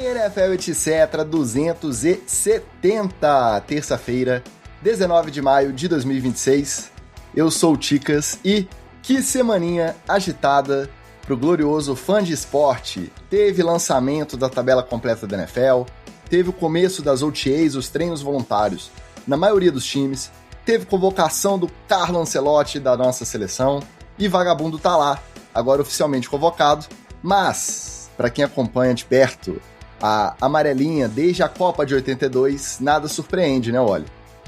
NFL etc 270, terça-feira, 19 de maio de 2026. Eu sou o Ticas e que semaninha agitada pro glorioso fã de esporte. Teve lançamento da tabela completa da NFL, teve o começo das OTAs, os treinos voluntários, na maioria dos times, teve convocação do Carlo Ancelotti da nossa seleção e vagabundo tá lá, agora oficialmente convocado, mas, para quem acompanha de perto a amarelinha desde a Copa de 82, nada surpreende, né, olha?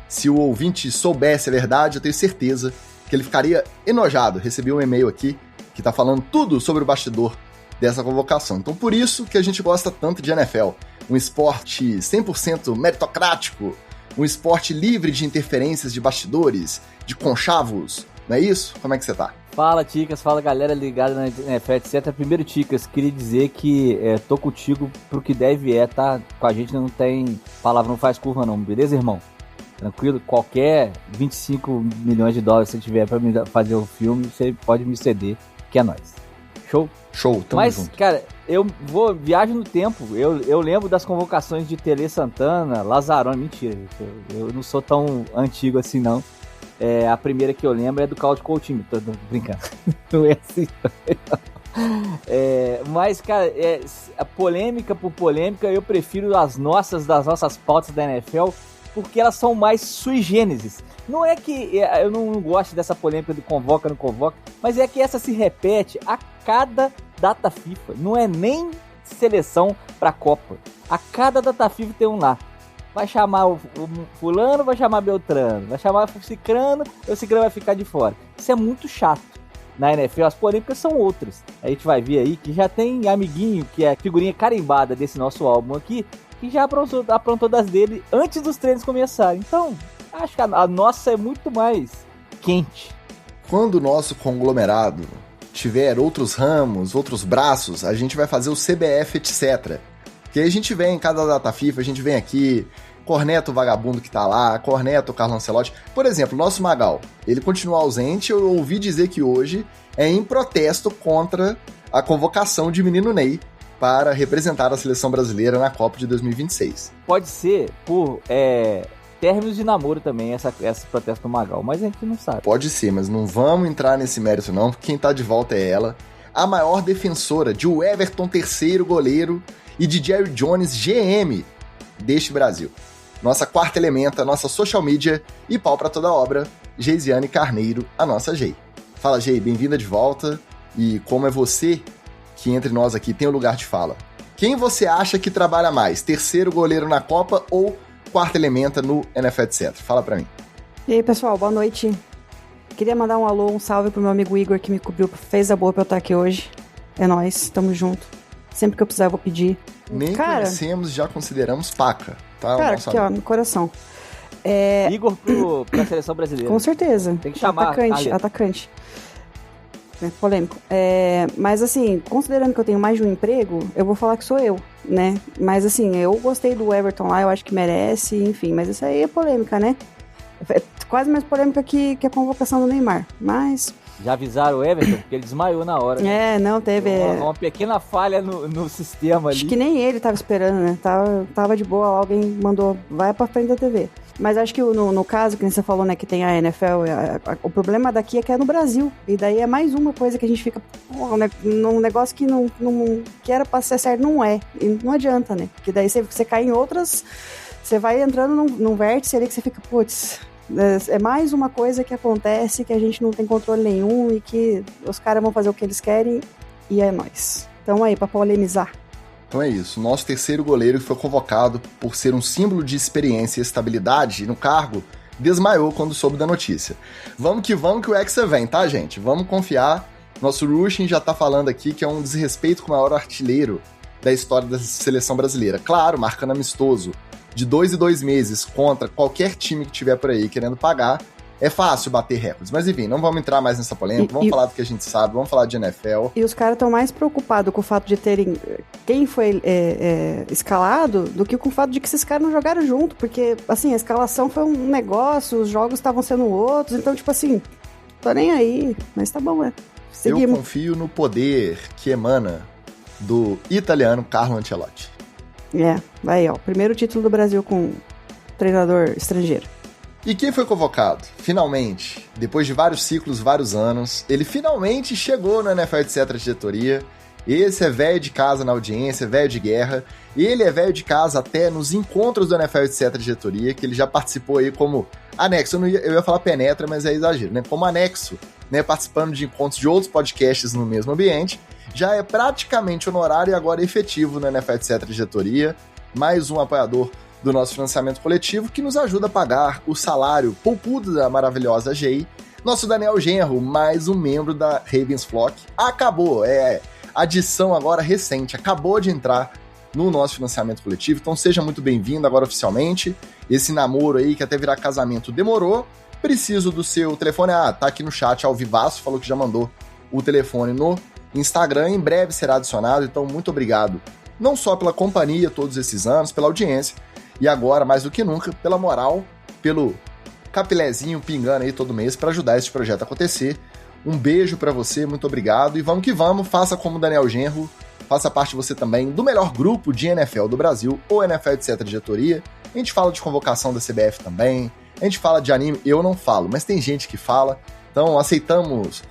Se o ouvinte soubesse a verdade, eu tenho certeza que ele ficaria enojado. Recebi um e-mail aqui que tá falando tudo sobre o bastidor dessa convocação. Então, por isso que a gente gosta tanto de NFL. Um esporte 100% meritocrático, um esporte livre de interferências de bastidores, de conchavos, não é isso? Como é que você tá? Fala, Ticas, fala galera ligada na NFL, etc. Primeiro, Ticas, queria dizer que tô contigo pro que deve tá? Com a gente não tem palavra, não faz curva não, beleza, irmão? Tranquilo? Qualquer 25 milhões de dólares que você tiver pra me fazer o filme, você pode me ceder, que é nóis. Show? Show, tamo junto. Mas, cara, eu viajo no tempo, eu lembro das convocações de Tele Santana, Lazzaroni, mentira, eu não sou tão antigo assim não. A primeira que eu lembro é do Claudio Coutinho, tô brincando, não é assim. Mas, cara, a polêmica por polêmica, eu prefiro das nossas pautas da NFL, porque elas são mais sui generis. Não é que eu não gosto dessa polêmica do convoca, não convoca, mas é que essa se repete a cada data FIFA. Não é nem seleção pra Copa. A cada data FIFA tem um lá. Vai chamar o fulano, vai chamar Beltrano, vai chamar o Cicrano, e o Cicrano vai ficar de fora. Isso é muito chato. Na NFL, as polêmicas são outras. A gente vai ver aí que já tem amiguinho, que é a figurinha carimbada desse nosso álbum aqui, que já aprontou das dele antes dos treinos começarem. Então, acho que a nossa é muito mais quente. Quando o nosso conglomerado tiver outros ramos, outros braços, a gente vai fazer o CBF, etc. Que aí a gente vem em cada data FIFA, a gente vem aqui, corneta o vagabundo que tá lá, corneta o Carlo Ancelotti. Por exemplo, nosso Magal, ele continua ausente, eu ouvi dizer que hoje é em protesto contra a convocação de menino Ney para representar a seleção brasileira na Copa de 2026. Pode ser por términos de namoro também, esse protesto do Magal, mas a gente não sabe. Pode ser, mas não vamos entrar nesse mérito não, porque quem tá de volta é ela, a maior defensora de Everton, terceiro goleiro, e de Jerry Jones, GM, deste Brasil. Nossa quarta elementa, nossa social media e pau pra toda obra, Geisiane Carneiro, a nossa Gei. Fala, Gei, bem-vinda de volta. E como é você que entre nós aqui tem o lugar de fala? Quem você acha que trabalha mais, terceiro goleiro na Copa ou quarta elementa no NFL, etc? Fala pra mim. E aí, pessoal, boa noite. Queria mandar um alô, um salve pro meu amigo Igor, que me cobriu, fez a boa pra eu estar aqui hoje. É nóis, tamo junto. Sempre que eu precisar, eu vou pedir. Nem conhecemos, já consideramos paca. Tá? Cara, aqui, ó, no coração. Igor pra seleção brasileira. Com certeza. Tem que chamar. Atacante. Polêmico. Mas, assim, considerando que eu tenho mais de um emprego, eu vou falar que sou eu, né? Mas, assim, eu gostei do Everton lá, eu acho que merece, enfim. Mas isso aí é polêmica, né? É quase mais polêmica que a convocação do Neymar. Mas... Já avisaram o Everton, porque ele desmaiou na hora. Não, teve... Uma pequena falha no sistema ali. Acho que nem ele tava esperando, né? Tava de boa, alguém mandou, vai pra frente da TV. Mas acho que no caso, que você falou, né, que tem a NFL, o problema daqui é que é no Brasil. E daí é mais uma coisa que a gente fica, num negócio que não que era pra ser certo, não é. E não adianta, né? Porque daí você cai em outras, você vai entrando num vértice ali que você fica, putz... É mais uma coisa que acontece que a gente não tem controle nenhum e que os caras vão fazer o que eles querem e é nóis. Então aí, pra polemizar. Então é isso, nosso terceiro goleiro foi convocado por ser um símbolo de experiência e estabilidade no cargo, desmaiou quando soube da notícia. Vamos que o Hexa vem, tá, gente? Vamos confiar. Nosso Rushin já tá falando aqui que é um desrespeito com o maior artilheiro da história da seleção brasileira. Claro, marcando amistoso. De 2 em 2 meses contra qualquer time que tiver por aí querendo pagar, é fácil bater recordes. Mas enfim, não vamos entrar mais nessa polêmica, vamos falar do que a gente sabe, vamos falar de NFL. E os caras estão mais preocupados com o fato de terem quem foi escalado do que com o fato de que esses caras não jogaram junto, porque, assim, a escalação foi um negócio, os jogos estavam sendo outros, então, tipo assim, tô nem aí, mas tá bom, seguimos. Eu confio no poder que emana do italiano Carlo Ancelotti. Vai, ó. Primeiro título do Brasil com treinador estrangeiro. E quem foi convocado? Finalmente, depois de vários ciclos, vários anos, ele finalmente chegou no NFL Etc. Diretoria. Esse é velho de casa na audiência, velho de guerra. Ele é velho de casa até nos encontros do NFL Etc. Diretoria, que ele já participou aí como anexo. Eu ia falar penetra, mas é exagero, né? Como anexo, né? Participando de encontros de outros podcasts no mesmo ambiente. Já é praticamente honorário e agora efetivo no NFL Etc. Diretoria. Mais um apoiador do nosso financiamento coletivo, que nos ajuda a pagar o salário poupudo da maravilhosa GI. Nosso Daniel Genro, mais um membro da Ravensflock. Acabou, adição agora recente, acabou de entrar no nosso financiamento coletivo, então seja muito bem-vindo agora oficialmente. Esse namoro aí, que até virar casamento, demorou. Preciso do seu telefone, tá aqui no chat ao vivaço, falou que já mandou o telefone no Instagram, em breve será adicionado, então muito obrigado, não só pela companhia todos esses anos, pela audiência, e agora, mais do que nunca, pela moral, pelo capilézinho pingando aí todo mês para ajudar esse projeto a acontecer. Um beijo para você, muito obrigado. E vamos que vamos, faça como o Daniel Genro, faça parte você também do melhor grupo de NFL do Brasil, ou NFL Etc. Diretoria. A gente fala de convocação da CBF também, a gente fala de anime, eu não falo, mas tem gente que fala. Então aceitamos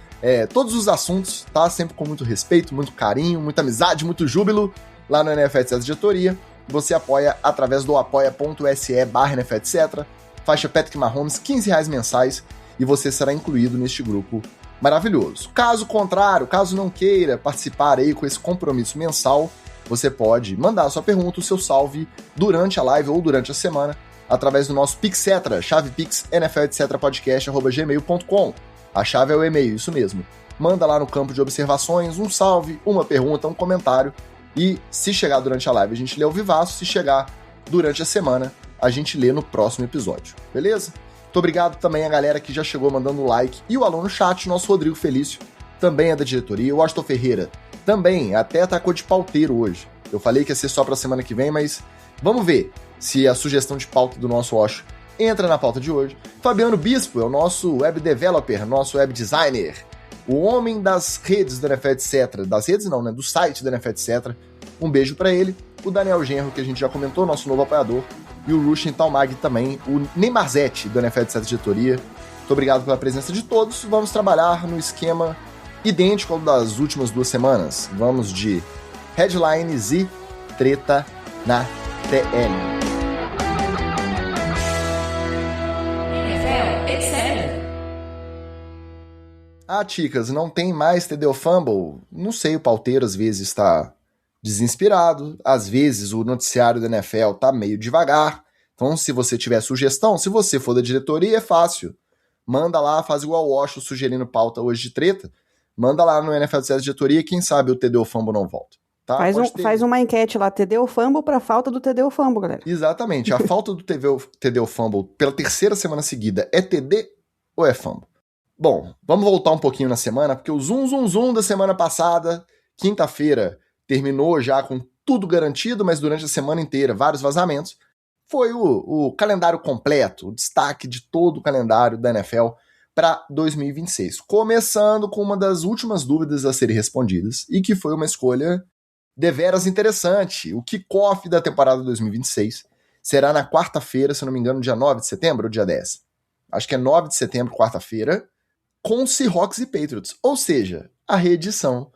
todos os assuntos, tá? Sempre com muito respeito, muito carinho, muita amizade, muito júbilo lá no NFL Etc. Diretoria. Você apoia através do apoia.se/NFL Etc. Faixa Patrick Mahomes, R$15 mensais, e você será incluído neste grupo maravilhoso. Caso contrário, caso não queira participar aí com esse compromisso mensal, você pode mandar a sua pergunta, o seu salve, durante a live ou durante a semana, através do nosso Pixetra, chave pix, nfletcpodcast@gmail.com. A chave é o e-mail, isso mesmo. Manda lá no campo de observações um salve, uma pergunta, um comentário, e se chegar durante a live a gente lê ao vivaço, se chegar durante a semana a gente lê no próximo episódio, beleza? Muito obrigado também a galera que já chegou mandando like, e o aluno no chat, nosso Rodrigo Felício, também é da diretoria, o Washington Ferreira também, até atacou de pauteiro hoje. Eu falei que ia ser só pra semana que vem, mas vamos ver se a sugestão de pauta do nosso Wash entra na pauta de hoje. Fabiano Bispo é o nosso web developer, nosso web designer, o homem das redes do NFL Etc. Das redes não, né? Do site do NFL Etc. Um beijo pra ele. O Daniel Genro, que a gente já comentou, nosso novo apoiador. E o Rushin Talmag também. O Neymarzete do NFL Etc. Diretoria. Muito obrigado pela presença de todos. Vamos trabalhar no esquema idêntico ao das últimas 2 semanas. Vamos de headlines e treta na TL. Ticas, não tem mais TD Fumble? Não sei, o pauteiro às vezes está desinspirado, às vezes o noticiário da NFL tá meio devagar. Então, se você tiver sugestão, se você for da diretoria, é fácil. Manda lá, faz igual o Osho sugerindo pauta hoje de treta. Manda lá no NFL CS Diretoria, quem sabe o TD Fumble não volta. Tá? Faz uma enquete lá, TD Fumble pra falta do TD Fumble, galera. Exatamente, a falta do TD Fumble pela 3ª semana seguida é TD ou é Fumble? Bom, vamos voltar um pouquinho na semana, porque o zoom da semana passada, quinta-feira, terminou já com tudo garantido, mas durante a semana inteira, vários vazamentos. Foi o calendário completo, o destaque de todo o calendário da NFL para 2026. Começando com uma das últimas dúvidas a serem respondidas, e que foi uma escolha deveras interessante. O kickoff da temporada 2026 será na quarta-feira, se não me engano, dia 9 de setembro ou dia 10? Acho que é 9 de setembro, quarta-feira, com Seahawks e Patriots, ou seja, a reedição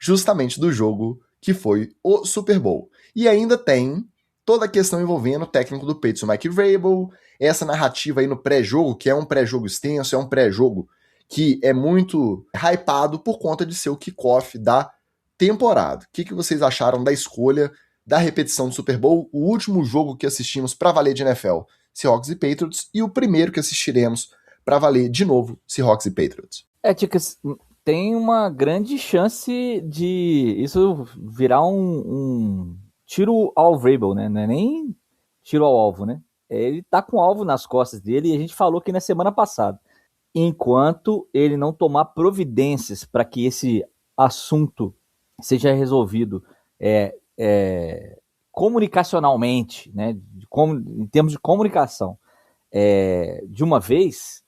justamente do jogo que foi o Super Bowl. E ainda tem toda a questão envolvendo o técnico do Patriots, o Mike Vrabel, essa narrativa aí no pré-jogo, que é um pré-jogo extenso, é um pré-jogo que é muito hypado por conta de ser o kickoff da temporada. O que vocês acharam da escolha da repetição do Super Bowl, o último jogo que assistimos para valer de NFL, Seahawks e Patriots, e o primeiro que assistiremos para valer de novo, Seahawks e Patriots? Ticas, tem uma grande chance de isso virar um tiro ao Vrabel, né? Não é nem tiro ao alvo, né? Ele tá com o alvo nas costas dele, e a gente falou aqui na semana passada. Enquanto ele não tomar providências para que esse assunto seja resolvido comunicacionalmente, né? Em termos de comunicação, de uma vez,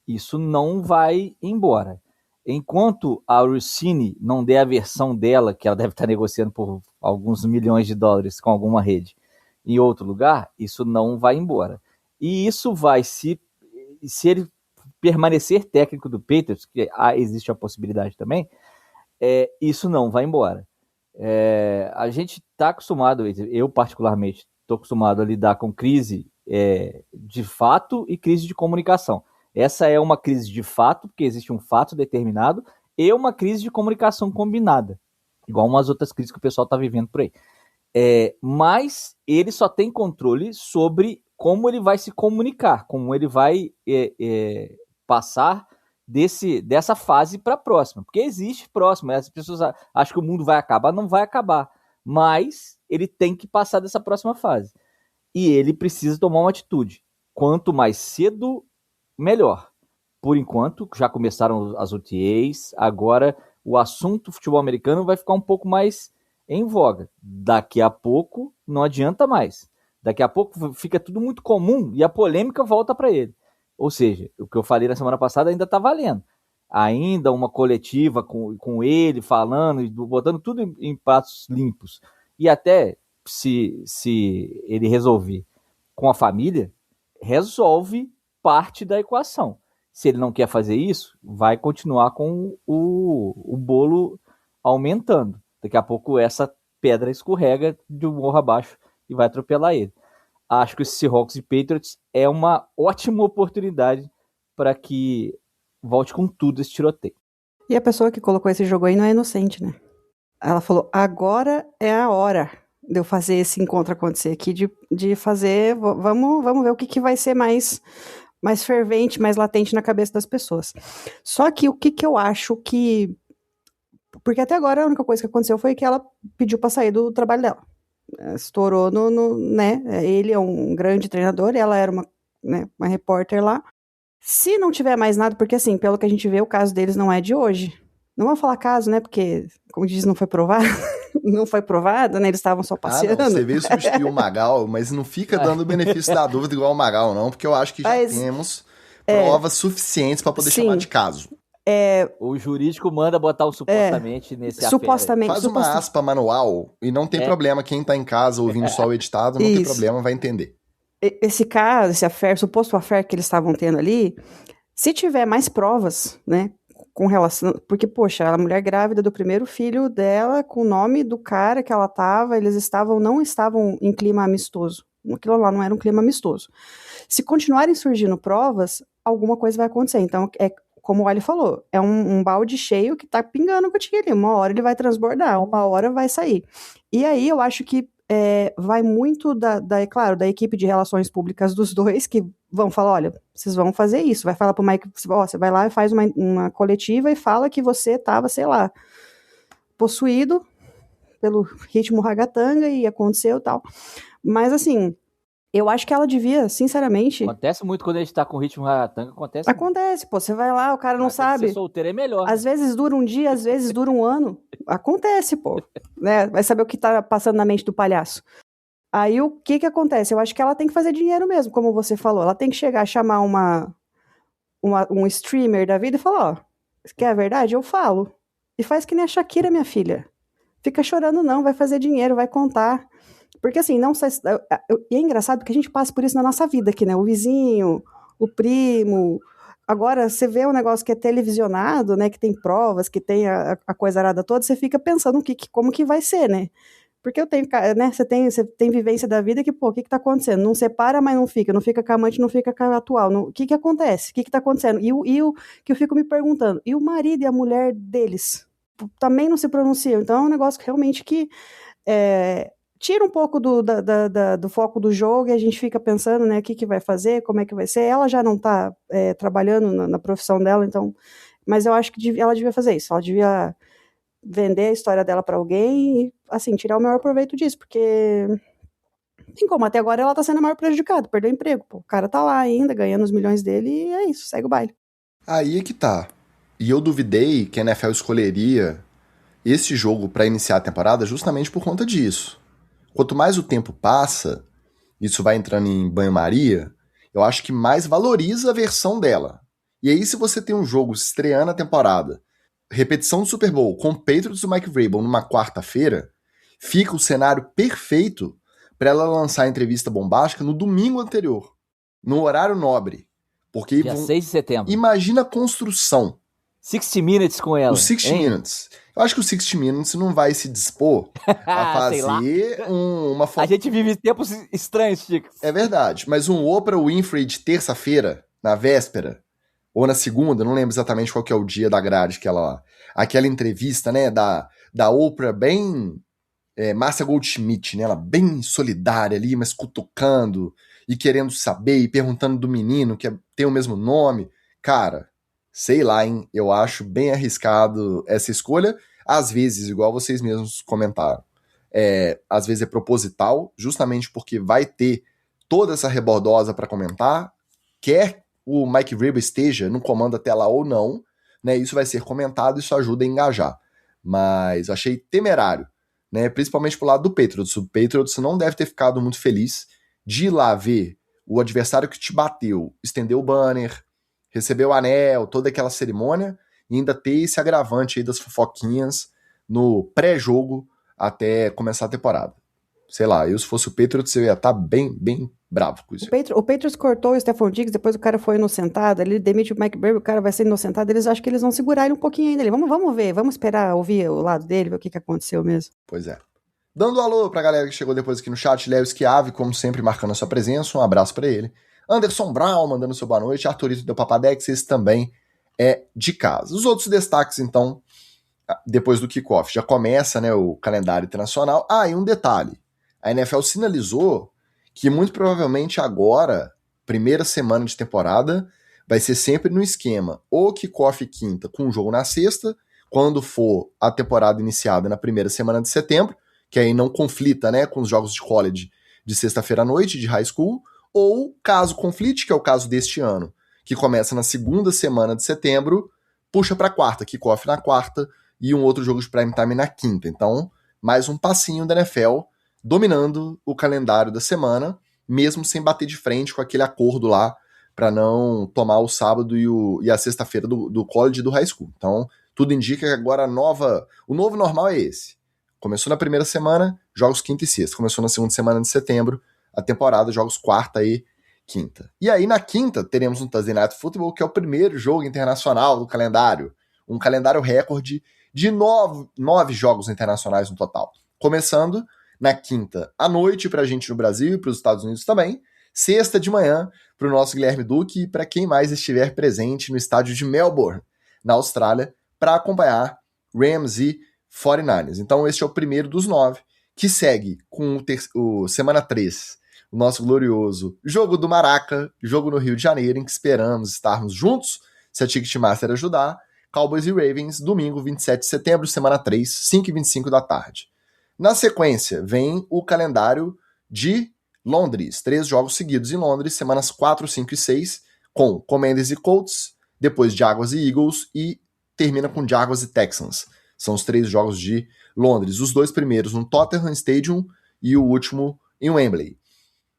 isso não vai embora. Enquanto a Rossini não der a versão dela, que ela deve estar negociando por alguns milhões de dólares com alguma rede em outro lugar, isso não vai embora. E isso vai, se ele permanecer técnico do Patriots, que existe a possibilidade também, isso não vai embora. A gente está acostumado, eu particularmente estou acostumado a lidar com crise de fato e crise de comunicação. Essa é uma crise de fato, porque existe um fato determinado, e uma crise de comunicação combinada, igual umas outras crises que o pessoal está vivendo por aí. Mas ele só tem controle sobre como ele vai se comunicar, como ele vai passar dessa fase para a próxima, porque existe próxima, as pessoas acham que o mundo vai acabar, não vai acabar, mas ele tem que passar dessa próxima fase, e ele precisa tomar uma atitude, quanto mais cedo, melhor. Por enquanto, já começaram as OTAs, agora o assunto futebol americano vai ficar um pouco mais em voga, daqui a pouco não adianta mais, daqui a pouco fica tudo muito comum e a polêmica volta para ele. Ou seja, o que eu falei na semana passada ainda está valendo. Ainda uma coletiva com ele falando e botando tudo em pratos limpos. E até se ele resolver com a família, resolve parte da equação. Se ele não quer fazer isso, vai continuar com o bolo aumentando. Daqui a pouco essa pedra escorrega de um morro abaixo e vai atropelar ele. Acho que o Seahawks e Patriots é uma ótima oportunidade para que volte com tudo esse tiroteio. E a pessoa que colocou esse jogo aí não é inocente, né? Ela falou, agora é a hora de eu fazer esse encontro acontecer aqui, de fazer, vamos ver o que vai ser mais fervente, mais latente na cabeça das pessoas. Só que o que eu acho que... Porque até agora a única coisa que aconteceu foi que ela pediu para sair do trabalho dela. Estourou né? Ele é um grande treinador, ela era uma repórter lá. Se não tiver mais nada, porque assim, pelo que a gente vê, o caso deles não é de hoje. Não vou falar caso, né? Porque, como diz, não foi provado. Não foi provado, né? Eles estavam só passeando. Não, você veio substituir o Magal, mas não fica dando o benefício da dúvida igual o Magal, não, porque eu acho que já temos provas suficientes para poder chamar de caso. O jurídico manda botar o supostamente nesse supostamente. Faz uma aspa manual e não tem problema. Quem tá em casa ouvindo só o editado, não tem problema, vai entender. Esse caso, suposto affair que eles estavam tendo ali, se tiver mais provas, né, com relação... Porque, poxa, a mulher grávida do primeiro filho dela, com o nome do cara que ela tava, eles não estavam em clima amistoso. Aquilo lá não era um clima amistoso. Se continuarem surgindo provas, alguma coisa vai acontecer. Então, como o Ali falou, é um balde cheio que tá pingando gotinha ali. Uma hora ele vai transbordar, uma hora vai sair. E aí eu acho que vai muito claro, da equipe de relações públicas dos dois, que vão falar, olha, vocês vão fazer isso. Vai falar pro Mike, você vai lá e faz uma coletiva e fala que você tava, sei lá, possuído pelo ritmo ragatanga e aconteceu e tal. Mas assim... Eu acho que ela devia, sinceramente... Acontece muito quando a gente tá com ritmo ragatanga, acontece. Acontece, pô, você vai lá, o cara não sabe. Ser solteiro é melhor. Às vezes dura um dia, às vezes dura um ano. Acontece, pô. Né? Vai saber o que tá passando na mente do palhaço. Aí o que acontece? Eu acho que ela tem que fazer dinheiro mesmo, como você falou. Ela tem que chegar, chamar um streamer da vida e falar, ó, quer a verdade? Eu falo. E faz que nem a Shakira, minha filha. Fica chorando não, vai fazer dinheiro, vai contar... Porque assim, e é engraçado porque a gente passa por isso na nossa vida aqui, né? O vizinho, o primo. Agora, você vê um negócio que é televisionado, né? Que tem provas, que tem a coisa arada toda, você fica pensando como que vai ser, né? Porque eu tenho, né? Você tem vivência da vida que, pô, o que tá acontecendo? Não separa, mas não fica com a amante, não fica com a atual. O que acontece? O que tá acontecendo? E o que eu fico me perguntando, e o marido e a mulher deles? Também não se pronunciam. Então é um negócio que realmente que... tira um pouco do foco do jogo e a gente fica pensando, né, o que vai fazer, como é que vai ser. Ela já não tá trabalhando na profissão dela, então... Mas eu acho que ela devia fazer isso. Ela devia vender a história dela para alguém e, assim, tirar o maior proveito disso, porque... Tem como, até agora ela tá sendo a maior prejudicada, perdeu o emprego. Pô, o cara tá lá ainda, ganhando os milhões dele e é isso, segue o baile. Aí é que tá. E eu duvidei que a NFL escolheria esse jogo para iniciar a temporada justamente por conta disso. Quanto mais o tempo passa, isso vai entrando em banho-maria, eu acho que mais valoriza a versão dela. E aí, se você tem um jogo estreando a temporada, repetição do Super Bowl com o Patriots e o Mike Vrabel numa quarta-feira, fica o cenário perfeito para ela lançar a entrevista bombástica no domingo anterior, no horário nobre. Porque Dia 6 de setembro. Imagina a construção. 60 Minutes com ela. O 60 Minutes. Eu acho que o 60 Minutes não vai se dispor a fazer uma A gente vive tempos estranhos, Chico. É verdade, mas um Oprah Winfrey de terça-feira, na véspera, ou na segunda, não lembro exatamente qual que é o dia da grade que ela... Aquela entrevista, né, da Oprah bem... Márcia Goldschmidt, né, ela bem solidária ali, mas cutucando e querendo saber e perguntando do menino que tem o mesmo nome. Cara, sei lá, hein, eu acho bem arriscado essa escolha. Às vezes, igual vocês mesmos comentaram, às vezes é proposital, justamente porque vai ter toda essa rebordosa para comentar, quer o Mike Vrabel esteja no comando até lá ou não, né, isso vai ser comentado, isso ajuda a engajar. Mas eu achei temerário, né, principalmente pro lado do Patriots. O Patriots não deve ter ficado muito feliz de ir lá ver o adversário que te bateu, estender o banner, receber o anel, toda aquela cerimônia, e ainda ter esse agravante aí das fofoquinhas no pré-jogo até começar a temporada. Sei lá, eu se fosse o Patriots eu ia estar bem bravo com isso. O Patriots cortou o Stephon Diggs, depois o cara foi inocentado, ele demite o Mike Vrabel, o cara vai ser inocentado, eles acham que eles vão segurar ele um pouquinho ainda. Vamos ver, vamos esperar ouvir o lado dele, ver o que aconteceu mesmo. Pois é. Dando um alô pra galera que chegou depois aqui no chat, Léo Schiave, como sempre, marcando a sua presença, um abraço pra ele. Anderson Brown, mandando seu boa noite, Arthurito do Papadex, esse também é de casa. Os outros destaques, então, depois do kickoff, já começa, né, o calendário internacional. E um detalhe, a NFL sinalizou que muito provavelmente agora, primeira semana de temporada, vai ser sempre no esquema ou kickoff quinta com o jogo na sexta, quando for a temporada iniciada na primeira semana de setembro, que aí não conflita, né, com os jogos de college de sexta-feira à noite, de high school, ou caso conflite, que é o caso deste ano, que começa na segunda semana de setembro, puxa para quarta, kickoff na quarta e um outro jogo de prime time na quinta. Então, mais um passinho da NFL dominando o calendário da semana, mesmo sem bater de frente com aquele acordo lá para não tomar o sábado e a sexta-feira do college e do high school. Então, tudo indica que agora o novo normal é esse. Começou na primeira semana, jogos quinta e sexta. Começou na segunda semana de setembro, a temporada, jogos quarta e quinta. E aí, na quinta, teremos um Thursday Night Football, que é o primeiro jogo internacional do calendário. Um calendário recorde de 9 jogos internacionais no total. Começando na quinta à noite pra gente no Brasil e pros Estados Unidos também. Sexta de manhã pro nosso Guilherme Duque e para quem mais estiver presente no estádio de Melbourne, na Austrália, para acompanhar Rams e 49ers. Então este é o primeiro dos 9, que segue com o semana 3, o nosso glorioso jogo do Maraca, jogo no Rio de Janeiro, em que esperamos estarmos juntos, se a Ticketmaster ajudar. Cowboys e Ravens, domingo 27 de setembro, semana 3, 5h25 da tarde. Na sequência, vem o calendário de Londres, 3 jogos seguidos em Londres, semanas 4, 5 e 6, com Commanders e Colts, depois Jaguars e Eagles, e termina com Jaguars e Texans. São os 3 jogos de Londres, os 2 primeiros no Tottenham Stadium e o último em Wembley.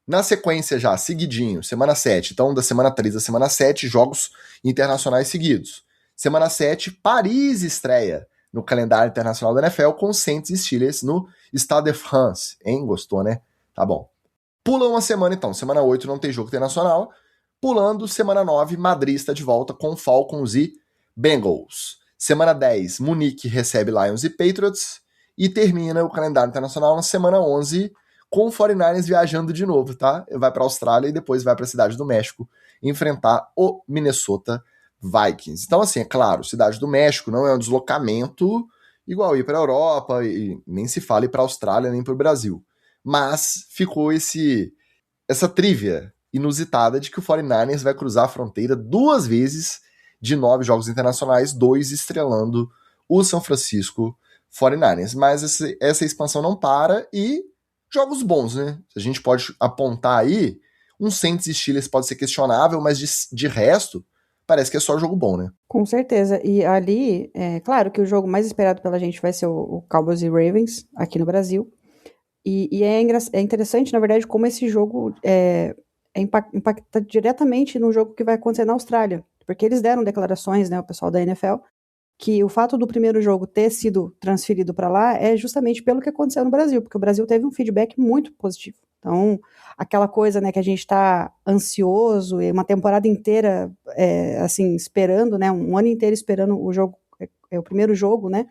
Na sequência já, seguidinho, semana 7, então da semana 3 à semana 7, jogos internacionais seguidos. Semana 7, Paris estreia no calendário internacional da NFL com Saints e Steelers no Stade de France. Hein? Gostou, né? Tá bom. Pula uma semana então, semana 8 não tem jogo internacional. Pulando, semana 9, Madrid está de volta com Falcons e Bengals. Semana 10, Munique recebe Lions e Patriots. E termina o calendário internacional na semana 11 com o 49ers viajando de novo, tá? Vai para a Austrália e depois vai para a Cidade do México enfrentar o Minnesota Vikings. Então, assim, é claro, Cidade do México não é um deslocamento igual ir para a Europa e nem se fala ir para a Austrália nem para o Brasil. Mas ficou essa trivia inusitada de que o 49ers vai cruzar a fronteira 2 vezes de 9 jogos internacionais, 2 estrelando o São Francisco 49ers. Mas essa expansão não para e jogos bons, né? A gente pode apontar aí, um Saints e Steelers pode ser questionável, mas de resto, parece que é só jogo bom, né? Com certeza. E ali, claro que o jogo mais esperado pela gente vai ser o Cowboys e Ravens, aqui no Brasil. E é interessante, na verdade, como esse jogo impacta diretamente no jogo que vai acontecer na Austrália. Porque eles deram declarações, né, o pessoal da NFL, que o fato do primeiro jogo ter sido transferido para lá é justamente pelo que aconteceu no Brasil, porque o Brasil teve um feedback muito positivo. Então, aquela coisa, né, que a gente está ansioso, e uma temporada inteira, assim, esperando, né, um ano inteiro esperando o jogo, o primeiro jogo, né,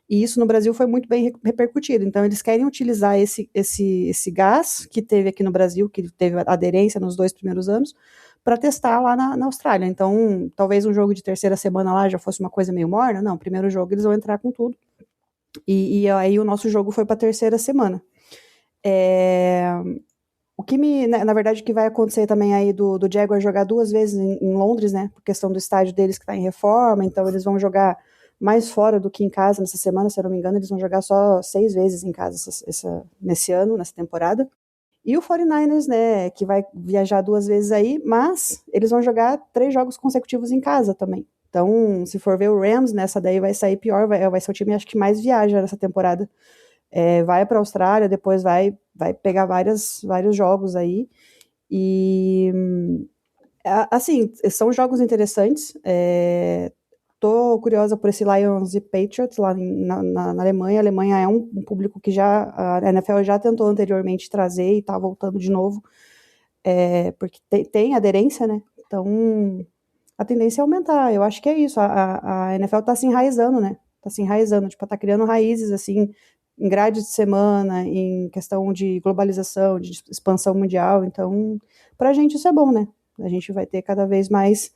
e isso no Brasil foi muito bem repercutido. Então, eles querem utilizar esse gás que teve aqui no Brasil, que teve aderência nos 2 primeiros anos, para testar lá na Austrália. Então, talvez um jogo de terceira semana lá já fosse uma coisa meio morna. Não, primeiro jogo eles vão entrar com tudo. E aí o nosso jogo foi para a terceira semana. O que na verdade, o que vai acontecer também aí do Jaguar jogar 2 vezes em Londres, né? Por questão do estádio deles que está em reforma, então eles vão jogar mais fora do que em casa nessa semana, se eu não me engano, eles vão jogar só 6 vezes em casa nesse ano, nessa temporada. E o 49ers, né, que vai viajar 2 vezes aí, mas eles vão jogar 3 jogos consecutivos em casa também. Então, se for ver o Rams, nessa daí vai sair pior, vai ser o time, acho que mais viaja nessa temporada. Vai para a Austrália, depois vai pegar vários jogos aí. E, assim, são jogos interessantes. Tô curiosa por esse Lions e Patriots lá na Alemanha. A Alemanha é um público que a NFL já tentou anteriormente trazer e tá voltando de novo, porque tem aderência, né? Então, a tendência é aumentar. Eu acho que é isso. A NFL tá se enraizando, né? Tá se enraizando, tipo, tá criando raízes, assim, em grade de semana, em questão de globalização, de expansão mundial. Então, pra gente isso é bom, né? A gente vai ter cada vez mais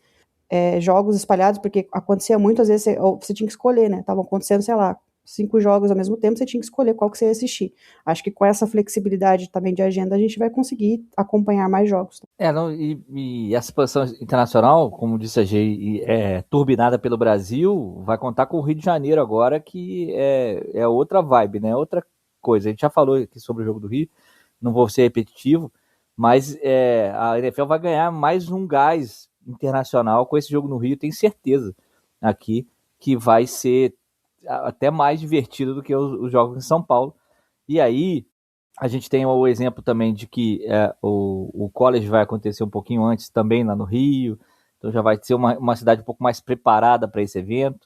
jogos espalhados, porque acontecia muito, às vezes você tinha que escolher, né? Estavam acontecendo, sei lá, 5 jogos ao mesmo tempo, você tinha que escolher qual que você ia assistir. Acho que com essa flexibilidade também de agenda, a gente vai conseguir acompanhar mais jogos. E a expansão internacional, como disse a Gei, turbinada pelo Brasil, vai contar com o Rio de Janeiro agora, que é outra vibe, né? Outra coisa. A gente já falou aqui sobre o jogo do Rio, não vou ser repetitivo, mas a NFL vai ganhar mais um gás internacional com esse jogo no Rio, tenho certeza aqui que vai ser até mais divertido do que os jogos em São Paulo. E aí a gente tem o exemplo também de que o college vai acontecer um pouquinho antes também lá no Rio, então já vai ser uma cidade um pouco mais preparada para esse evento.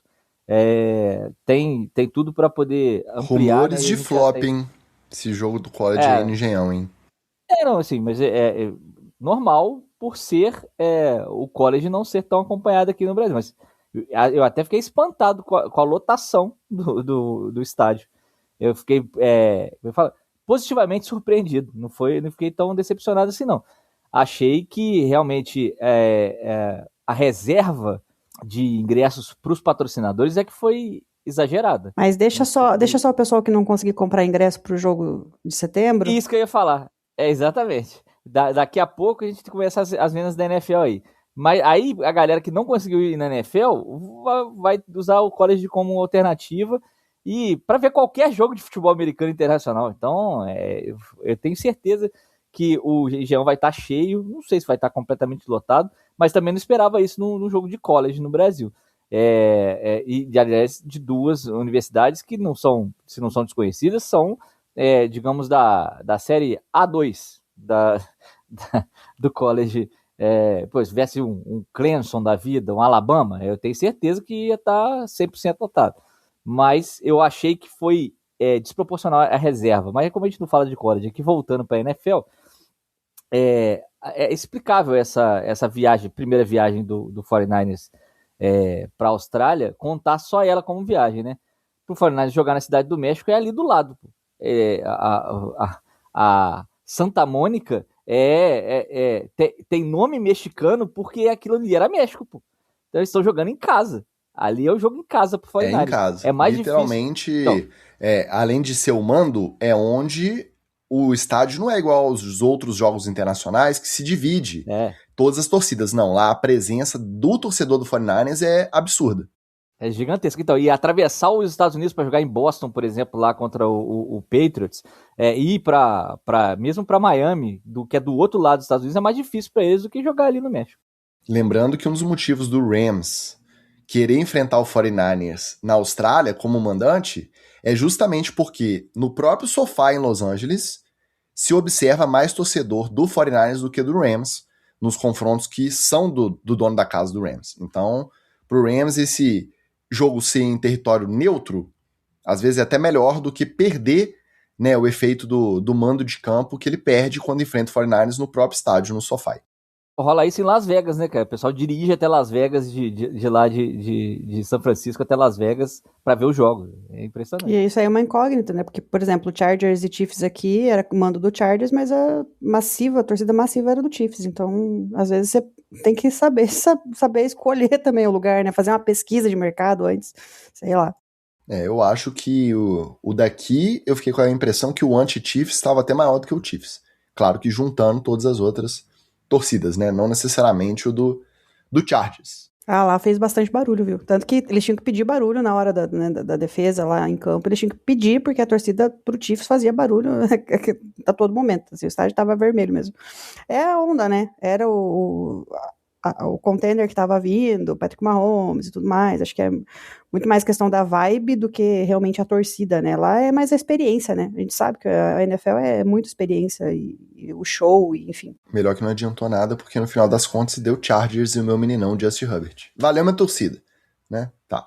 Tem tudo para poder ampliar. Rumores, né? De flop, hein? Esse jogo do college aí no Engenhão, hein? Não, assim, mas é normal por ser o college não ser tão acompanhado aqui no Brasil, mas eu até fiquei espantado com a lotação do estádio. Eu fiquei positivamente surpreendido, não fiquei tão decepcionado assim não. Achei que realmente a reserva de ingressos para os patrocinadores que foi exagerada. Mas deixa só o pessoal que não conseguir comprar ingresso para o jogo de setembro. Isso que eu ia falar, exatamente. Daqui a pouco a gente começa as vendas da NFL aí. Mas aí a galera que não conseguiu ir na NFL vai usar o college como alternativa e para ver qualquer jogo de futebol americano internacional. Então, eu tenho certeza que o Engenhão vai estar cheio. Não sei se vai estar completamente lotado, mas também não esperava isso no jogo de college no Brasil. E, aliás, de 2 universidades que se não são desconhecidas, são, digamos, da série A2 do college. Se tivesse um Clemson da vida, um Alabama, eu tenho certeza que ia estar 100% lotado. Mas eu achei que foi desproporcional a reserva. Mas como a gente não fala de college, aqui voltando para a NFL, é explicável essa viagem, primeira viagem do 49ers para a Austrália, contar só ela como viagem, né? Para o 49ers jogar na Cidade do México é ali do lado. A Santa Mônica tem nome mexicano porque aquilo ali era México, pô. Então eles estão jogando em casa. Ali é o jogo em casa pro 49ers. Em casa. É mais literalmente, difícil. Então, além de ser o mando, é onde o estádio não é igual aos outros jogos internacionais, que se divide todas as torcidas. Não, lá a presença do torcedor do 49ers é absurda. É gigantesco. Então, e atravessar os Estados Unidos para jogar em Boston, por exemplo, lá contra o Patriots, e ir mesmo para Miami, que é do outro lado dos Estados Unidos, é mais difícil para eles do que jogar ali no México. Lembrando que um dos motivos do Rams querer enfrentar o 49ers na Austrália como mandante é justamente porque no próprio sofá em Los Angeles se observa mais torcedor do 49ers do que do Rams nos confrontos que são do dono da casa do Rams. Então, pro Rams, esse jogo ser em território neutro, às vezes é até melhor do que perder, né, o efeito do mando de campo que ele perde quando enfrenta o 49ers no próprio estádio, no SoFi. Rola isso em Las Vegas, né, cara? O pessoal dirige até Las Vegas, de lá de São Francisco até Las Vegas pra ver os jogos. É impressionante. E isso aí é uma incógnita, né? Porque, por exemplo, Chargers e Chiefs aqui era comando do Chargers, mas a torcida massiva era do Chiefs. Então, às vezes você tem que saber escolher também o lugar, né? Fazer uma pesquisa de mercado antes, sei lá. Eu acho que o daqui, eu fiquei com a impressão que o anti-Chiefs estava até maior do que o Chiefs. Claro que juntando todas as outras torcidas, né? Não necessariamente o do Chargers. Ah, lá fez bastante barulho, viu? Tanto que eles tinham que pedir barulho na hora da defesa lá em campo. Eles tinham que pedir, porque a torcida pro Chiefs fazia barulho a todo momento. Assim, o estádio tava vermelho mesmo. É a onda, né? Era o contender que tava vindo, o Patrick Mahomes e tudo mais. Acho que é muito mais questão da vibe do que realmente a torcida, né? Lá é mais a experiência, né? A gente sabe que a NFL é muita experiência e o show, e, enfim. Melhor que não adiantou nada, porque no final das contas deu Chargers e o meu meninão Justin Herbert. Valeu minha torcida, né? Tá.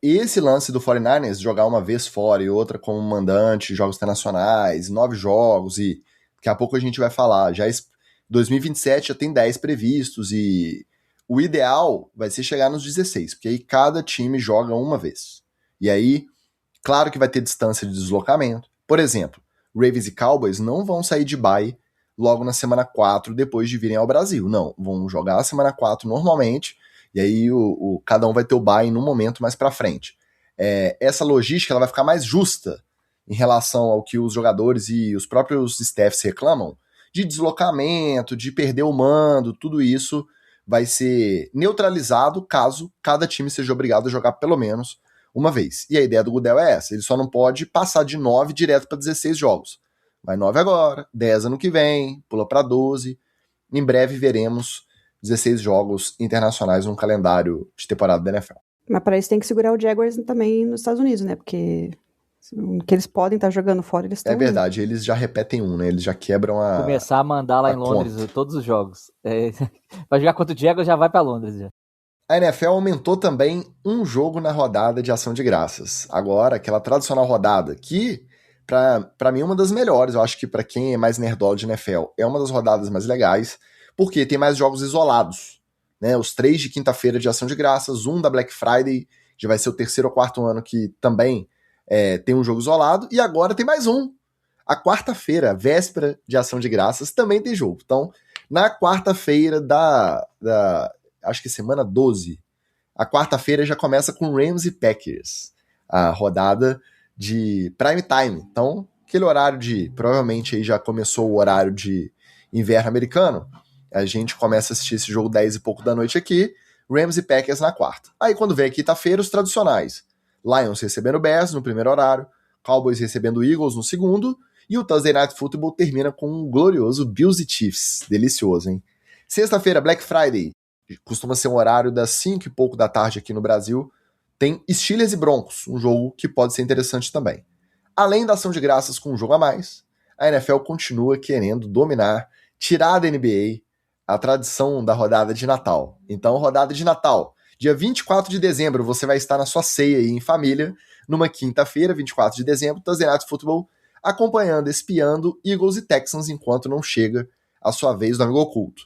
Esse lance do 49ers, jogar uma vez fora e outra como mandante, jogos internacionais, 9 jogos, e daqui a pouco a gente vai falar, 2027 já tem 10 previstos e o ideal vai ser chegar nos 16, porque aí cada time joga uma vez. E aí, claro que vai ter distância de deslocamento. Por exemplo, Ravens e Cowboys não vão sair de bye logo na semana 4 depois de virem ao Brasil. Não, vão jogar a semana 4 normalmente, e aí cada um vai ter o bye num momento mais pra frente. Essa logística ela vai ficar mais justa em relação ao que os jogadores e os próprios staffs reclamam, de deslocamento, de perder o mando, tudo isso vai ser neutralizado caso cada time seja obrigado a jogar pelo menos uma vez. E a ideia do Goodell é essa, ele só não pode passar de 9 direto para 16 jogos. Vai 9 agora, 10 ano que vem, pula para 12. Em breve veremos 16 jogos internacionais no calendário de temporada da NFL. Mas para isso tem que segurar o Jaguars também nos Estados Unidos, né? Porque que eles podem estar jogando fora, eles estão... É verdade, eles já repetem né? Eles já quebram a... Começar a mandar lá em Londres conta. Todos os jogos. Vai jogar contra o Jaguars, já vai para Londres. Já. A NFL aumentou também um jogo na rodada de ação de graças. Agora, aquela tradicional rodada, que pra mim é uma das melhores, eu acho que pra quem é mais nerdola de NFL, é uma das rodadas mais legais, porque tem mais jogos isolados. Né? Os 3 de quinta-feira de ação de graças, um da Black Friday, que vai ser o 3º ou 4º ano que também... tem um jogo isolado, e agora tem mais um. A quarta-feira, véspera de ação de graças, também tem jogo. Então, na quarta-feira acho que semana 12, a quarta-feira já começa com Rams e Packers, a rodada de prime time. Então, aquele horário provavelmente aí já começou o horário de inverno americano, a gente começa a assistir esse jogo 10 e pouco da noite aqui, Rams e Packers na quarta. Aí quando vem a quinta-feira, os tradicionais. Lions recebendo Bears no primeiro horário, Cowboys recebendo Eagles no segundo, e o Thursday Night Football termina com um glorioso Bills e Chiefs. Delicioso, hein? Sexta-feira, Black Friday, costuma ser um horário das 5 e pouco da tarde aqui no Brasil, tem Steelers e Broncos, um jogo que pode ser interessante também. Além da ação de graças com um jogo a mais, a NFL continua querendo dominar, tirar da NBA a tradição da rodada de Natal. Então, rodada de Natal... Dia 24 de dezembro, você vai estar na sua ceia aí em família, numa quinta-feira, 24 de dezembro, Thursday Night Football, acompanhando, espiando Eagles e Texans enquanto não chega a sua vez do amigo oculto.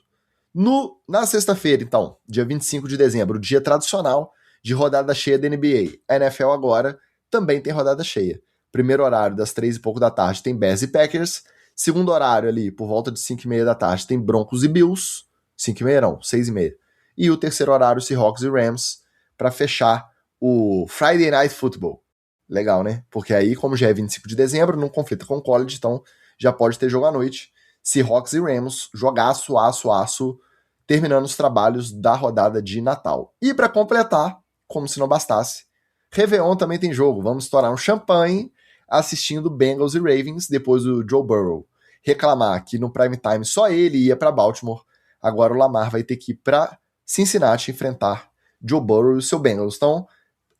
Na sexta-feira, então, dia 25 de dezembro, dia tradicional de rodada cheia da NBA. A NFL agora também tem rodada cheia. Primeiro horário, das 3 e pouco da tarde, tem Bears e Packers. Segundo horário ali, por volta de 5 e meia da tarde, tem Broncos e Bills. 5 e meia não, 6 e meia. E o terceiro horário, Seahawks e Rams, para fechar o Friday Night Football. Legal, né? Porque aí, como já é 25 de dezembro, não conflita com o college, então já pode ter jogo à noite. Seahawks e Rams, jogaço, aço, terminando os trabalhos da rodada de Natal. E para completar, como se não bastasse, Réveillon também tem jogo. Vamos estourar um champanhe assistindo Bengals e Ravens, depois do Joe Burrow reclamar que no prime time só ele ia para Baltimore. Agora o Lamar vai ter que ir para Cincinnati enfrentar Joe Burrow e o seu Bengals. Então,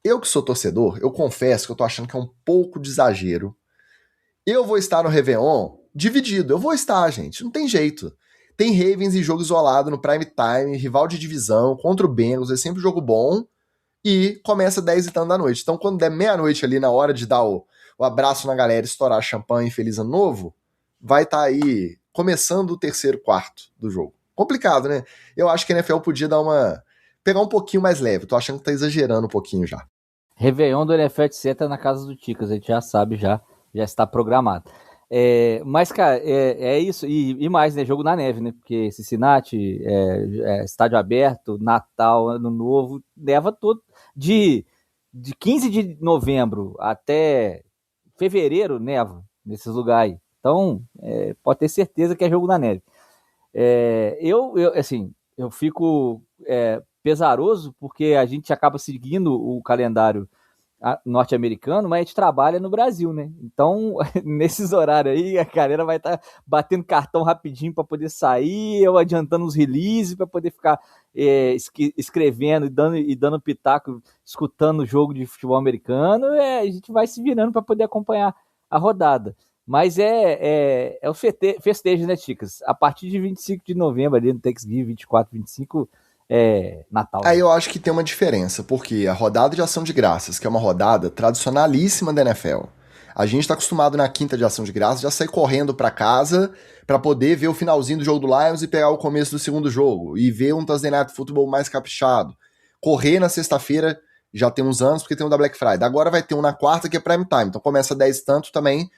eu que sou torcedor, eu confesso que eu tô achando que é um pouco de exagero. Eu vou estar no Réveillon dividido. Eu vou estar, gente. Não tem jeito. Tem Ravens em jogo isolado no prime time, rival de divisão, contra o Bengals. É sempre um jogo bom. e começa 10 e tanto da noite. Então, quando der meia-noite ali, na hora de dar o abraço na galera, estourar champanhe e feliz ano novo, vai estar aí começando o terceiro quarto do jogo. Complicado, né? Eu acho que a NFL podia pegar um pouquinho mais leve. Tô achando que tá exagerando um pouquinho já. Réveillon do NFL, etc. na casa do Ticas, a gente já sabe, já está programado. Mas, cara, é isso. E mais, né? Jogo na neve, né? Porque Cincinnati, estádio aberto, Natal, Ano Novo, neva todo. De 15 de novembro até fevereiro, neva nesses lugares aí. Então, pode ter certeza que é jogo na neve. Eu fico pesaroso porque a gente acaba seguindo o calendário norte-americano, mas a gente trabalha no Brasil, né? Então, nesses horários aí, a galera vai estar batendo cartão rapidinho para poder sair, eu adiantando os releases para poder ficar escrevendo e dando pitaco, escutando o jogo de futebol americano. A gente vai se virando para poder acompanhar a rodada. Mas é o festejo, né, Ticas? A partir de 25 de novembro, ali no Thanksgiving, 24, 25, Natal. Aí eu acho que tem uma diferença, porque a rodada de ação de graças, que é uma rodada tradicionalíssima da NFL, a gente tá acostumado na quinta de ação de graças já sair correndo pra casa pra poder ver o finalzinho do jogo do Lions e pegar o começo do segundo jogo, e ver um Thursday Night Football mais caprichado. Correr na sexta-feira já tem uns anos, porque tem um da Black Friday. Agora vai ter um na quarta, que é prime time, então começa 10 e tanto também,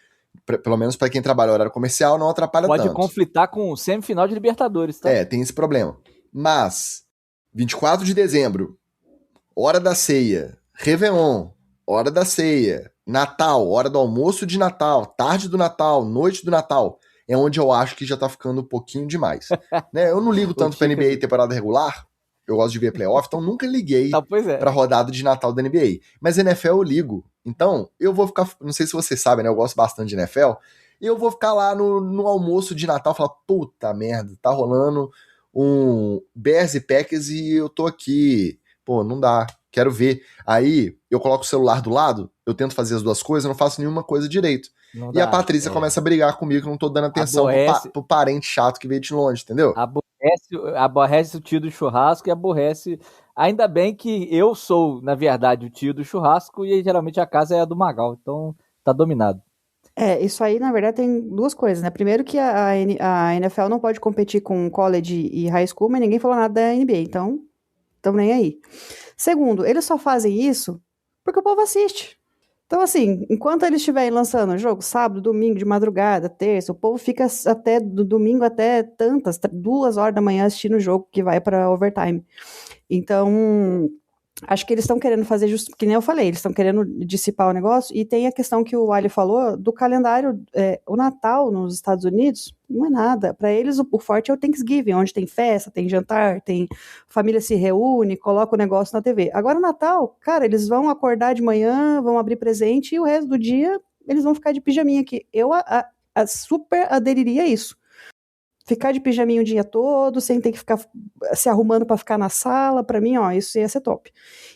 pelo menos pra quem trabalha horário comercial, não atrapalha tanto. Pode conflitar com o semifinal de Libertadores, tá? Tem esse problema. Mas 24 de dezembro, hora da ceia, Réveillon, hora da ceia, Natal, hora do almoço de Natal, tarde do Natal, noite do Natal, é onde eu acho que já tá ficando um pouquinho demais. Né? Eu não ligo tanto pra NBA temporada regular, eu gosto de ver playoff, então nunca liguei pra rodada de Natal da NBA. Mas NFL eu ligo, então eu vou ficar, não sei se vocês sabem, né? Eu gosto bastante de NFL, e eu vou ficar lá no almoço de Natal e falar, puta merda, tá rolando um Bears e Packers e eu tô aqui, pô, não dá, quero ver. Aí eu coloco o celular do lado, eu tento fazer as duas coisas, eu não faço nenhuma coisa direito. E a Patrícia começa a brigar comigo que eu não tô dando atenção pro parente chato que veio de longe, entendeu? Aborrece o tio do churrasco e aborrece... Ainda bem que eu sou, na verdade, o tio do churrasco e geralmente a casa é a do Magal, então tá dominado. Isso aí, na verdade, tem duas coisas, né? Primeiro que a NFL não pode competir com college e high school, mas ninguém falou nada da NBA, então estamos nem aí. Segundo, eles só fazem isso porque o povo assiste. Então, assim, enquanto eles estiverem lançando o jogo, sábado, domingo, de madrugada, terça, o povo fica até do domingo até 2 horas da manhã assistindo o jogo que vai para overtime. Então, acho que eles estão querendo fazer justo, que nem eu falei, eles estão querendo dissipar o negócio, e tem a questão que o Ali falou do calendário, o Natal nos Estados Unidos não é nada, para eles o forte é o Thanksgiving, onde tem festa, tem jantar, tem família se reúne, coloca o negócio na TV. Agora o Natal, cara, eles vão acordar de manhã, vão abrir presente, e o resto do dia eles vão ficar de pijaminha aqui. Eu super aderiria a isso. Ficar de pijaminha o dia todo, sem ter que ficar se arrumando para ficar na sala, para mim, isso ia ser top.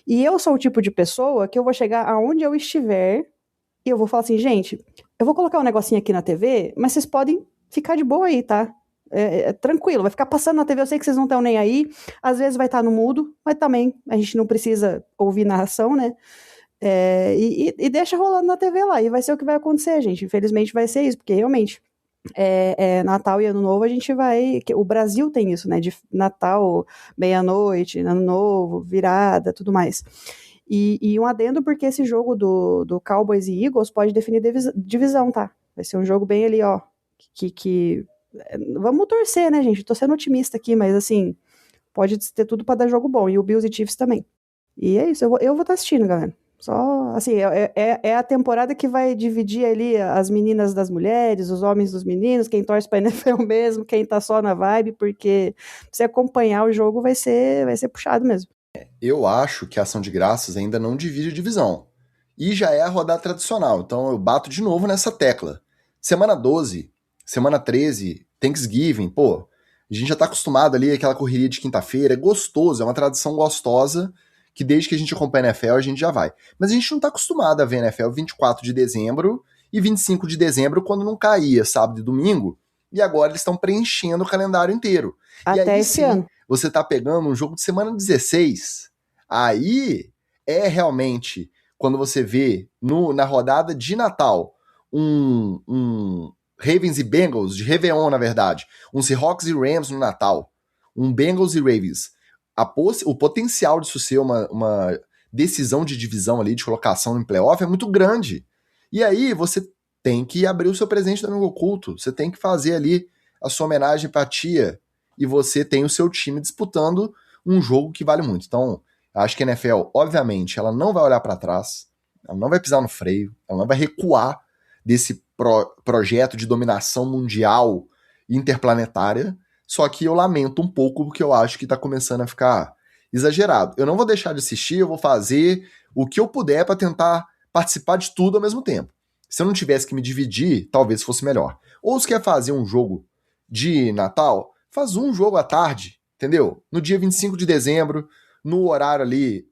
E eu sou o tipo de pessoa que eu vou chegar aonde eu estiver e eu vou falar assim, gente, eu vou colocar um negocinho aqui na TV, mas vocês podem ficar de boa aí, tá? Tranquilo, vai ficar passando na TV, eu sei que vocês não estão nem aí, às vezes vai estar no mudo, mas também a gente não precisa ouvir narração, né? E deixa rolando na TV lá, e vai ser o que vai acontecer, gente. Infelizmente vai ser isso, porque realmente... Natal e Ano Novo a gente vai... O Brasil tem isso, né? De Natal, meia-noite, Ano Novo, virada, tudo mais. E um adendo porque esse jogo do Cowboys e Eagles pode definir divisão, tá? Vai ser um jogo bem ali, ó, que vamos torcer, né, gente? Tô sendo otimista aqui, mas assim, pode ter tudo pra dar jogo bom. E o Bills e Chiefs também. E é isso, eu vou estar assistindo, galera. Só, assim, é a temporada que vai dividir ali as meninas das mulheres, os homens dos meninos, quem torce pra NFL mesmo, quem tá só na vibe, porque se acompanhar o jogo vai ser puxado mesmo. Eu acho que a ação de graças ainda não divide a divisão. E já é a rodada tradicional, então eu bato de novo nessa tecla. Semana 12, semana 13, Thanksgiving, pô, a gente já tá acostumado ali, aquela correria de quinta-feira, é gostoso, é uma tradição gostosa, que desde que a gente acompanha a NFL, a gente já vai. Mas a gente não tá acostumado a ver a NFL 24 de dezembro e 25 de dezembro, quando não caía sábado e domingo, e agora eles estão preenchendo o calendário inteiro. Até e aí, esse ano. Você tá pegando um jogo de semana 16, aí é realmente, quando você vê na rodada de Natal, um Ravens e Bengals, de Réveillon, na verdade, um Seahawks e Rams no Natal, um Bengals e Ravens, o potencial disso ser uma decisão de divisão ali, de colocação no playoff, é muito grande. E aí você tem que abrir o seu presente do amigo oculto, você tem que fazer ali a sua homenagem pra tia, e você tem o seu time disputando um jogo que vale muito. Então, acho que a NFL, obviamente, ela não vai olhar para trás, ela não vai pisar no freio, ela não vai recuar desse projeto de dominação mundial interplanetária, só que eu lamento um pouco porque eu acho que tá começando a ficar exagerado. Eu não vou deixar de assistir, eu vou fazer o que eu puder para tentar participar de tudo ao mesmo tempo. Se eu não tivesse que me dividir, talvez fosse melhor. Ou se quer fazer um jogo de Natal, faz um jogo à tarde, entendeu? No dia 25 de dezembro, no horário ali,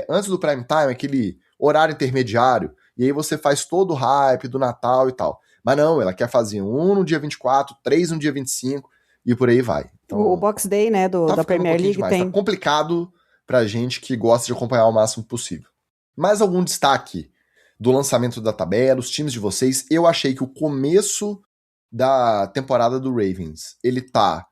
antes do prime time, aquele horário intermediário, e aí você faz todo o hype do Natal e tal. Mas não, ela quer fazer um no dia 24, 3 no dia 25, e por aí vai. Então, o Box Day, né, da Premier League demais. tem... Tá complicado pra gente que gosta de acompanhar o máximo possível. Mais algum destaque do lançamento da tabela, os times de vocês? Eu achei que o começo da temporada do Ravens, ele tá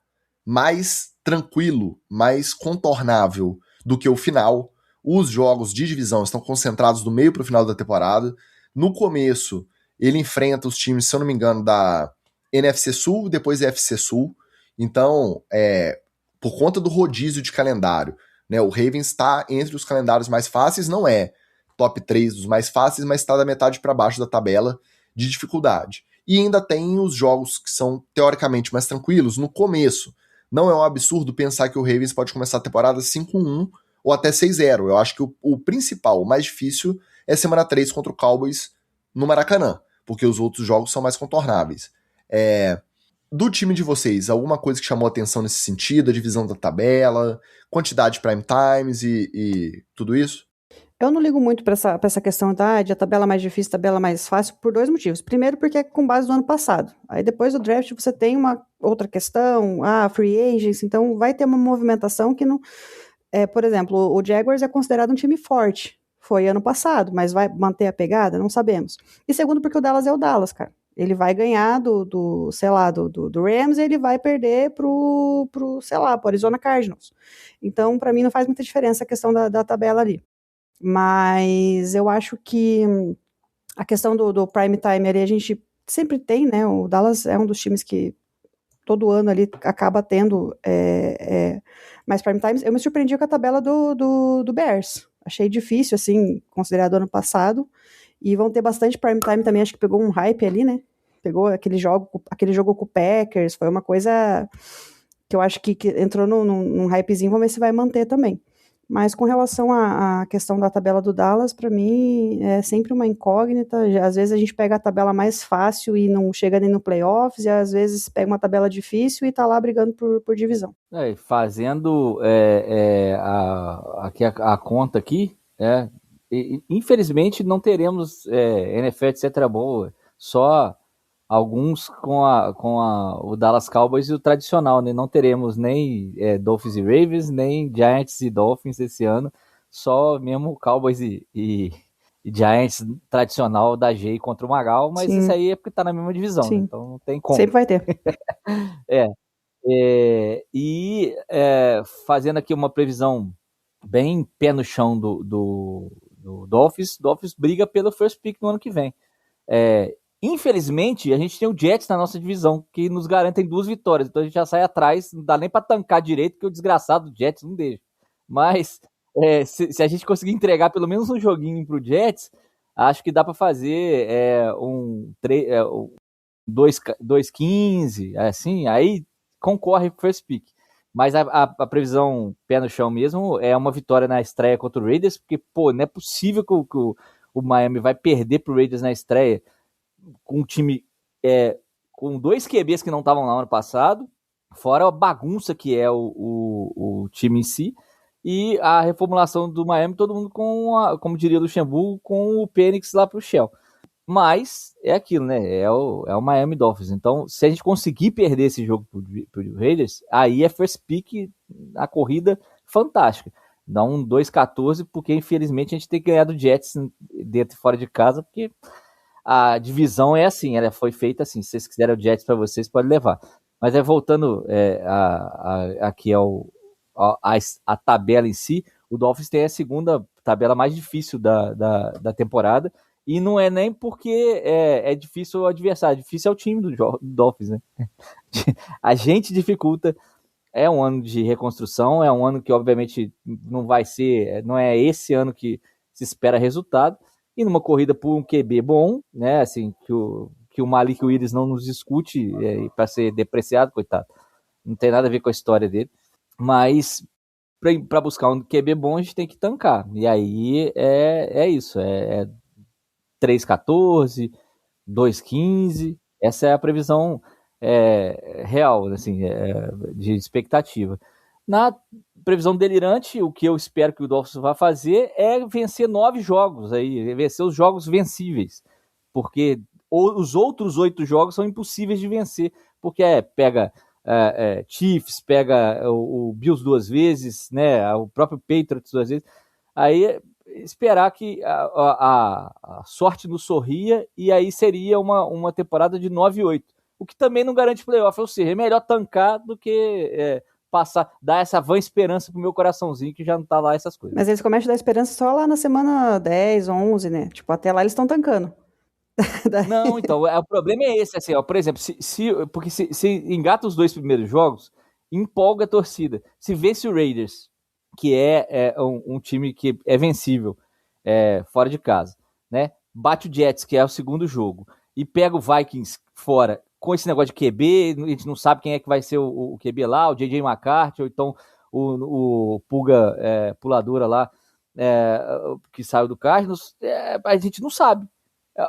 mais tranquilo, mais contornável do que o final. Os jogos de divisão estão concentrados do meio para o final da temporada. No começo, ele enfrenta os times, se eu não me engano, da NFC Sul, depois FC Sul. Então, por conta do rodízio de calendário, né, o Ravens está entre os calendários mais fáceis, não é top 3 dos mais fáceis, mas está da metade para baixo da tabela de dificuldade. E ainda tem os jogos que são teoricamente mais tranquilos no começo. Não é um absurdo pensar que o Ravens pode começar a temporada 5-1 ou até 6-0. Eu acho que o principal, o mais difícil, é semana 3 contra o Cowboys no Maracanã, porque os outros jogos são mais contornáveis. Do time de vocês, alguma coisa que chamou a atenção nesse sentido? A divisão da tabela, quantidade de prime times e tudo isso? Eu não ligo muito para essa questão de a tabela mais difícil, tabela mais fácil, por dois motivos. Primeiro, porque é com base no ano passado. Aí depois do draft você tem uma outra questão, free agents, então vai ter uma movimentação que não... por exemplo, o Jaguars é considerado um time forte. Foi ano passado, mas vai manter a pegada? Não sabemos. E segundo, porque o Dallas é o Dallas, cara. Ele vai ganhar do Rams e ele vai perder pro Arizona Cardinals. Então, para mim, não faz muita diferença a questão da tabela ali. Mas eu acho que a questão do prime time ali a gente sempre tem, né? O Dallas é um dos times que todo ano ali acaba tendo mais prime times. Eu me surpreendi com a tabela do Bears. Achei difícil, assim, considerado ano passado. E vão ter bastante prime time também. Acho que pegou um hype ali, né? Pegou aquele jogo com o Packers. Foi uma coisa que eu acho que entrou num hypezinho. Vamos ver se vai manter também. Mas com relação à questão da tabela do Dallas, para mim é sempre uma incógnita. Às vezes a gente pega a tabela mais fácil e não chega nem no playoffs, e às vezes pega uma tabela difícil e tá lá brigando por divisão. Fazendo a conta aqui, infelizmente não teremos NFL etc. boa, só alguns com o Dallas Cowboys e o tradicional, né? Não teremos nem Dolphins e Ravens, nem Giants e Dolphins esse ano, só mesmo Cowboys e Giants tradicional da G contra o Magal, mas Sim. Isso aí é porque tá na mesma divisão, né? Então não tem como. Sempre vai ter. Fazendo aqui uma previsão bem pé no chão do Dolphins briga pelo first pick no ano que vem. Infelizmente, a gente tem o Jets na nossa divisão, que nos garantem 2 vitórias, então a gente já sai atrás, não dá nem pra tancar direito, porque o desgraçado do Jets não deixa. Mas, se a gente conseguir entregar pelo menos um joguinho pro Jets, acho que dá pra fazer 2-15, assim, aí concorre pro first pick. Mas a previsão pé no chão mesmo é uma vitória na estreia contra o Raiders, porque, não é possível que o Miami vai perder pro Raiders na estreia, com um time com 2 QBs que não estavam lá no ano passado, fora a bagunça que é o time em si, e a reformulação do Miami, todo mundo como diria o Luxemburgo, com o Penix lá pro Shell. Mas é aquilo, né? É o Miami Dolphins. Então, se a gente conseguir perder esse jogo pro Raiders, aí é first pick, a corrida fantástica. Dá um 2-14, porque infelizmente a gente tem que ganhar do Jets dentro e fora de casa, porque a divisão é assim, ela foi feita assim. Se vocês quiserem o Jets para vocês, pode levar. Mas voltando aqui a tabela em si, o Dolphins tem a segunda tabela mais difícil da temporada, e não é nem porque é difícil o adversário, difícil é o time do Dolphins, né? A gente dificulta. É um ano de reconstrução, é um ano que obviamente não é esse ano que se espera resultado, e numa corrida por um QB bom, né, assim, que o Malik Willis não nos discute para ser depreciado, coitado, não tem nada a ver com a história dele, mas para buscar um QB bom a gente tem que tancar, e aí é isso, 3-14, 2-15, essa é a previsão real, assim, de expectativa. Na previsão delirante, o que eu espero que o Dolphins vá fazer é vencer 9 jogos, vencer os jogos vencíveis, porque os outros 8 jogos são impossíveis de vencer, porque pega Chiefs, pega o Bills 2 vezes, né, o próprio Patriots 2 vezes, aí esperar que a sorte nos sorria, e aí seria uma temporada de 9-8, o que também não garante playoff, ou seja, é melhor tancar do que dar essa vã esperança pro meu coraçãozinho, que já não tá lá essas coisas. Mas eles começam a dar esperança só lá na semana 10, 11, né? Tipo, até lá eles estão tancando. Não, então, o problema é esse, assim, ó, por exemplo, porque se engata os 2 primeiros jogos, empolga a torcida. Se vence o Raiders, que é um time que é vencível fora de casa, né? Bate o Jets, que é o segundo jogo, e pega o Vikings fora, com esse negócio de QB, a gente não sabe quem é que vai ser o QB lá, o J.J. McCarthy, ou então o Pulga Puladura lá, que saiu do Cardinals, a gente não sabe.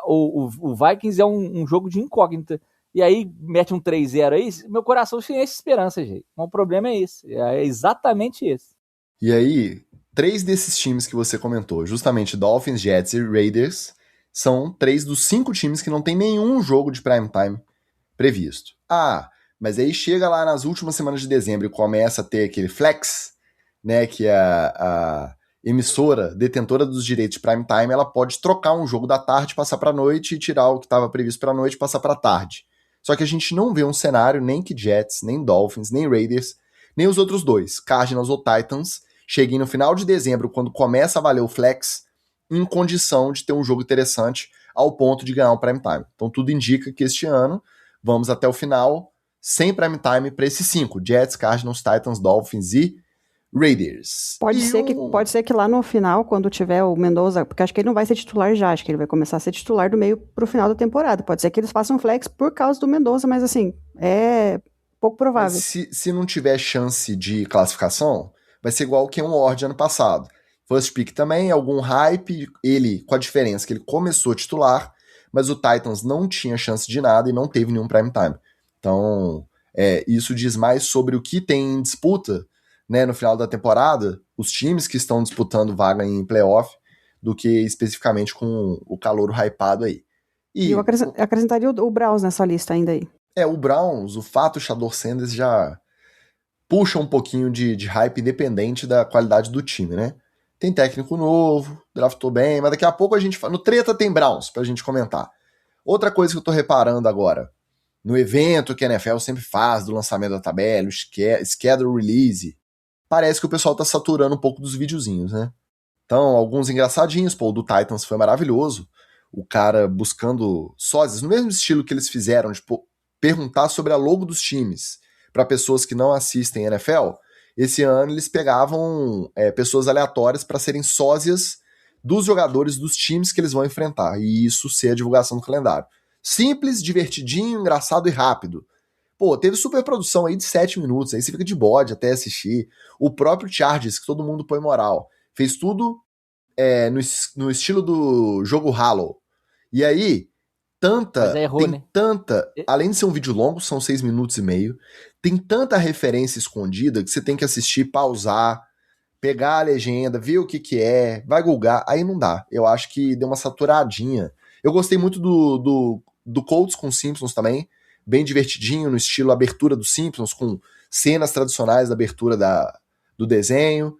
O Vikings é um jogo de incógnita. E aí, mete um 3-0 aí, meu coração tem essa esperança, gente. Mas o problema é esse. É exatamente esse. E aí, 3 desses times que você comentou, justamente Dolphins, Jets e Raiders, são 3 dos 5 times que não tem nenhum jogo de prime time previsto. Mas aí chega lá nas últimas semanas de dezembro e começa a ter aquele flex, né, que a emissora detentora dos direitos de prime time, ela pode trocar um jogo da tarde, passar para a noite, e tirar o que estava previsto para a noite e passar para a tarde. Só que a gente não vê um cenário nem que Jets, nem Dolphins, nem Raiders, nem os outros 2, Cardinals ou Titans, cheguem no final de dezembro, quando começa a valer o flex, em condição de ter um jogo interessante ao ponto de ganhar um prime time. Então tudo indica que este ano vamos até o final sem prime time para esses 5, Jets, Cardinals, Titans, Dolphins e Raiders. Pode ser que lá no final, quando tiver o Mendoza, porque acho que ele não vai ser titular já, acho que ele vai começar a ser titular do meio pro final da temporada. Pode ser que eles façam flex por causa do Mendoza, mas assim, é pouco provável. Se não tiver chance de classificação, vai ser igual o Ken Ward ano passado. First pick também, algum hype, ele, com a diferença que ele começou titular, mas o Titans não tinha chance de nada e não teve nenhum prime time. Então, isso diz mais sobre o que tem em disputa, né, no final da temporada, os times que estão disputando vaga em playoff, do que especificamente com o calouro hypado aí. E eu acrescentaria o Browns nessa lista ainda aí. O Browns, o fato Shador Sanders já puxa um pouquinho de hype independente da qualidade do time, né? Tem técnico novo, draftou bem, mas daqui a pouco a gente fala. No Treta tem Browns pra gente comentar. Outra coisa que eu tô reparando agora, no evento que a NFL sempre faz do lançamento da tabela, o schedule release, parece que o pessoal tá saturando um pouco dos videozinhos, né? Então, alguns engraçadinhos, o do Titans foi maravilhoso, o cara buscando sósias, no mesmo estilo que eles fizeram, tipo, perguntar sobre a logo dos times para pessoas que não assistem NFL. Esse ano eles pegavam pessoas aleatórias para serem sósias dos jogadores dos times que eles vão enfrentar, e isso ser a divulgação do calendário. Simples, divertidinho, engraçado e rápido. Teve super produção aí de 7 minutos, aí você fica de bode até assistir. O próprio Chargers, que todo mundo põe moral, fez tudo no estilo do jogo Halo. E aí, além de ser um vídeo longo, são 6 minutos e meio, tem tanta referência escondida que você tem que assistir, pausar, pegar a legenda, ver o que é, vai googar, aí não dá. Eu acho que deu uma saturadinha. Eu gostei muito do Colts com Simpsons também, bem divertidinho, no estilo abertura dos Simpsons, com cenas tradicionais da abertura do desenho.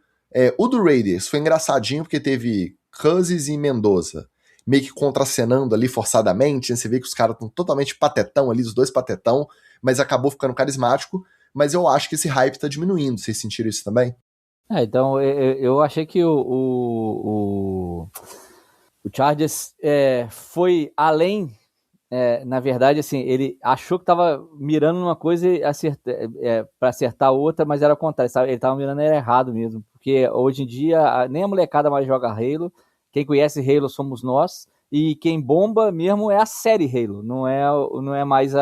O do Raiders foi engraçadinho porque teve Cousins e Mendoza meio que contracenando ali forçadamente, né? Você vê que os caras estão totalmente patetão ali, os dois patetão, mas acabou ficando carismático, mas eu acho que esse hype tá diminuindo, vocês sentiram isso também? Então, eu achei que o Chargers foi além, na verdade, assim, ele achou que tava mirando numa coisa e para acertar outra, mas era o contrário, ele tava mirando era errado mesmo, porque hoje em dia nem a molecada mais joga Halo, quem conhece Halo somos nós, e quem bomba mesmo é a série Halo, não é mais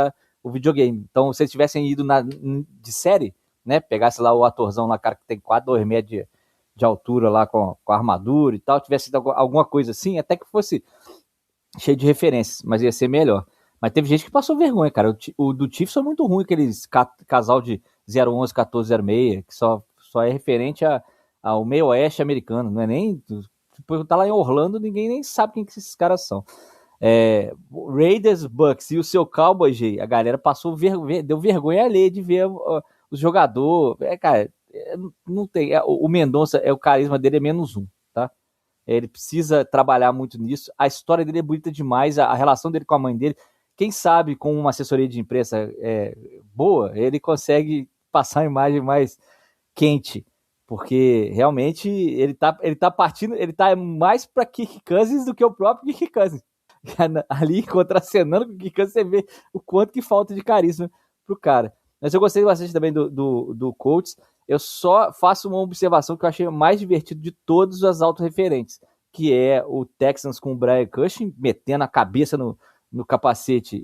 o videogame. Então, se eles tivessem ido de série, né, pegasse lá o atorzão lá, cara que tem 4,2 metros de altura lá com a armadura e tal, tivesse sido alguma coisa assim, até que fosse cheio de referências, mas ia ser melhor. Mas teve gente que passou vergonha, cara. O do Chiefs foi muito ruim, aqueles casal de 011, 1406, que só é referente ao meio oeste americano, não é nem... Depois tá lá em Orlando, ninguém nem sabe quem que esses caras são. Raiders, Bucks e o seu Cowboys, a galera passou deu vergonha alheia de ver os jogadores. Cara, não tem. O Mendonça, o carisma dele é -1, tá? Ele precisa trabalhar muito nisso. A história dele é bonita demais, a relação dele com a mãe dele. Quem sabe com uma assessoria de imprensa boa, ele consegue passar a imagem mais quente. Porque realmente ele tá partindo, ele tá mais pra Kirk Cousins do que o próprio Kirk Cousins. Ali contracenando com o Kirk Cousins, você vê o quanto que falta de carisma pro cara. Mas eu gostei bastante também do Colts. Eu só faço uma observação que eu achei mais divertido de todos as autorreferentes, que é o Texans com o Brian Cushing metendo a cabeça no capacete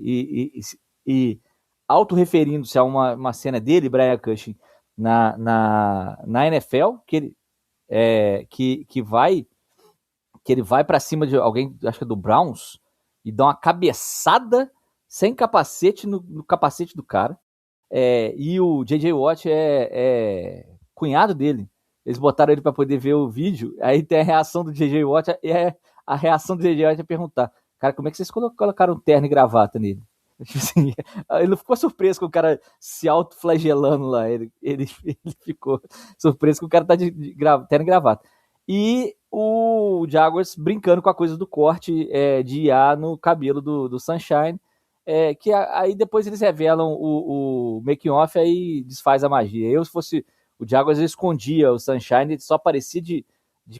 e autorreferindo-se a uma cena dele, Brian Cushing, na NFL, que ele vai para cima de alguém, acho que é do Browns, e dá uma cabeçada sem capacete no capacete do cara. E o J.J. Watt é cunhado dele. Eles botaram ele para poder ver o vídeo. Aí tem a reação do J.J. Watt. A reação do J.J. Watt é perguntar: cara, como é que vocês colocaram terno e gravata nele? Assim, ele não ficou surpreso com o cara se autoflagelando lá. Ele ficou surpreso com o cara tá de terno e gravata. E o Jaguars brincando com a coisa do corte de IA no cabelo do Sunshine. Que aí depois eles revelam o making off, aí desfaz a magia. Eu, se fosse o Jaguars, eu escondia o Sunshine, ele só aparecia de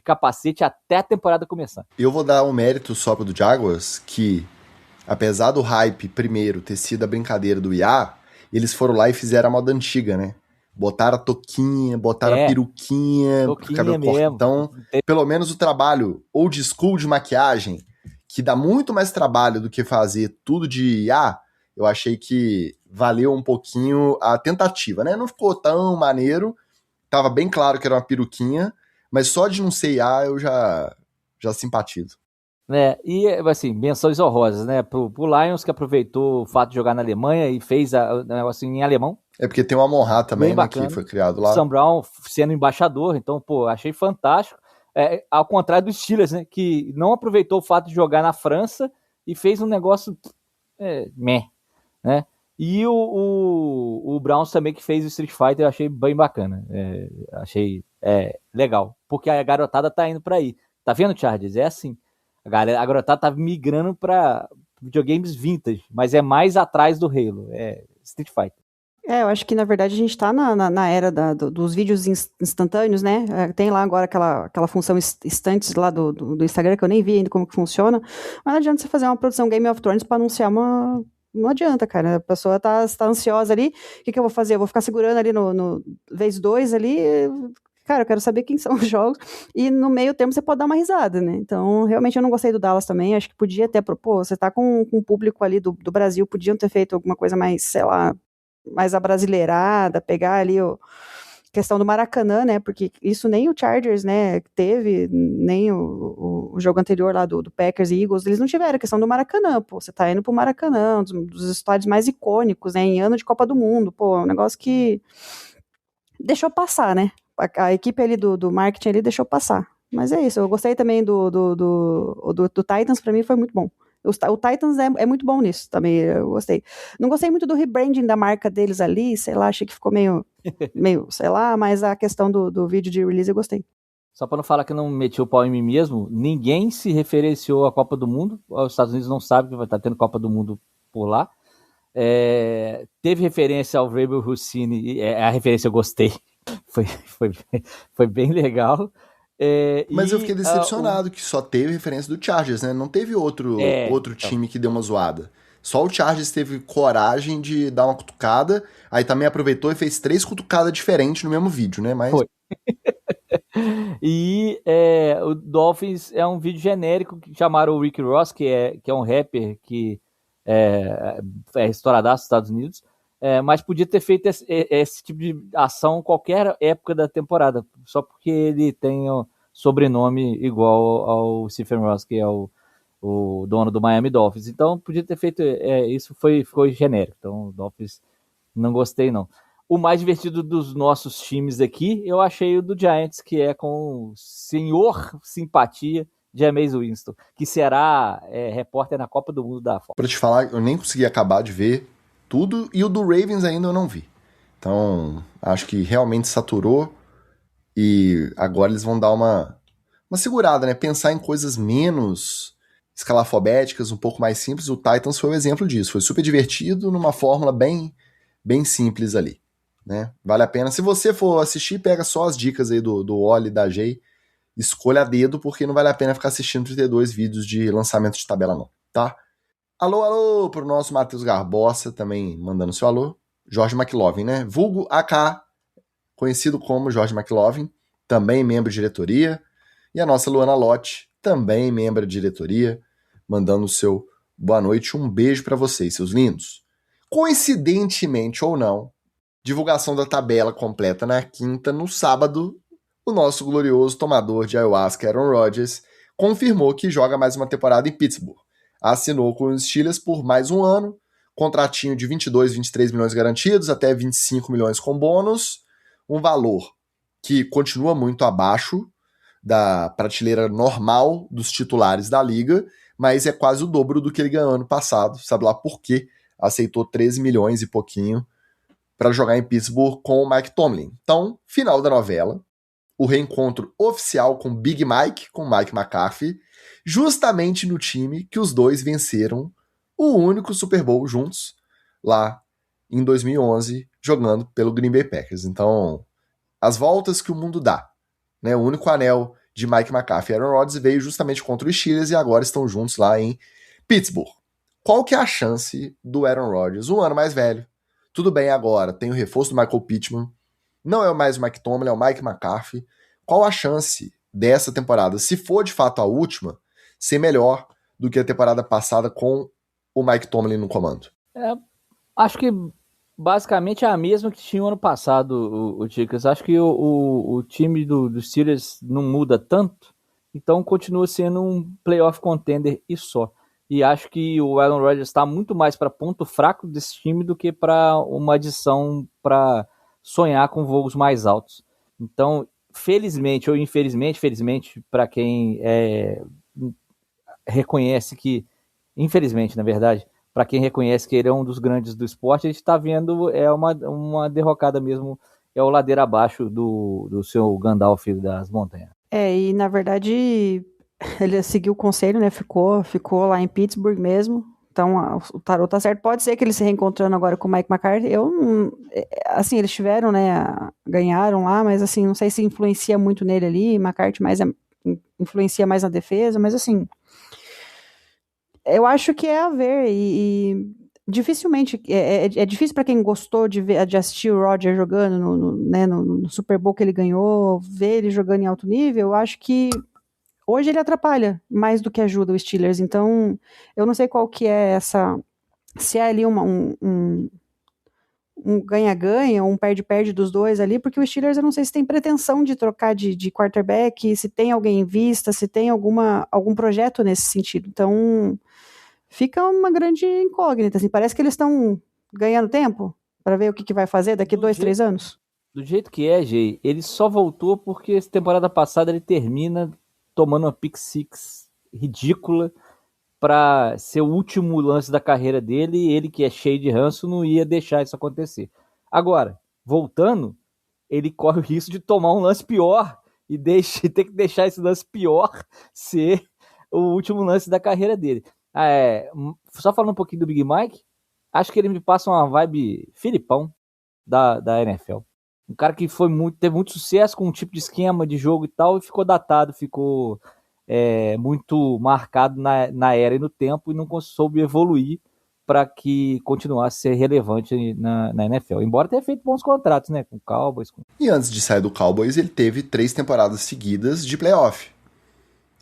capacete até a temporada começar. Eu vou dar um mérito só pro do Jaguars, que apesar do hype primeiro ter sido a brincadeira do IA, eles foram lá e fizeram a moda antiga, né? Botaram a touquinha, botaram a peruquinha, cabelo mesmo. Então, pelo menos o trabalho old school de maquiagem, que dá muito mais trabalho do que fazer tudo de IA, eu achei que valeu um pouquinho a tentativa, né? Não ficou tão maneiro, tava bem claro que era uma peruquinha, mas só de não ser IA eu já simpatizo. E assim, menções honrosas, né? Pro Lions, que aproveitou o fato de jogar na Alemanha e fez o negócio em alemão. Porque tem o Amon-Ra também, né, que foi criado lá. O Sam Brown sendo embaixador, então, achei fantástico. Ao contrário dos Steelers, né, que não aproveitou o fato de jogar na França e fez um negócio né? E o Browns também, que fez o Street Fighter, eu achei bem bacana. Achei legal, porque a garotada tá indo pra aí. Tá vendo, Chargers? É assim. A garotada tá migrando pra videogames vintage, mas é mais atrás do Halo. Street Fighter. Eu acho que, na verdade, a gente tá na era dos vídeos instantâneos, né? Tem lá agora aquela função instantes lá do Instagram, que eu nem vi ainda como que funciona. Mas não adianta você fazer uma produção Game of Thrones pra anunciar uma... Não adianta, cara. A pessoa tá ansiosa ali. O que eu vou fazer? Eu vou ficar segurando ali no vez 2 ali. Cara, eu quero saber quem são os jogos. E no meio termo você pode dar uma risada, né? Então, realmente eu não gostei do Dallas também. Acho que podia ter... você tá com um público ali do Brasil. Podiam ter feito alguma coisa mais, sei lá... mais abrasileirada, pegar ali a questão do Maracanã, né, porque isso nem o Chargers, né, teve, nem o jogo anterior lá do Packers e Eagles, eles não tiveram a questão do Maracanã, você tá indo pro Maracanã, dos estádios mais icônicos, né, em ano de Copa do Mundo, é um negócio que deixou passar, né, a equipe ali do marketing ali deixou passar, mas é isso, eu gostei também do Titans, pra mim foi muito bom. O Titans é muito bom nisso também, eu gostei. Não gostei muito do rebranding da marca deles ali, sei lá, achei que ficou meio sei lá, mas a questão do vídeo de release eu gostei. só para não falar que eu não meti o pau em mim mesmo, ninguém se referenciou à Copa do Mundo. Os Estados Unidos não sabem que vai estar tendo Copa do Mundo por lá. Teve referência ao Weber Rossini, a referência eu gostei. Foi bem legal. Mas eu fiquei decepcionado que só teve referência do Chargers, né? Não teve outro time que deu uma zoada. Só o Chargers teve coragem de dar uma cutucada, aí também aproveitou e fez 3 cutucadas diferentes no mesmo vídeo, né? Mas... Foi. E o Dolphins é um vídeo genérico que chamaram o Rick Ross, que é um rapper que é estouradaço nos Estados Unidos, mas podia ter feito esse tipo de ação em qualquer época da temporada, só porque ele tem o sobrenome igual ao Stephen Ross, que é o dono do Miami Dolphins. Então podia ter feito isso, ficou genérico. Então o Dolphins não gostei não. O mais divertido dos nossos times aqui, eu achei o do Giants, que é com o senhor simpatia Jameis Winston, que será repórter na Copa do Mundo da Fox. Pra te falar, eu nem consegui acabar de ver tudo, e o do Ravens ainda eu não vi. Então, acho que realmente saturou, e agora eles vão dar uma segurada, né? Pensar em coisas menos escalafobéticas, um pouco mais simples. O Titans foi um exemplo disso. Foi super divertido, numa fórmula bem, bem simples ali, né? Vale a pena. Se você for assistir, pega só as dicas aí do Oli e da Jay. Escolha a dedo, porque não vale a pena ficar assistindo 32 vídeos de lançamento de tabela não, tá? Alô pro nosso Matheus Garbosa, também mandando seu alô. Jorge McLovin, né? Vulgo AK, conhecido como Jorge McLovin, também membro de diretoria. E a nossa Luana Lotti, também membro de diretoria, mandando o seu boa noite, um beijo para vocês, seus lindos. Coincidentemente ou não, divulgação da tabela completa na quinta. No sábado, o nosso glorioso tomador de ayahuasca, Aaron Rodgers, confirmou que joga mais uma temporada em Pittsburgh. Assinou com os Steelers por mais um ano, contratinho de 22, 23 milhões garantidos, até 25 milhões com bônus, um valor que continua muito abaixo da prateleira normal dos titulares da liga, mas é quase o dobro do que ele ganhou ano passado, sabe lá por quê? Aceitou 13 milhões e pouquinho para jogar em Pittsburgh com o Mike Tomlin. Então, final da novela, o reencontro oficial com Big Mike, com Mike McCarthy, justamente no time que os dois venceram o único Super Bowl juntos, lá em 2011, jogando pelo Green Bay Packers. Então, as voltas que o mundo dá, né? O único anel de Mike McCarthy e Aaron Rodgers veio justamente contra os Steelers e agora estão juntos lá em Pittsburgh. Qual que é a chance do Aaron Rodgers? Um ano mais velho. Tudo bem agora, tem o reforço do Michael Pittman. Não é mais o Mike Tomlin, é o Mike McCarthy. Qual a chance dessa temporada, se for de fato a última, ser melhor do que a temporada passada com o Mike Tomlin no comando? Acho que basicamente é a mesma que tinha o ano passado, o Ticas. Acho que o time dos Steelers não muda tanto, então continua sendo um playoff contender e só. E acho que o Aaron Rodgers está muito mais para ponto fraco desse time do que para uma adição para sonhar com voos mais altos. Então, felizmente ou infelizmente, felizmente para quem reconhece que, infelizmente, na verdade, para quem reconhece que ele é um dos grandes do esporte, a gente está vendo uma derrocada mesmo, é o ladeira abaixo do seu Gandalf das montanhas. E na verdade ele seguiu o conselho, né? Ficou lá em Pittsburgh mesmo. Então o tarô tá certo. Pode ser que ele se reencontrando agora com o Mike McCarthy. Assim, eles tiveram, né? Ganharam lá, mas assim, não sei se influencia muito nele ali. McCarthy influencia mais na defesa, mas assim, eu acho que é a ver e dificilmente é difícil para quem gostou de assistir o Rodgers jogando no Super Bowl que ele ganhou, ver ele jogando em alto nível. Eu acho que hoje ele atrapalha mais do que ajuda o Steelers. Então eu não sei qual que é se é ali um ganha-ganha, um perde-perde dos dois ali, porque o Steelers eu não sei se tem pretensão de trocar de quarterback, se tem alguém em vista, se tem algum projeto nesse sentido. Então fica uma grande incógnita, assim, parece que eles estão ganhando tempo para ver o que vai fazer daqui 2-3 anos. Do jeito que Jay, ele só voltou porque essa temporada passada ele termina tomando uma pick six ridícula para ser o último lance da carreira dele, e ele que é cheio de ranço não ia deixar isso acontecer. Agora, voltando, ele corre o risco de tomar um lance pior e ter que deixar esse lance pior ser o último lance da carreira dele. Só falando um pouquinho do Big Mike, acho que ele me passa uma vibe Filipão da NFL. Um cara que teve muito sucesso com um tipo de esquema de jogo e tal, e ficou datado, ficou muito marcado na era e no tempo, e não soube evoluir para que continuasse a ser relevante na NFL. Embora tenha feito bons contratos, né, com o Cowboys. E antes de sair do Cowboys, ele teve 3 temporadas seguidas de playoff.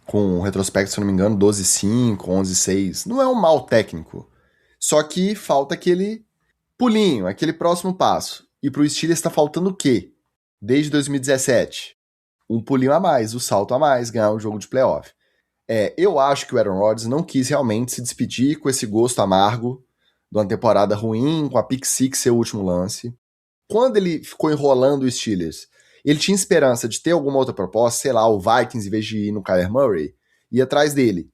Com um retrospecto, se não me engano, 12-5, 11-6. Não é um mau técnico. Só que falta aquele pulinho, aquele próximo passo. E pro Steelers está faltando o quê? Desde 2017? Um pulinho a mais, o salto a mais, ganhar um jogo de playoff. Eu acho que o Aaron Rodgers não quis realmente se despedir com esse gosto amargo de uma temporada ruim, com a pick six ser o último lance. Quando ele ficou enrolando o Steelers, ele tinha esperança de ter alguma outra proposta, sei lá, o Vikings, em vez de ir no Kyler Murray, ir atrás dele.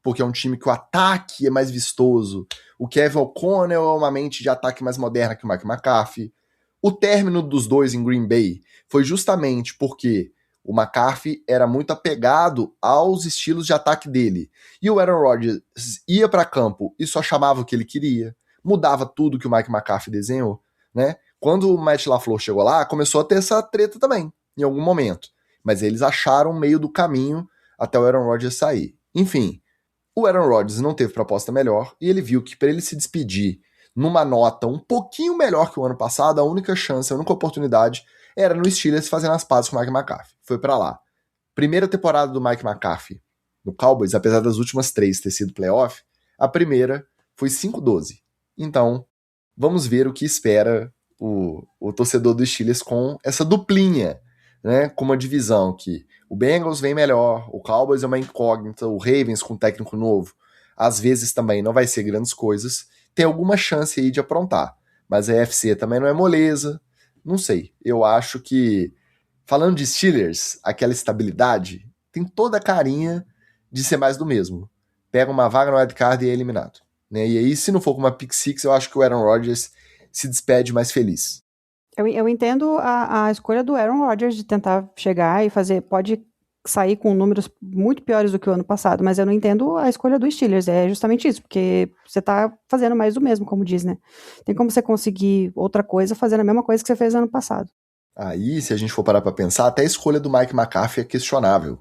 Porque é um time que o ataque é mais vistoso. O Kevin O'Connell é uma mente de ataque mais moderna que o Mike McCarthy. O término dos dois em Green Bay foi justamente porque o McCarthy era muito apegado aos estilos de ataque dele. E o Aaron Rodgers ia para campo e só chamava o que ele queria. Mudava tudo que o Mike McCarthy desenhou, né? Quando o Matt LaFleur chegou lá, começou a ter essa treta também, em algum momento. Mas eles acharam o meio do caminho até o Aaron Rodgers sair. Enfim, o Aaron Rodgers não teve proposta melhor e ele viu que para ele se despedir numa nota um pouquinho melhor que o ano passado, a única chance, a única oportunidade era no Steelers fazendo as pazes com o Mike McCarthy. Foi pra lá. Primeira temporada do Mike McCarthy no Cowboys, apesar das últimas 3 ter sido playoff, a primeira foi 5-12. Então, vamos ver o que espera o torcedor do Steelers com essa duplinha, né? Com uma divisão que o Bengals vem melhor, o Cowboys é uma incógnita, o Ravens com um técnico novo, às vezes também não vai ser grandes coisas, tem alguma chance aí de aprontar. Mas a AFC também não é moleza, não sei. Eu acho que, falando de Steelers, aquela estabilidade tem toda a carinha de ser mais do mesmo. Pega uma vaga no wildcard e é eliminado. Né? E aí, se não for com uma pick six, eu acho que o Aaron Rodgers se despede mais feliz. Eu entendo a escolha do Aaron Rodgers de tentar chegar e fazer, pode sair com números muito piores do que o ano passado, mas eu não entendo a escolha do Steelers, é justamente isso, porque você tá fazendo mais do mesmo, como diz, né? Tem como você conseguir outra coisa fazendo a mesma coisa que você fez ano passado. Aí, se a gente for parar pra pensar, até a escolha do Mike McCarthy é questionável,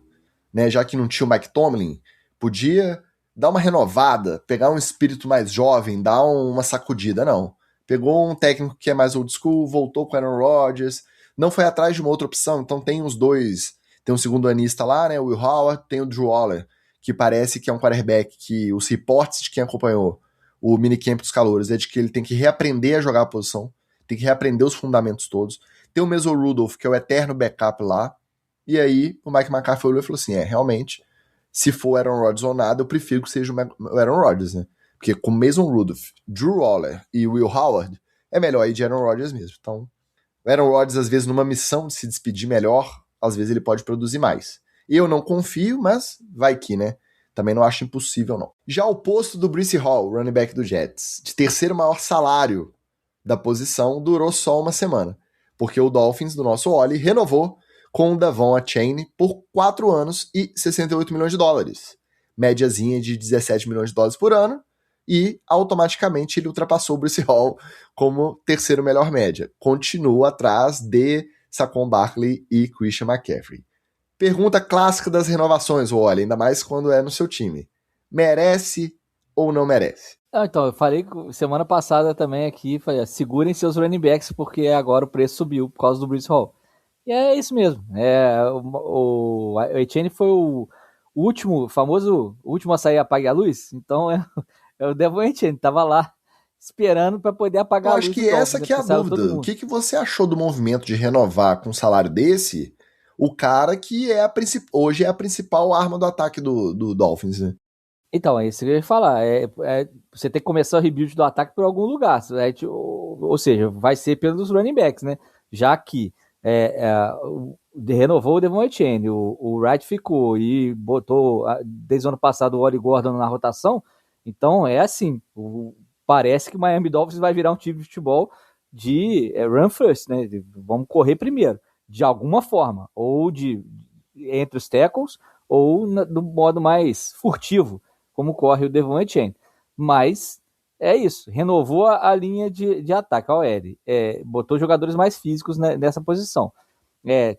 né? Já que não tinha o Mike Tomlin, podia dar uma renovada, pegar um espírito mais jovem, dar uma sacudida, não. Pegou um técnico que é mais old school, voltou com o Aaron Rodgers, não foi atrás de uma outra opção, então tem os dois. Tem um segundo anista lá, né, o Will Howard, tem o Drew Waller, que parece que é um quarterback que os reportes de quem acompanhou o minicamp dos calouros é de que ele tem que reaprender a jogar a posição, tem que reaprender os fundamentos todos. Tem o Mason Rudolph, que é o eterno backup lá, e aí o Mike McCarthy olhou e falou assim, realmente, se for Aaron Rodgers ou nada, eu prefiro que seja o Aaron Rodgers, né? Porque com Mason Rudolph, Drew Waller e Will Howard, é melhor ir de Aaron Rodgers mesmo. Então, o Aaron Rodgers, às vezes, numa missão de se despedir melhor, às vezes ele pode produzir mais. Eu não confio, mas vai que, né? Também não acho impossível, não. Já o posto do Breece Hall, running back do Jets, de terceiro maior salário da posição, durou só uma semana. Porque o Dolphins, do nosso Oli, renovou com o Davon Achane por 4 anos e 68 milhões de dólares. Médiazinha de 17 milhões de dólares por ano. E automaticamente ele ultrapassou o Breece Hall como terceiro melhor média. Continua atrás de Saquon Barkley e Christian McCaffrey. Pergunta clássica das renovações, Wally, ainda mais quando é no seu time. Merece ou não merece? Então, eu falei semana passada também aqui, falei, segurem seus running backs porque agora o preço subiu por causa do Breece Hall. E é isso mesmo. O Etienne foi o último, famoso último a sair apague a luz, então o Devon Etienne tava lá esperando para poder apagar a luz. Eu acho que essa que é a dúvida. O que você achou do movimento de renovar com um salário desse o cara que hoje é a principal arma do ataque do Dolphins, né? Então, é isso que eu ia falar. Você tem que começar o rebuild do ataque por algum lugar. Ou seja, vai ser pelos running backs, né? Já que renovou o Devon Etienne, o Wright ficou e botou, desde o ano passado, o Oli Gordon na rotação. Então, é assim, parece que o Miami Dolphins vai virar um time de futebol de run first, né? Vamos correr primeiro, de alguma forma, ou de entre os tackles ou do modo mais furtivo, como corre o Devon Achane. Mas é isso, renovou a linha de ataque, a OL. Botou jogadores mais físicos nessa posição.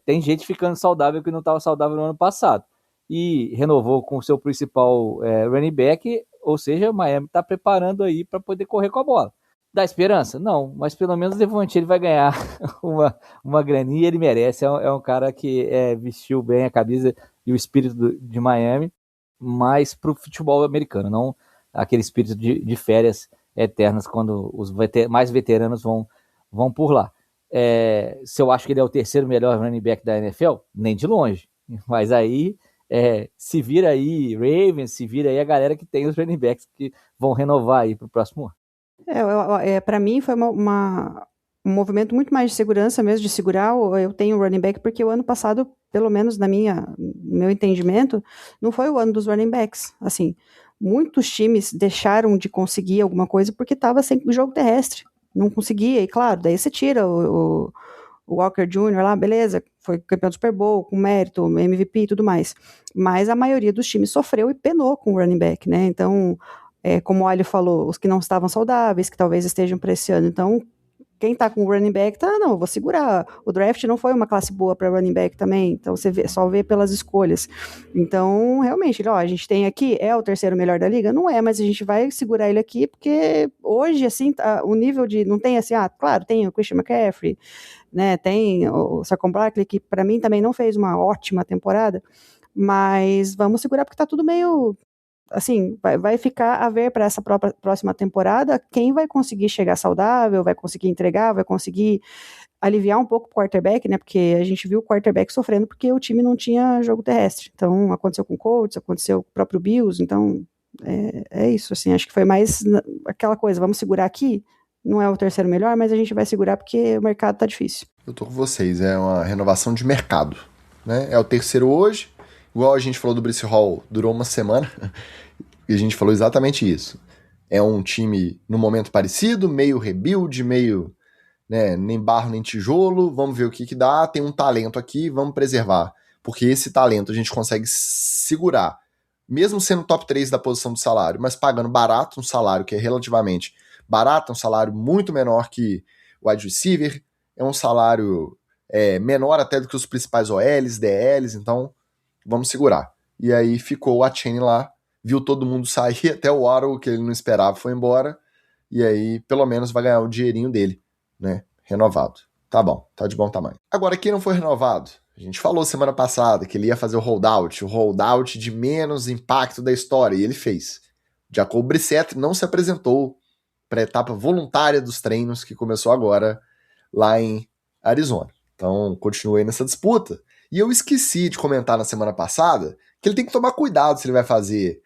Tem gente ficando saudável que não estava saudável no ano passado. E renovou com o seu principal running back, ou seja, o Miami está preparando aí para poder correr com a bola. Dá esperança? Não, mas pelo menos o Devontae ele vai ganhar uma graninha, ele merece. É um cara que vestiu bem a camisa e o espírito de Miami, mas para o futebol americano, não aquele espírito de férias eternas quando os mais veteranos vão por lá. Se eu acho que ele é o terceiro melhor running back da NFL, nem de longe, mas aí se vira aí Ravens, se vira aí a galera que tem os running backs que vão renovar aí para o próximo ano. Para mim foi um movimento muito mais de segurança mesmo, de segurar. Eu tenho running back porque o ano passado, pelo menos no meu entendimento, não foi o ano dos running backs. Assim, muitos times deixaram de conseguir alguma coisa porque estava sem jogo terrestre. Não conseguia, e claro, daí você tira o Walker Jr. lá, beleza, foi campeão do Super Bowl, com mérito, MVP e tudo mais. Mas a maioria dos times sofreu e penou com o running back, né? Então, como o Alho falou, os que não estavam saudáveis, que talvez estejam para esse ano. Então, quem tá com o running back, eu vou segurar. O draft não foi uma classe boa para running back também, então você só vê pelas escolhas. Então, realmente, a gente tem aqui, o terceiro melhor da liga? Não é, mas a gente vai segurar ele aqui, porque hoje, assim, o nível de, não tem assim, claro, tem o Christian McCaffrey, né, tem o Saquon Barkley, que para mim também não fez uma ótima temporada, mas vamos segurar porque tá tudo meio... Assim, vai ficar a ver para essa próxima temporada quem vai conseguir chegar saudável, vai conseguir entregar, vai conseguir aliviar um pouco o quarterback, né? Porque a gente viu o quarterback sofrendo porque o time não tinha jogo terrestre. Então, aconteceu com o Colts, aconteceu com o próprio Bills. Então, é isso, assim. Acho que foi mais aquela coisa, vamos segurar aqui. Não é o terceiro melhor, mas a gente vai segurar porque o mercado tá difícil. Eu tô com vocês, é uma renovação de mercado, né? É o terceiro hoje. Igual a gente falou do Breece Hall, durou uma semana e a gente falou exatamente isso. É um time num momento parecido, meio rebuild, meio nem barro nem tijolo, vamos ver o que dá, tem um talento aqui, vamos preservar. Porque esse talento a gente consegue segurar, mesmo sendo top 3 da posição do salário, mas pagando barato, um salário que é relativamente barato, um salário muito menor que o wide receiver, é um salário menor até do que os principais OLs, DLs, então... vamos segurar. E aí ficou o Achane lá, viu todo mundo sair, até o Waddle, que ele não esperava, foi embora, e aí pelo menos vai ganhar o dinheirinho dele, né, renovado. Tá bom, tá de bom tamanho. Agora, quem não foi renovado? A gente falou semana passada que ele ia fazer o holdout de menos impacto da história, e ele fez. Jacob Brissett não se apresentou para a etapa voluntária dos treinos, que começou agora lá em Arizona. Então, continuei nessa disputa. E eu esqueci de comentar na semana passada que ele tem que tomar cuidado se ele vai fazer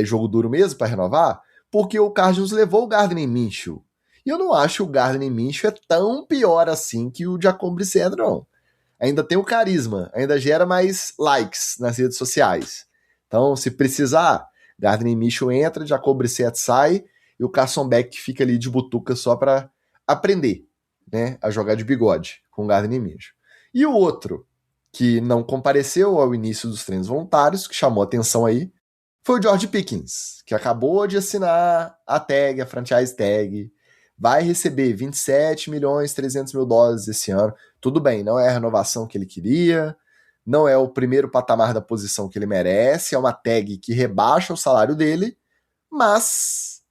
jogo duro mesmo para renovar, porque o Cardinals levou o Gardner Minshew. E eu não acho que o Gardner Minshew é tão pior assim que o Jacob Brissett, não. Ainda tem o carisma, ainda gera mais likes nas redes sociais. Então, se precisar, Gardner Minshew entra, Jacob Brissett sai, e o Carson Beck fica ali de butuca só para aprender, né, a jogar de bigode com o Gardner Minshew. E o outro que não compareceu ao início dos treinos voluntários, que chamou atenção aí, foi o George Pickens, que acabou de assinar a tag, a franchise tag, vai receber 27 milhões 300 mil dólares esse ano. Tudo bem, não é a renovação que ele queria, não é o primeiro patamar da posição que ele merece, é uma tag que rebaixa o salário dele, mas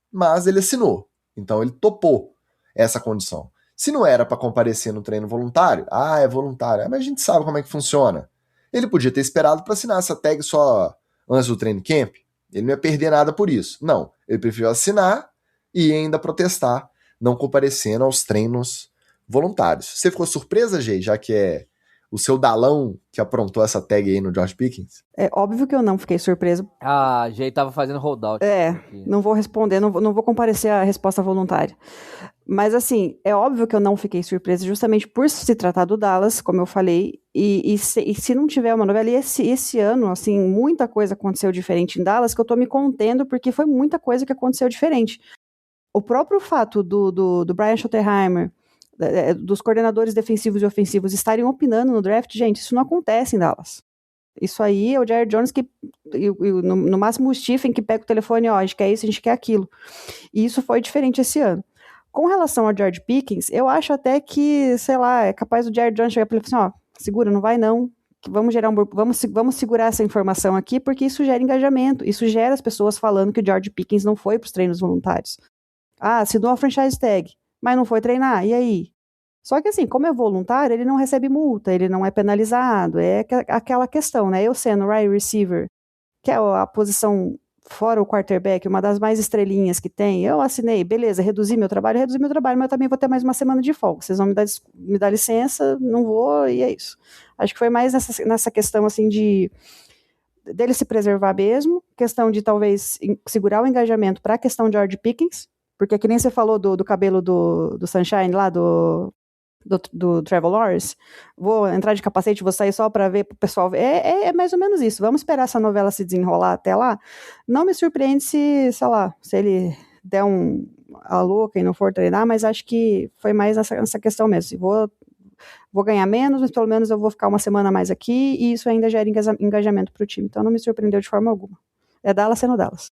ele assinou, então ele topou essa condição. Se não era para comparecer no treino voluntário, é voluntário, mas a gente sabe como é que funciona. Ele podia ter esperado para assinar essa tag só antes do training camp. Ele não ia perder nada por isso. Não, ele preferiu assinar e ainda protestar, não comparecendo aos treinos voluntários. Você ficou surpresa, Jay, já que é o seu Dalão que aprontou essa tag aí no George Pickens? É óbvio que eu não fiquei surpresa. A Jay tava fazendo holdout. Não vou responder, não vou comparecer à resposta voluntária. Mas, assim, é óbvio que eu não fiquei surpresa justamente por se tratar do Dallas, como eu falei, e se não tiver uma novela, e esse ano, assim, muita coisa aconteceu diferente em Dallas, que eu tô me contendo, porque foi muita coisa que aconteceu diferente. O próprio fato do Brian Schottenheimer, dos coordenadores defensivos e ofensivos estarem opinando no draft, gente, isso não acontece em Dallas. Isso aí é o Jerry Jones que, no máximo o Stephen que pega o telefone, ó, a gente quer isso, a gente quer aquilo. E isso foi diferente esse ano. Com relação ao George Pickens, eu acho até que, sei lá, é capaz o Jerry Jones chegar para ele e falar assim, ó, segura, não vai não, que vamos segurar essa informação aqui, porque isso gera engajamento, isso gera as pessoas falando que o George Pickens não foi para os treinos voluntários. Ah, assinou a franchise tag, mas não foi treinar, e aí? Só que assim, como é voluntário, ele não recebe multa, ele não é penalizado, é aquela questão, né? Eu sendo wide receiver, que é a posição fora o quarterback, uma das mais estrelinhas que tem, eu assinei, beleza, reduzi meu trabalho, mas eu também vou ter mais uma semana de folga, vocês vão me dar licença, não vou, e é isso. Acho que foi mais nessa questão, assim, dele se preservar mesmo, questão de talvez segurar o engajamento para a questão de George Pickens, porque que nem você falou do cabelo do Sunshine lá, do Trevor Lawrence, vou entrar de capacete, vou sair só para ver pro pessoal ver. É mais ou menos isso. Vamos esperar essa novela se desenrolar até lá. Não me surpreende se, sei lá, se ele der a louca e não for treinar, mas acho que foi mais essa questão mesmo. Vou ganhar menos, mas pelo menos eu vou ficar uma semana mais aqui e isso ainda gera engajamento pro time. Então não me surpreendeu de forma alguma. É Dallas sendo Dallas.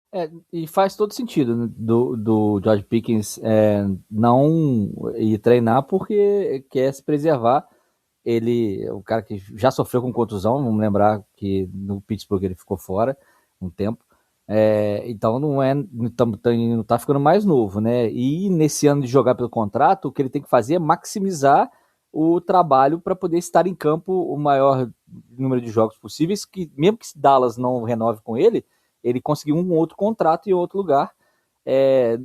E faz todo sentido, né, do George Pickens não ir treinar porque quer se preservar. Ele é o cara que já sofreu com contusão, vamos lembrar que no Pittsburgh ele ficou fora um tempo. Então não tá ficando mais novo, né? E nesse ano de jogar pelo contrato, o que ele tem que fazer é maximizar o trabalho para poder estar em campo o maior número de jogos possíveis, que mesmo que Dallas não renove com ele conseguiu um outro contrato em outro lugar,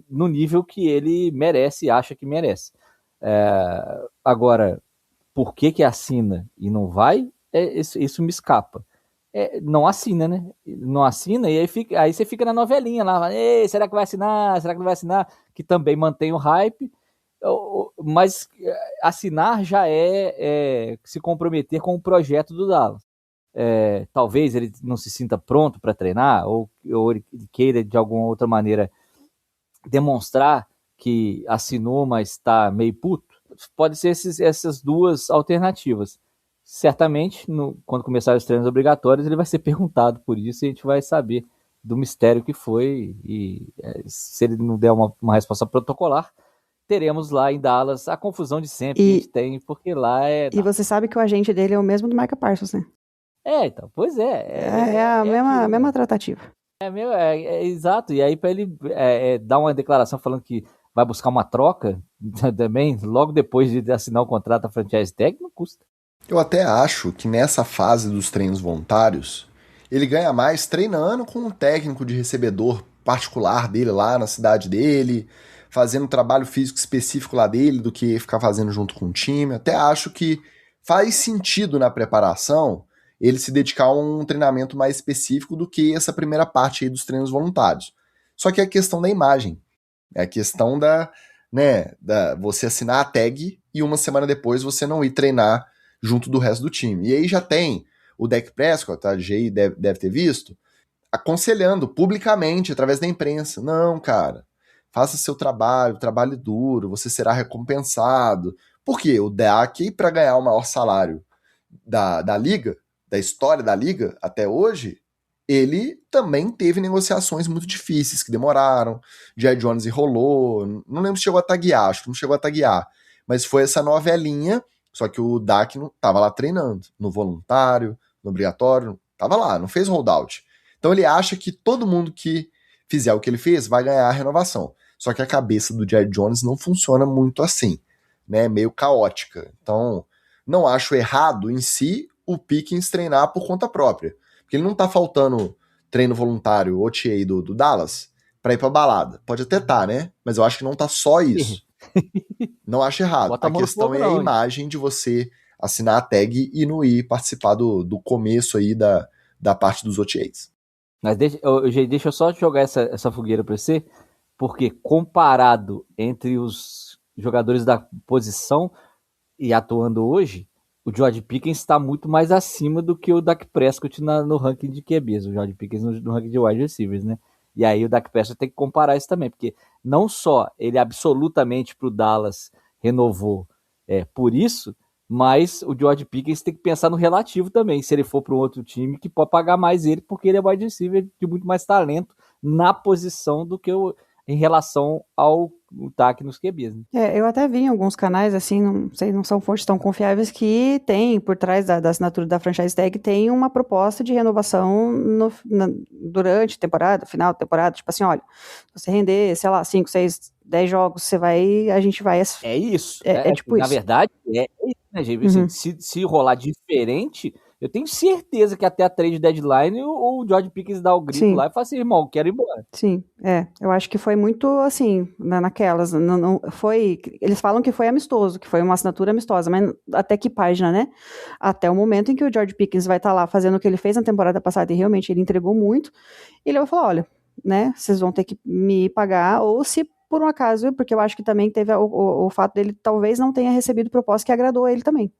no nível que ele merece e acha que merece. Agora, por que assina e não vai? Isso me escapa. Não assina, né? Não assina, e aí você fica na novelinha lá, será que vai assinar? Será que não vai assinar? Que também mantém o hype, mas assinar já é se comprometer com o projeto do Dallas. Talvez ele não se sinta pronto para treinar, ou ele queira de alguma outra maneira demonstrar que assinou, mas está meio puto. Pode ser essas duas alternativas. Certamente, quando começar os treinos obrigatórios, ele vai ser perguntado por isso e a gente vai saber do mistério que foi. E se ele não der uma resposta protocolar, teremos lá em Dallas a confusão de sempre que a gente tem, porque lá E você sabe que o agente dele é o mesmo do Micah Parsons, né? Então, pois é. É a mesma tratativa. Exato. E aí, para ele dar uma declaração falando que vai buscar uma troca também, logo depois de assinar o contrato da franchise tag, não custa. Eu até acho que nessa fase dos treinos voluntários, ele ganha mais treinando com um técnico de recebedor particular dele lá na cidade dele, fazendo um trabalho físico específico lá dele, do que ficar fazendo junto com o time. Até acho que faz sentido na preparação ele se dedicar a um treinamento mais específico do que essa primeira parte aí dos treinos voluntários. Só que é a questão da imagem. É a questão da você assinar a tag e uma semana depois você não ir treinar junto do resto do time. E aí já tem o Dak Prescott, a Jay deve ter visto, aconselhando publicamente, através da imprensa, não, cara, faça seu trabalho duro, você será recompensado. Por quê? O Dak, para ganhar o maior salário da liga, da história da liga até hoje, ele também teve negociações muito difíceis, que demoraram, Jerry Jones enrolou, não lembro se chegou a taguear, acho que não chegou a taguear, mas foi essa novelinha, só que o Dak não tava lá treinando, no voluntário, no obrigatório, tava lá, não fez holdout. Então ele acha que todo mundo que fizer o que ele fez vai ganhar a renovação. Só que a cabeça do Jerry Jones não funciona muito assim, né? Meio caótica. Então, não acho errado em si o Pickens treinar por conta própria. Porque ele não tá faltando treino voluntário OTA do Dallas pra ir pra balada. Pode até tá, né? Mas eu acho que não tá só isso. Não acho errado. A questão é a imagem de você assinar a tag e não ir participar do começo aí da parte dos OTAs. Mas deixa eu só jogar essa fogueira pra você, porque comparado entre os jogadores da posição e atuando hoje, o George Pickens está muito mais acima do que o Dak Prescott no ranking de QBs, o George Pickens no ranking de wide receivers, né? E aí o Dak Prescott tem que comparar isso também, porque não só ele absolutamente pro Dallas renovou por isso, Mas o George Pickens tem que pensar no relativo também, se ele for para um outro time que pode pagar mais ele, porque ele é wide receiver de muito mais talento na posição do que em relação ao ataque nos QBs. Né? Eu até vi em alguns canais, assim, não sei, não são fontes tão confiáveis, que tem, por trás da assinatura da franchise tag, tem uma proposta de renovação durante a temporada, final da temporada, tipo assim, olha, se você render, sei lá, 5, 6, 10 jogos, a gente vai... É isso. Tipo na isso. verdade, é isso, né, gente? Assim, se rolar diferente, eu tenho certeza que até a trade deadline o George Pickens dá o grito lá e fala assim, irmão, quero ir embora. Sim, eu acho que foi muito assim, naquelas, não foi, eles falam que foi amistoso, que foi uma assinatura amistosa, mas até que página, né? Até o momento em que o George Pickens vai estar lá fazendo o que ele fez na temporada passada e realmente ele entregou muito, e ele vai falar, olha, né, vocês vão ter que me pagar, ou se por um acaso, porque eu acho que também teve o fato dele talvez não tenha recebido proposta que agradou ele também.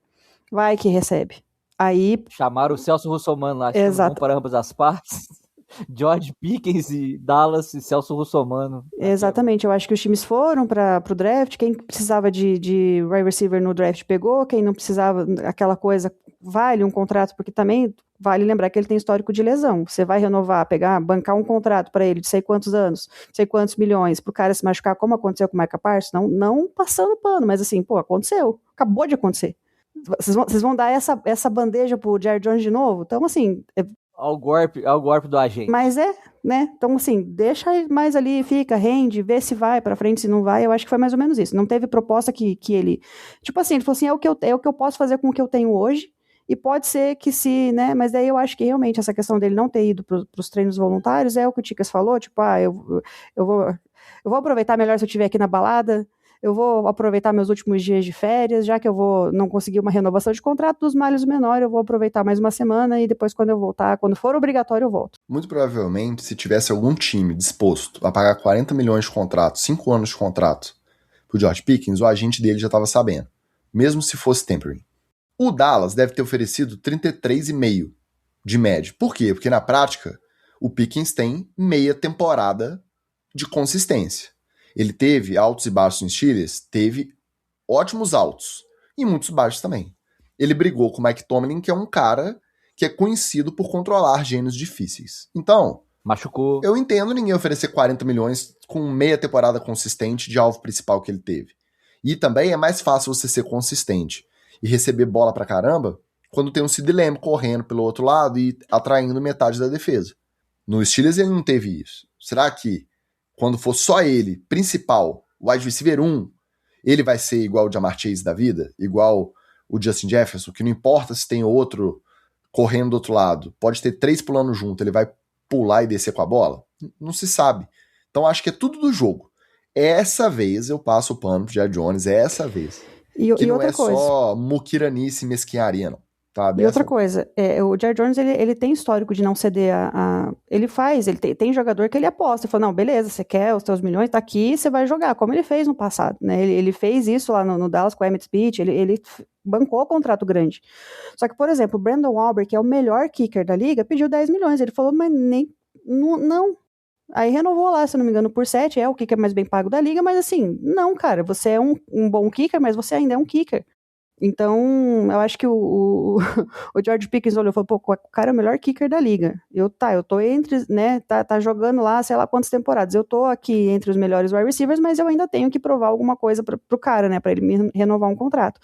Vai que recebe. Aí... Chamaram o Celso Russomano lá, vamos para ambas as partes. George Pickens e Dallas e Celso Russomano. Exatamente, eu acho que os times foram para o draft, quem precisava de wide receiver no draft pegou, quem não precisava, aquela coisa, vale um contrato, porque também vale lembrar que ele tem histórico de lesão. Você vai renovar, bancar um contrato para ele de sei quantos anos, sei quantos milhões, pro cara se machucar, como aconteceu com o Micah Parsons, não passando pano, mas assim, aconteceu, acabou de acontecer. Vocês vão dar essa bandeja pro Jared Jones de novo? Então, assim... Ao golpe do agente. Mas né? Então, assim, deixa mais ali, fica, rende, vê se vai pra frente, se não vai. Eu acho que foi mais ou menos isso. Não teve proposta que ele... Tipo assim, ele falou assim, é o que eu posso fazer com o que eu tenho hoje, e pode ser que se, né? Mas daí eu acho que realmente essa questão dele não ter ido pros treinos voluntários é o que o Ticas falou, tipo, eu vou aproveitar melhor se eu estiver aqui na balada, eu vou aproveitar meus últimos dias de férias, já que eu não conseguir uma renovação de contrato dos males menores, eu vou aproveitar mais uma semana e depois quando eu voltar, quando for obrigatório, eu volto. Muito provavelmente, se tivesse algum time disposto a pagar 40 milhões de contrato, 5 anos de contrato pro George Pickens, o agente dele já estava sabendo, mesmo se fosse tempering. O Dallas deve ter oferecido 33,5 de média. Por quê? Porque na prática, o Pickens tem meia temporada de consistência. Ele teve altos e baixos em Steelers, teve ótimos altos e muitos baixos também. Ele brigou com o Mike Tomlin, que é um cara que é conhecido por controlar gênios difíceis. Então, machucou. Eu entendo ninguém oferecer 40 milhões com meia temporada consistente de alvo principal que ele teve. E também é mais fácil você ser consistente e receber bola pra caramba quando tem um CeeDee Lamb correndo pelo outro lado e atraindo metade da defesa. No Steelers ele não teve isso. Será que quando for só ele, principal, wide receiver 1, ele vai ser igual o Ja'Marr Chase da vida? Igual o Justin Jefferson, que não importa se tem outro correndo do outro lado, pode ter 3 pulando junto, ele vai pular e descer com a bola? Não se sabe. Então acho que é tudo do jogo. Essa vez eu passo o pano pro Jared Jones, é essa vez. Que não é só muquiranice e mesquinharia, não. Tá, e outra coisa, o Jared Jones, ele tem histórico de não ceder ele tem jogador que ele aposta, ele fala, não, beleza, você quer os seus milhões, tá aqui, você vai jogar, como ele fez no passado, né, ele fez isso lá no Dallas com o Emmitt Smith, ele bancou o contrato grande. Só que, por exemplo, o Brandon Aubrey, que é o melhor kicker da liga, pediu 10 milhões, ele falou, mas não. Aí renovou lá, se eu não me engano, por 7, é o kicker mais bem pago da liga, mas assim, não, cara, você é um bom kicker, mas você ainda é um kicker. Então, eu acho que o George Pickens olhou e falou, pô, o cara é o melhor kicker da liga. Eu tô entre, né, tá jogando lá, sei lá quantas temporadas. Eu tô aqui entre os melhores wide receivers, mas eu ainda tenho que provar alguma coisa pro cara, né, pra ele me renovar um contrato.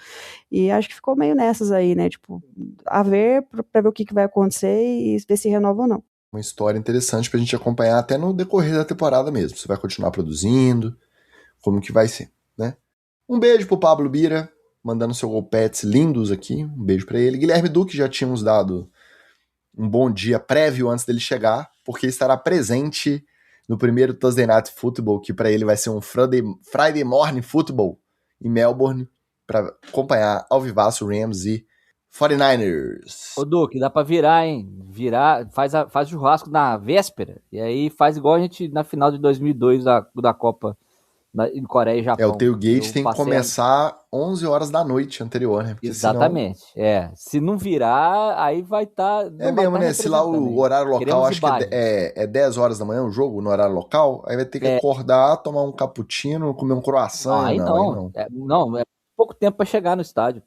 E acho que ficou meio nessas aí, né, tipo, a ver, pra ver o que vai acontecer e ver se renova ou não. Uma história interessante pra gente acompanhar até no decorrer da temporada mesmo. Você vai continuar produzindo, como que vai ser, né? Um beijo pro Pablo Bira, mandando seu golpets lindos aqui, um beijo pra ele. Guilherme Duque, já tínhamos dado um bom dia prévio antes dele chegar, porque estará presente no primeiro Thursday Night Football, que pra ele vai ser um Friday Morning Football em Melbourne, pra acompanhar ao vivaço Rams e 49ers. Ô Duque, dá pra virar, hein? Faz churrasco na véspera, e aí faz igual a gente na final de 2002 da Copa em Coreia e Japão. O tailgate tem que começar 11 horas da noite anterior, né? Porque exatamente, senão... se não virar, aí vai estar... mesmo, né? Se lá o horário local, acho que é 10 horas da manhã o jogo, no horário local, aí vai ter que acordar, tomar um cappuccino, comer um croissant. Não, é pouco tempo pra chegar no estádio.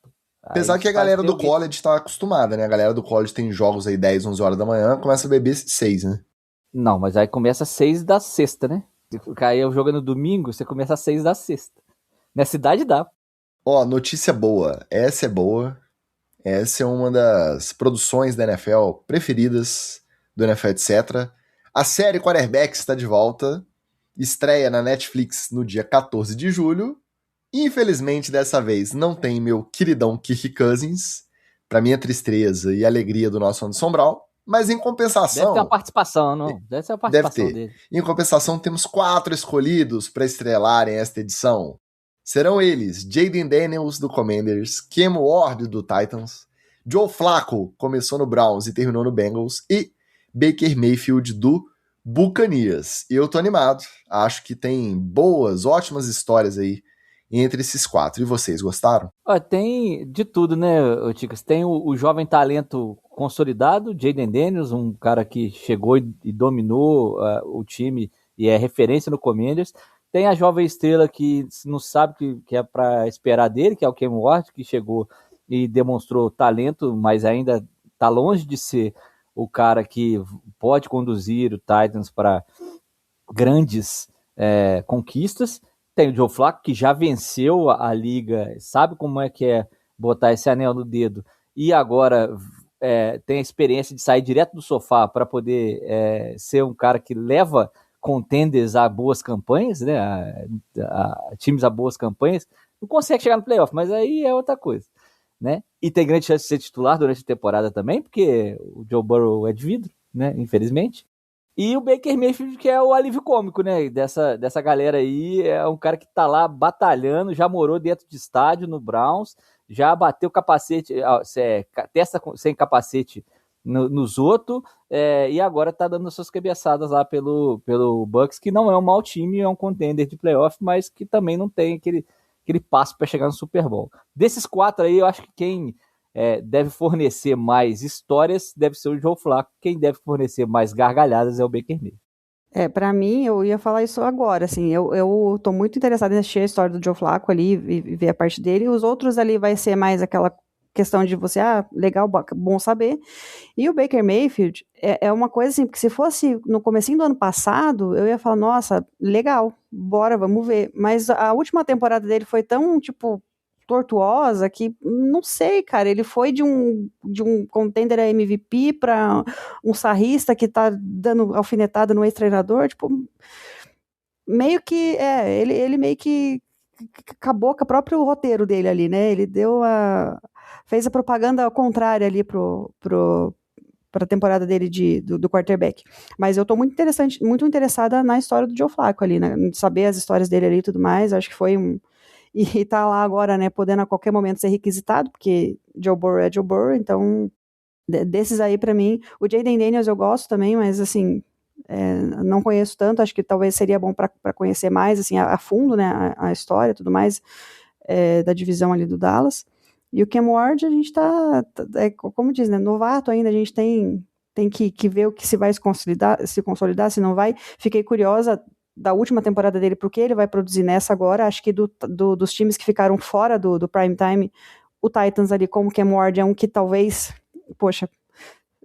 Apesar que a galera do college tá acostumada, né? A galera do college tem jogos aí 10, 11 horas da manhã, começa a beber 6, né? Não, mas aí começa às 6 da sexta, né? Aí eu jogo no domingo, você começa às 6 da sexta. Nessa idade dá. Ó, notícia boa. Essa é boa. Essa é uma das produções da NFL preferidas do NFL, etc. A série Quarterbacks está de volta. Estreia na Netflix no dia 14 de julho. Infelizmente, dessa vez, não tem meu queridão Kirk Cousins, pra minha tristeza e alegria do nosso Anderson Brown, mas em compensação... Deve ter uma participação, não? Deve ser uma participação dele. Em compensação, temos 4 escolhidos para estrelarem esta edição. Serão eles Jayden Daniels, do Commanders, Cam Ward, do Titans, Joe Flacco, começou no Browns e terminou no Bengals, e Baker Mayfield, do Buccaneers. E eu tô animado, acho que tem boas, ótimas histórias aí entre esses 4. E vocês, gostaram? Tem de tudo, né, Ticas? Tem o jovem talento consolidado, Jayden Daniels, um cara que chegou e dominou o time e é referência no Commanders. Tem a jovem estrela que não sabe que é para esperar dele, que é o Cam Ward, que chegou e demonstrou talento, mas ainda está longe de ser o cara que pode conduzir o Titans para grandes conquistas. Tem o Joe Flacco, que já venceu a liga, sabe como é que é botar esse anel no dedo, e agora tem a experiência de sair direto do sofá para poder ser um cara que leva contenders a boas campanhas, né? A times a boas campanhas. Não consegue chegar no playoff, mas aí é outra coisa, né? E tem grande chance de ser titular durante a temporada também, porque o Joe Burrow é de vidro, né? Infelizmente. E o Baker Mayfield, que é o alívio cômico, né? Dessa galera aí, é um cara que tá lá batalhando, já morou dentro de estádio no Browns, já bateu capacete, testa sem capacete nos outros, e agora tá dando suas cabeçadas lá pelo Bucs, que não é um mau time, é um contender de playoff, mas que também não tem aquele passo para chegar no Super Bowl. Desses 4 aí, eu acho que quem deve fornecer mais histórias deve ser o Joe Flacco, quem deve fornecer mais gargalhadas é o Baker Mayfield. Pra mim, eu ia falar isso agora, assim, eu tô muito interessada em assistir a história do Joe Flacco ali e ver a parte dele, e os outros ali vai ser mais aquela questão de você, legal, bom saber, e o Baker Mayfield é uma coisa assim, porque se fosse no comecinho do ano passado, eu ia falar, nossa, legal, bora, vamos ver, mas a última temporada dele foi tão, tipo, tortuosa que, não sei, cara, ele foi de um contender a MVP para um sarrista que tá dando alfinetada no ex-treinador, tipo, meio que, ele meio que acabou com o próprio roteiro dele ali, né, ele fez a propaganda contrária ali para a temporada dele do quarterback. Mas eu tô muito interessada na história do Joe Flacco ali, né, saber as histórias dele ali e tudo mais, acho que foi e tá lá agora, né, podendo a qualquer momento ser requisitado, porque Joe Burrow é Joe Burrow, então desses aí pra mim, o Jayden Daniels eu gosto também, mas assim, não conheço tanto, acho que talvez seria bom para conhecer mais, assim, a fundo, né, a história e tudo mais, da divisão ali do Dallas. E o Cam Ward, a gente como diz, né, novato ainda, a gente tem que ver o que se vai se consolidar, se não vai. Fiquei curiosa da última temporada dele, porque ele vai produzir nessa agora, acho que dos times que ficaram fora do prime time, o Titans ali, como Cam Ward é um que talvez, poxa,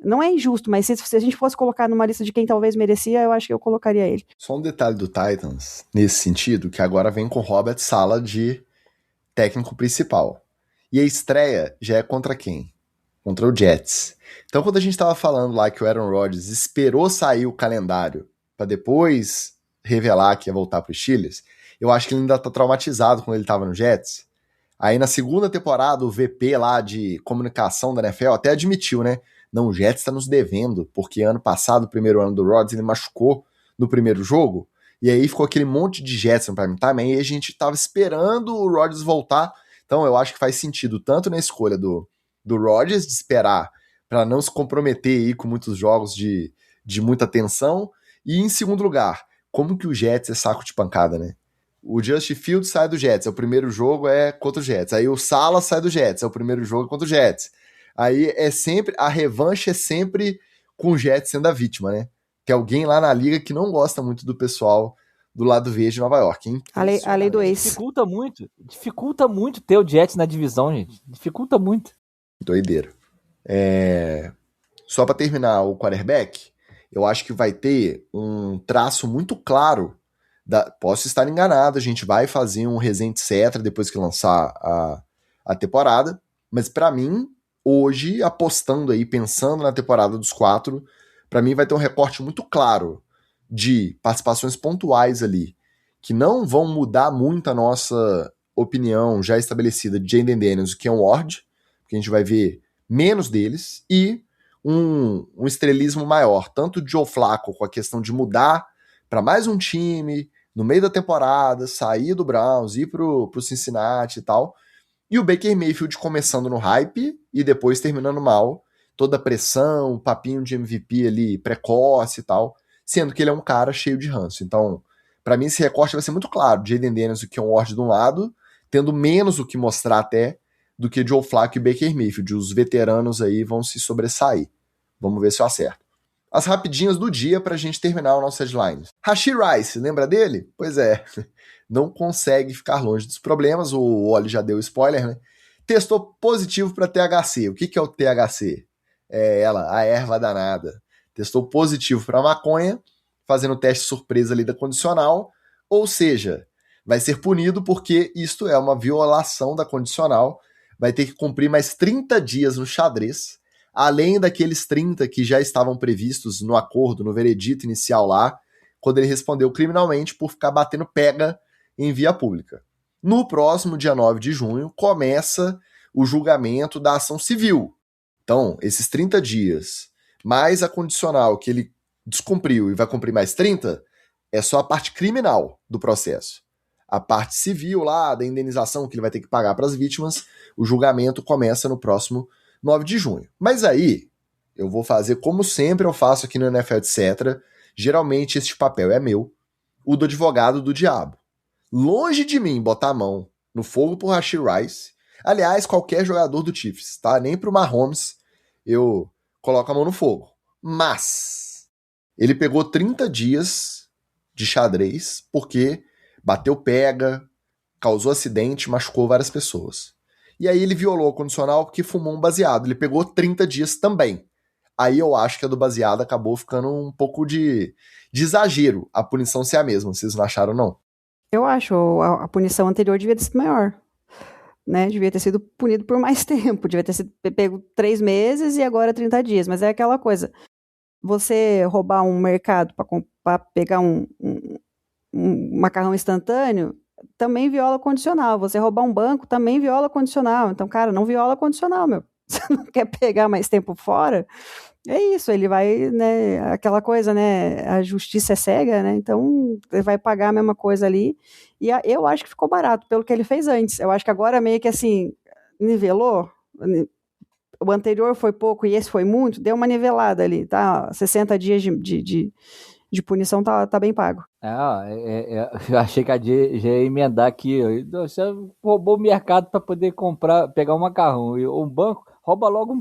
não é injusto, mas se a gente fosse colocar numa lista de quem talvez merecia, eu acho que eu colocaria ele. Só um detalhe do Titans, nesse sentido, que agora vem com Robert Saleh de técnico principal. E a estreia já é contra quem? Contra o Jets. Então, quando a gente tava falando lá que o Aaron Rodgers esperou sair o calendário para depois revelar que ia voltar pro Steelers, eu acho que ele ainda tá traumatizado quando ele tava no Jets. Aí na segunda temporada, o VP lá de comunicação da NFL até admitiu, né? Não, o Jets tá nos devendo, porque ano passado, o primeiro ano do Rodgers, ele machucou no primeiro jogo, e aí ficou aquele monte de Jets no prime time, e a gente tava esperando o Rodgers voltar. Então eu acho que faz sentido tanto na escolha do Rodgers de esperar para não se comprometer aí com muitos jogos de muita tensão, e em segundo lugar, como que o Jets é saco de pancada, né? O Justin Fields sai do Jets, o primeiro jogo é contra o Jets. Aí o Saleh sai do Jets, o primeiro jogo é contra o Jets. Aí a revanche é sempre com o Jets sendo a vítima, né? Tem alguém lá na liga que não gosta muito do pessoal do lado verde de Nova York, hein? A lei do ex. Dificulta muito ter o Jets na divisão, gente. Dificulta muito. Doideira. Só para terminar o quarterback, eu acho que vai ter um traço muito claro. Posso estar enganado, a gente vai fazer um resenha etc. depois que lançar a temporada, mas para mim, hoje, apostando aí, pensando na temporada dos 4, para mim vai ter um recorte muito claro de participações pontuais ali, que não vão mudar muito a nossa opinião já estabelecida de Jayden Daniels e Ken Ward, porque a gente vai ver menos deles, e um estrelismo maior, tanto de Joe Flacco com a questão de mudar para mais um time, no meio da temporada, sair do Browns, ir pro Cincinnati e tal, e o Baker Mayfield começando no hype e depois terminando mal, toda a pressão, papinho de MVP ali precoce e tal, sendo que ele é um cara cheio de ranço. Então, para mim esse recorte vai ser muito claro, Jayden Daniels e Ken Ward de um lado, tendo menos o que mostrar até do que Joe Flacco e Baker Mayfield. Os veteranos aí vão se sobressair. Vamos ver se eu acerto. As rapidinhas do dia pra gente terminar o nosso headline. Rashee Rice, lembra dele? Pois é, não consegue ficar longe dos problemas, o Oli já deu spoiler, né? Testou positivo para THC. O que é o THC? É ela, a erva danada. Testou positivo para maconha, fazendo teste surpresa ali da condicional, ou seja, vai ser punido porque isto é uma violação da condicional, vai ter que cumprir mais 30 dias no xadrez, além daqueles 30 que já estavam previstos no acordo, no veredito inicial lá, quando ele respondeu criminalmente por ficar batendo pega em via pública. No próximo dia 9 de junho, começa o julgamento da ação civil. Então, esses 30 dias, mais a condicional que ele descumpriu e vai cumprir mais 30, é só a parte criminal do processo. A parte civil lá, da indenização que ele vai ter que pagar para as vítimas, o julgamento começa no próximo 9 de junho. Mas aí, eu vou fazer como sempre eu faço aqui no NFL, etc. Geralmente este papel é meu, o do advogado do diabo. Longe de mim botar a mão no fogo por Rashee Rice. Aliás, qualquer jogador do Chiefs, tá? Nem pro Mahomes eu coloco a mão no fogo. Mas ele pegou 30 dias de xadrez porque bateu pega, causou acidente, machucou várias pessoas. E aí ele violou a condicional porque fumou um baseado. Ele pegou 30 dias também. Aí eu acho que a do baseado acabou ficando um pouco de exagero. A punição ser a mesma. Vocês não acharam, não? Eu acho. A punição anterior devia ter sido maior. Né? Devia ter sido punido por mais tempo. Devia ter sido pego 3 meses e agora 30 dias. Mas é aquela coisa. Você roubar um mercado para pegar um macarrão instantâneo também viola condicional. Você roubar um banco também viola condicional. Então, cara, não viola condicional, meu. Você não quer pegar mais tempo fora? É isso, ele vai, né, aquela coisa, né, a justiça é cega, né, então ele vai pagar a mesma coisa ali, e eu acho que ficou barato, pelo que ele fez antes. Eu acho que agora meio que assim, nivelou, o anterior foi pouco e esse foi muito, deu uma nivelada ali, tá, 60 dias de punição tá bem pago. Eu achei que a Jay já ia emendar aqui. Você roubou o mercado para poder pegar um macarrão. E um banco, rouba logo um.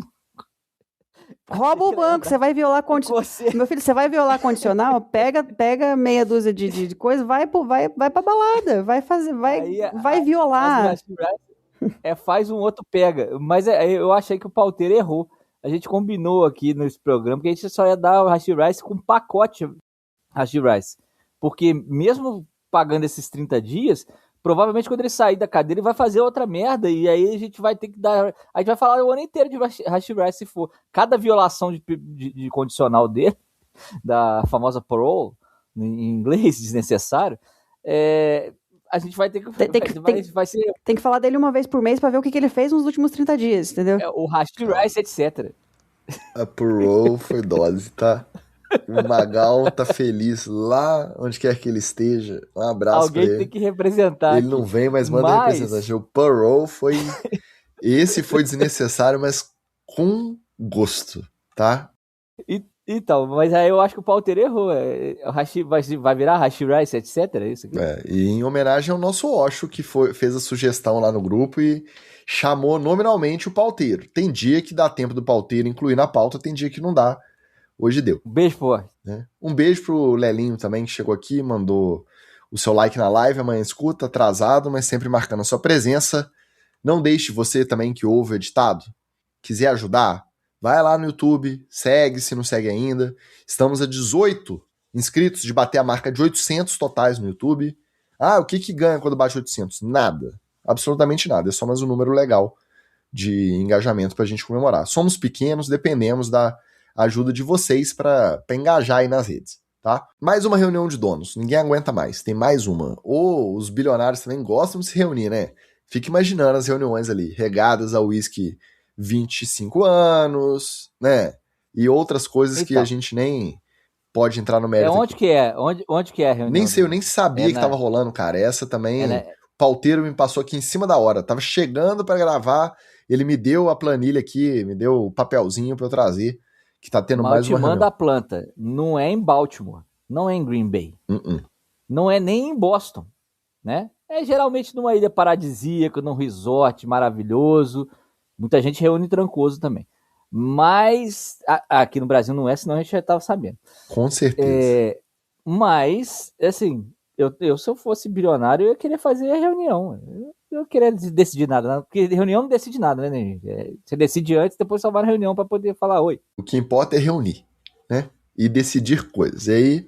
Rouba o banco, você vai violar condicional. Meu filho, você vai violar condicional, pega meia dúzia de coisa, vai pra balada, vai violar. Faz um outro pega. Mas eu achei que o Palteiro errou. A gente combinou aqui nesse programa que a gente só ia dar o Rashee Rice com pacote Rashee Rice. Porque mesmo pagando esses 30 dias, provavelmente quando ele sair da cadeira ele vai fazer outra merda e aí a gente vai ter que dar... A gente vai falar o ano inteiro de Rashee Rice se for. Cada violação de condicional dele, da famosa parole, em inglês, desnecessário, a gente vai ter que... Tem que falar dele uma vez por mês pra ver o que ele fez nos últimos 30 dias, entendeu? O Rashee Rice, etc. A parole foi dose, tá? O Magal tá feliz lá onde quer que ele esteja. Um abraço pra ele. Alguém tem que representar. Ele não vem, mas manda representante. O parole foi... Esse foi desnecessário, mas com gosto, tá? Então, mas aí eu acho que o Palter errou. Vai virar Rashee Rice, etc. É isso aqui? E em homenagem ao nosso Osho, que fez a sugestão lá no grupo e chamou nominalmente o Palteiro. Tem dia que dá tempo do Palteiro incluir na pauta, tem dia que não dá. Hoje deu. Um beijo, pô. Um beijo pro Lelinho também, que chegou aqui, mandou o seu like na live, amanhã escuta, atrasado, mas sempre marcando a sua presença. Não deixe você também que ouve o editado, quiser ajudar, vai lá no YouTube, segue se não segue ainda. Estamos a 18 inscritos de bater a marca de 800 totais no YouTube. O que ganha quando bate 800? Nada, absolutamente nada, é só mais um número legal de engajamento pra gente comemorar. Somos pequenos, dependemos da ajuda de vocês para engajar aí nas redes, tá? Mais uma reunião de donos, ninguém aguenta mais, tem mais uma. Os bilionários também gostam de se reunir, né? Fica imaginando as reuniões ali, regadas ao whisky 25 anos, né? E outras coisas que a gente nem pode entrar no mérito. Onde que é? Onde que é a reunião? Nem sei, eu nem sabia que tava rolando, cara. Essa também, o pauteiro me passou aqui em cima da hora. Tava chegando para gravar, ele me deu a planilha aqui, me deu o papelzinho para eu trazer, que tá tendo mais uma reunião. Manda a planta, não é em Baltimore, não é em Green Bay, não é nem em Boston, né? É geralmente numa ilha paradisíaca, num resort maravilhoso. Muita gente reúne em Trancoso também. Mas aqui no Brasil não é, senão a gente já estava sabendo. Com certeza. Mas, assim, eu se eu fosse bilionário, eu ia querer fazer a reunião. Eu não queria decidir nada, porque reunião não decide nada, né, gente? Você decide antes, depois só vai na reunião para poder falar oi. O que importa é reunir, né? E decidir coisas. E aí,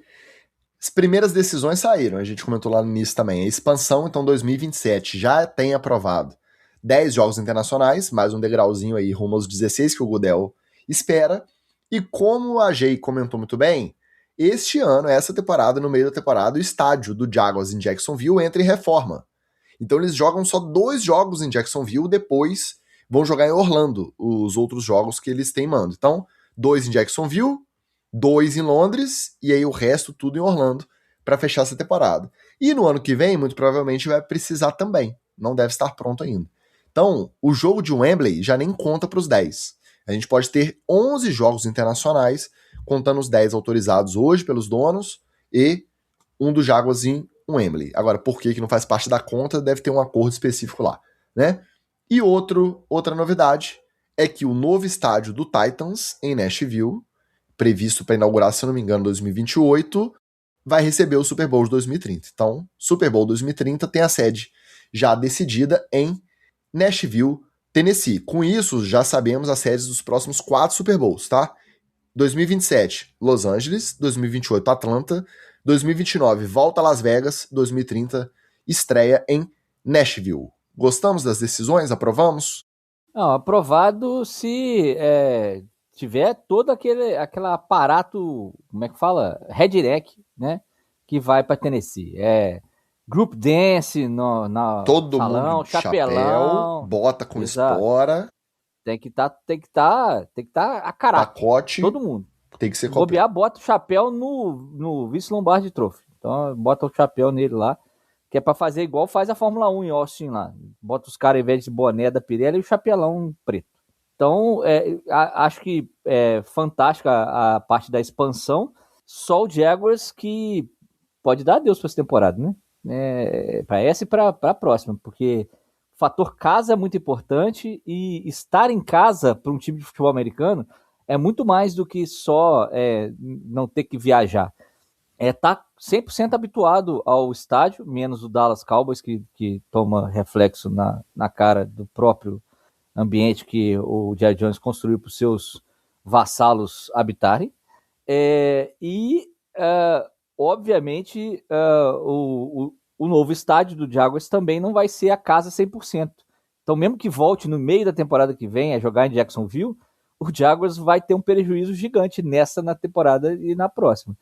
as primeiras decisões saíram, a gente comentou lá no início também. A expansão, então, 2027 já tem aprovado 10 jogos internacionais, mais um degrauzinho aí rumo aos 16 que o Goodell espera. E como a Jay comentou muito bem, este ano, essa temporada, no meio da temporada, o estádio do Jaguars em Jacksonville entra em reforma. Então eles jogam só 2 jogos em Jacksonville, depois vão jogar em Orlando os outros jogos que eles têm mando. Então, 2 em Jacksonville, 2 em Londres, e aí o resto tudo em Orlando, para fechar essa temporada. E no ano que vem, muito provavelmente, vai precisar também. Não deve estar pronto ainda. Então, o jogo de Wembley já nem conta para os 10. A gente pode ter 11 jogos internacionais, contando os 10 autorizados hoje pelos donos e um do Jaguars em Wembley. Agora, por que não faz parte da conta? Deve ter um acordo específico lá, né? E outra novidade é que o novo estádio do Titans, em Nashville, previsto para inaugurar, se eu não me engano, em 2028, vai receber o Super Bowl de 2030. Então, Super Bowl 2030 tem a sede já decidida em Nashville, Tennessee. Com isso, já sabemos as sedes dos próximos 4 Super Bowls, tá? 2027, Los Angeles. 2028, Atlanta. 2029, volta a Las Vegas. 2030, estreia em Nashville. Gostamos das decisões? Aprovamos? Não, aprovado se tiver todo aquele aparato, como é que fala? Redirect, né? Que vai para Tennessee. Group dance no todo salão, mundo de chapelão, chapéu, bota com exato. espora. Tem que tá a caráter. Pacote. Todo mundo. Tem que ser completo. Bobear, bota o chapéu no Vince Lombardi Trophy. Então, bota o chapéu nele lá, que é pra fazer igual faz a Fórmula 1 em Austin lá. Bota os caras, ao invés de boné da Pirelli, e o chapelão preto. Então, acho que é fantástica a parte da expansão. Só o Jaguars que pode dar adeus pra essa temporada, né? Para essa e para a próxima, porque o fator casa é muito importante e estar em casa para um time de futebol americano é muito mais do que só não ter que viajar. Tá 100% habituado ao estádio, menos o Dallas Cowboys, que toma reflexo na cara do próprio ambiente que o Jerry Jones construiu para os seus vassalos habitarem. Obviamente, o novo estádio do Jaguars também não vai ser a casa 100%. Então, mesmo que volte no meio da temporada que vem a jogar em Jacksonville, o Jaguars vai ter um prejuízo gigante na temporada e na próxima.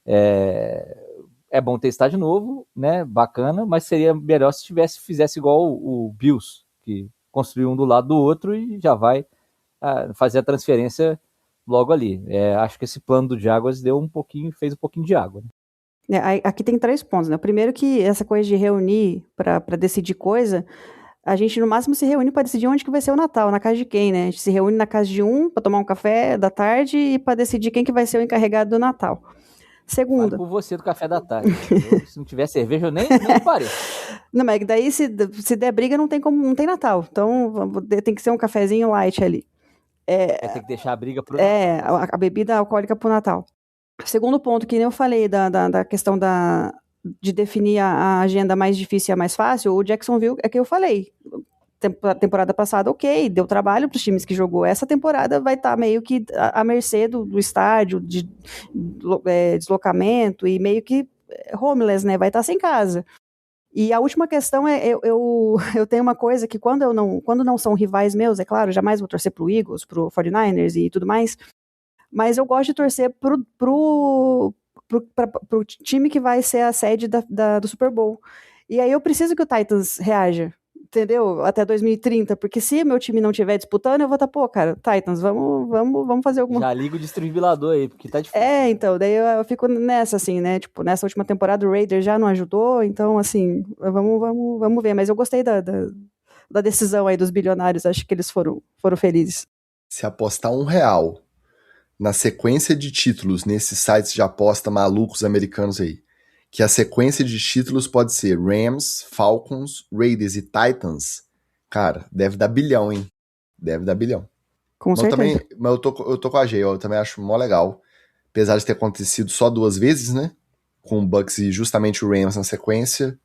É bom ter estádio novo, né? Bacana, mas seria melhor se fizesse igual o Bills, que construiu um do lado do outro e já vai fazer a transferência logo ali. Acho que esse plano do Jaguars fez um pouquinho de água, né? Aqui tem 3 pontos, né? O primeiro que essa coisa de reunir para decidir coisa, a gente no máximo se reúne para decidir onde que vai ser o Natal, na casa de quem, né? A gente se reúne na casa de um para tomar um café da tarde e para decidir quem que vai ser o encarregado do Natal. Segunda. Fale por você do café da tarde. Se não tiver cerveja, eu nem parei. Não, mas daí se der briga não tem Natal. Então tem que ser um cafezinho light ali. Tem que deixar a briga pro Natal. A bebida alcoólica pro Natal. Segundo ponto, que nem eu falei da questão da de definir a agenda mais difícil e a mais fácil, o Jacksonville, é que eu falei, temporada passada, ok, deu trabalho para os times que jogou. Essa temporada vai estar meio que à mercê do estádio, de deslocamento e meio que homeless, né? Vai estar sem casa. E a última questão é, eu tenho uma coisa que quando não são rivais meus, é claro, jamais vou torcer pro Eagles, pro 49ers e tudo mais, mas eu gosto de torcer pro time que vai ser a sede do Super Bowl. E aí eu preciso que o Titans reaja, entendeu? Até 2030, porque se meu time não estiver disputando, eu vou estar, pô, cara, Titans, vamos fazer alguma... Já liga o distribuidor aí, porque tá difícil. Então, daí eu fico nessa, assim, né, tipo, nessa última temporada o Raiders já não ajudou, então, assim, vamos ver, mas eu gostei da decisão aí dos bilionários, acho que eles foram felizes. Se apostar R$1 na sequência de títulos nesses sites de aposta malucos americanos aí, que a sequência de títulos pode ser Rams, Falcons, Raiders e Titans, cara, deve dar bilhão, hein? Deve dar bilhão. Com certeza. Mas eu tô com a G, eu também acho mó legal. Apesar de ter acontecido só 2 vezes, né? Com o Bucks e justamente o Rams na sequência.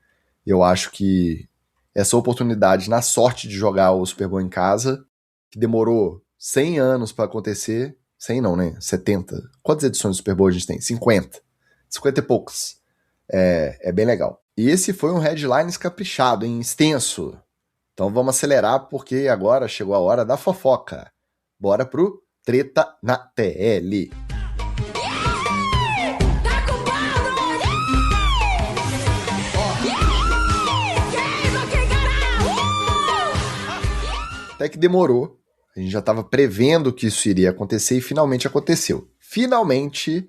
Eu acho que essa oportunidade, na sorte de jogar o Super Bowl em casa, que demorou 100 anos pra acontecer. 100 não, né? 70. Quantas edições do Super Bowl a gente tem? 50. 50 e poucas. É bem legal. E esse foi um headlines caprichado, hein? Extenso. Então vamos acelerar, porque agora chegou a hora da fofoca. Bora pro Treta na TL. Até que demorou. A gente já estava prevendo que isso iria acontecer e finalmente aconteceu. Finalmente,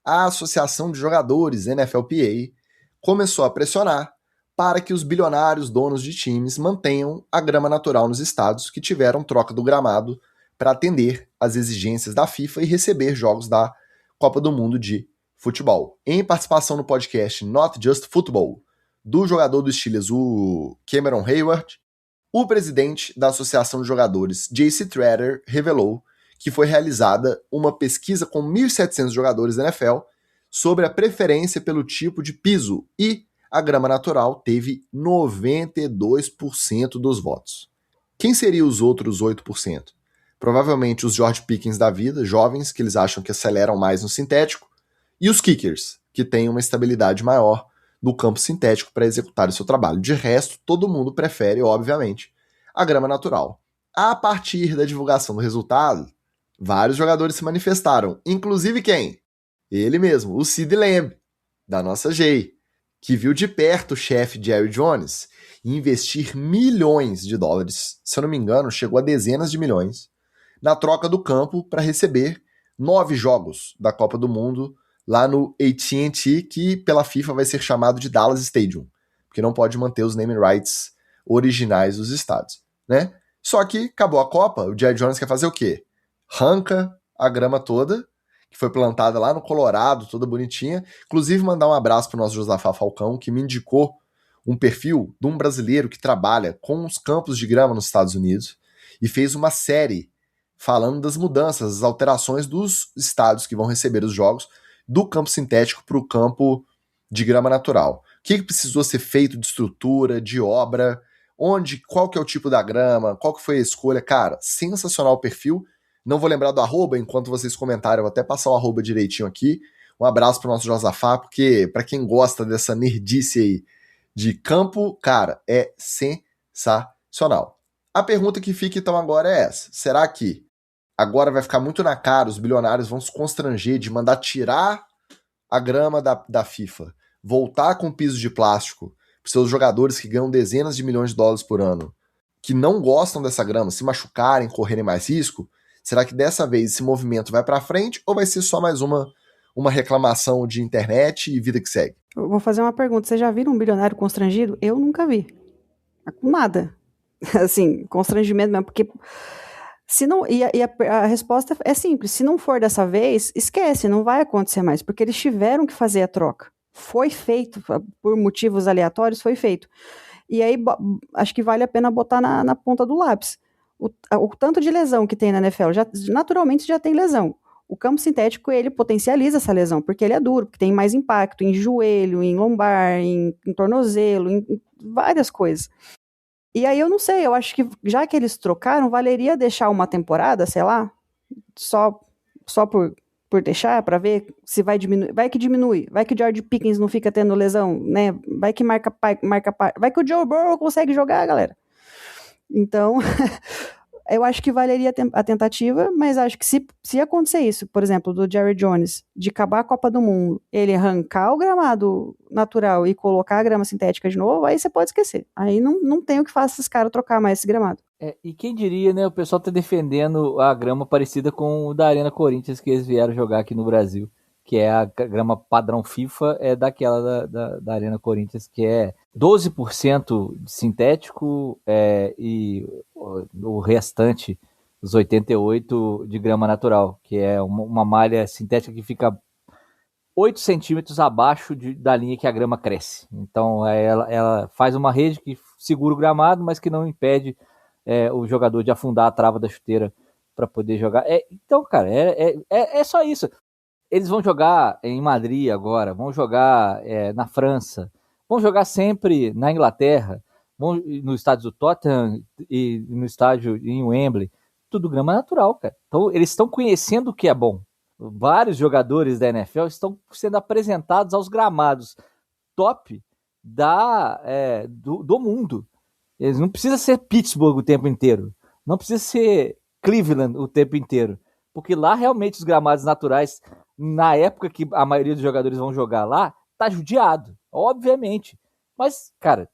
a Associação de Jogadores, NFLPA, começou a pressionar para que os bilionários donos de times mantenham a grama natural nos estados que tiveram troca do gramado para atender às exigências da FIFA e receber jogos da Copa do Mundo de futebol. Em participação no podcast Not Just Football, do jogador do Steelers, o Cameron Hayward, o presidente da Associação de Jogadores, J.C. Treader, revelou que foi realizada uma pesquisa com 1.700 jogadores da NFL sobre a preferência pelo tipo de piso e a grama natural teve 92% dos votos. Quem seriam os outros 8%? Provavelmente os George Pickens da vida, jovens que eles acham que aceleram mais no sintético, e os kickers, que têm uma estabilidade maior no campo sintético para executar o seu trabalho. De resto, todo mundo prefere, obviamente, a grama natural. A partir da divulgação do resultado, vários jogadores se manifestaram, inclusive quem? Ele mesmo, o Sid Lamb, da nossa G, que viu de perto o chefe Jerry Jones investir milhões de dólares, se eu não me engano, chegou a dezenas de milhões, na troca do campo para receber 9 jogos da Copa do Mundo lá no AT&T, que pela FIFA vai ser chamado de Dallas Stadium, porque não pode manter os naming rights originais dos estados, né? Só que acabou a Copa, o Jerry Jones quer fazer o quê? Arranca a grama toda, que foi plantada lá no Colorado, toda bonitinha. Inclusive, mandar um abraço pro nosso Josafá Falcão, que me indicou um perfil de um brasileiro que trabalha com os campos de grama nos Estados Unidos e fez uma série falando das mudanças, das alterações dos estados que vão receber os jogos do campo sintético para o campo de grama natural. O que precisou ser feito de estrutura, de obra, qual que é o tipo da grama, qual que foi a escolha. Cara, sensacional o perfil. Não vou lembrar do arroba enquanto vocês comentarem, eu vou até passar o arroba direitinho aqui. Um abraço pro nosso Josafá, porque para quem gosta dessa nerdice aí de campo, cara, é sensacional. A pergunta que fica então agora é essa: será que agora vai ficar muito na cara, os bilionários vão se constranger de mandar tirar a grama da FIFA, voltar com piso de plástico para seus jogadores que ganham dezenas de milhões de dólares por ano, que não gostam dessa grama, se machucarem, correrem mais risco? Será que dessa vez esse movimento vai para frente ou vai ser só mais uma reclamação de internet e vida que segue? Eu vou fazer uma pergunta. Vocês já viram um bilionário constrangido? Eu nunca vi. Com nada. Assim, constrangimento mesmo, porque se não, a resposta é simples. Se não for dessa vez, esquece, não vai acontecer mais, porque eles tiveram que fazer a troca. Foi feito, por motivos aleatórios, foi feito. E aí, acho que vale a pena botar na ponta do lápis. O tanto de lesão que tem na NFL, naturalmente já tem lesão. O campo sintético, ele potencializa essa lesão, porque ele é duro, porque tem mais impacto em joelho, em lombar, em tornozelo, em várias coisas. E aí eu não sei, eu acho que já que eles trocaram, valeria deixar uma temporada, sei lá, só por deixar, para ver se vai diminuir, vai que diminui, vai que o George Pickens não fica tendo lesão, né, vai que marca vai que o Joe Burrow consegue jogar, galera. Então, eu acho que valeria a tentativa, mas acho que se acontecer isso, por exemplo, do Jerry Jones, de acabar a Copa do Mundo, ele arrancar o gramado natural e colocar a grama sintética de novo, aí você pode esquecer. Aí não tem o que fazer esses caras trocar mais esse gramado. E quem diria, né, o pessoal tá defendendo a grama parecida com o da Arena Corinthians que eles vieram jogar aqui no Brasil, que é a grama padrão FIFA, é daquela da Arena Corinthians, que é 12% de sintético e o restante, os 88% de grama natural, que é uma malha sintética que fica 8 centímetros abaixo da linha que a grama cresce. Então ela faz uma rede que segura o gramado, mas que não impede o jogador de afundar a trava da chuteira para poder jogar. Então, cara, é só isso. Eles vão jogar em Madrid agora, vão jogar na França, vão jogar sempre na Inglaterra, vão no estádio do Tottenham e no estádio em Wembley, tudo grama natural, cara. Então eles estão conhecendo o que é bom. Vários jogadores da NFL estão sendo apresentados aos gramados top do mundo. Eles não precisa ser Pittsburgh o tempo inteiro, não precisa ser Cleveland o tempo inteiro, porque lá realmente os gramados naturais, na época que a maioria dos jogadores vão jogar lá, tá judiado, obviamente. Mas, cara,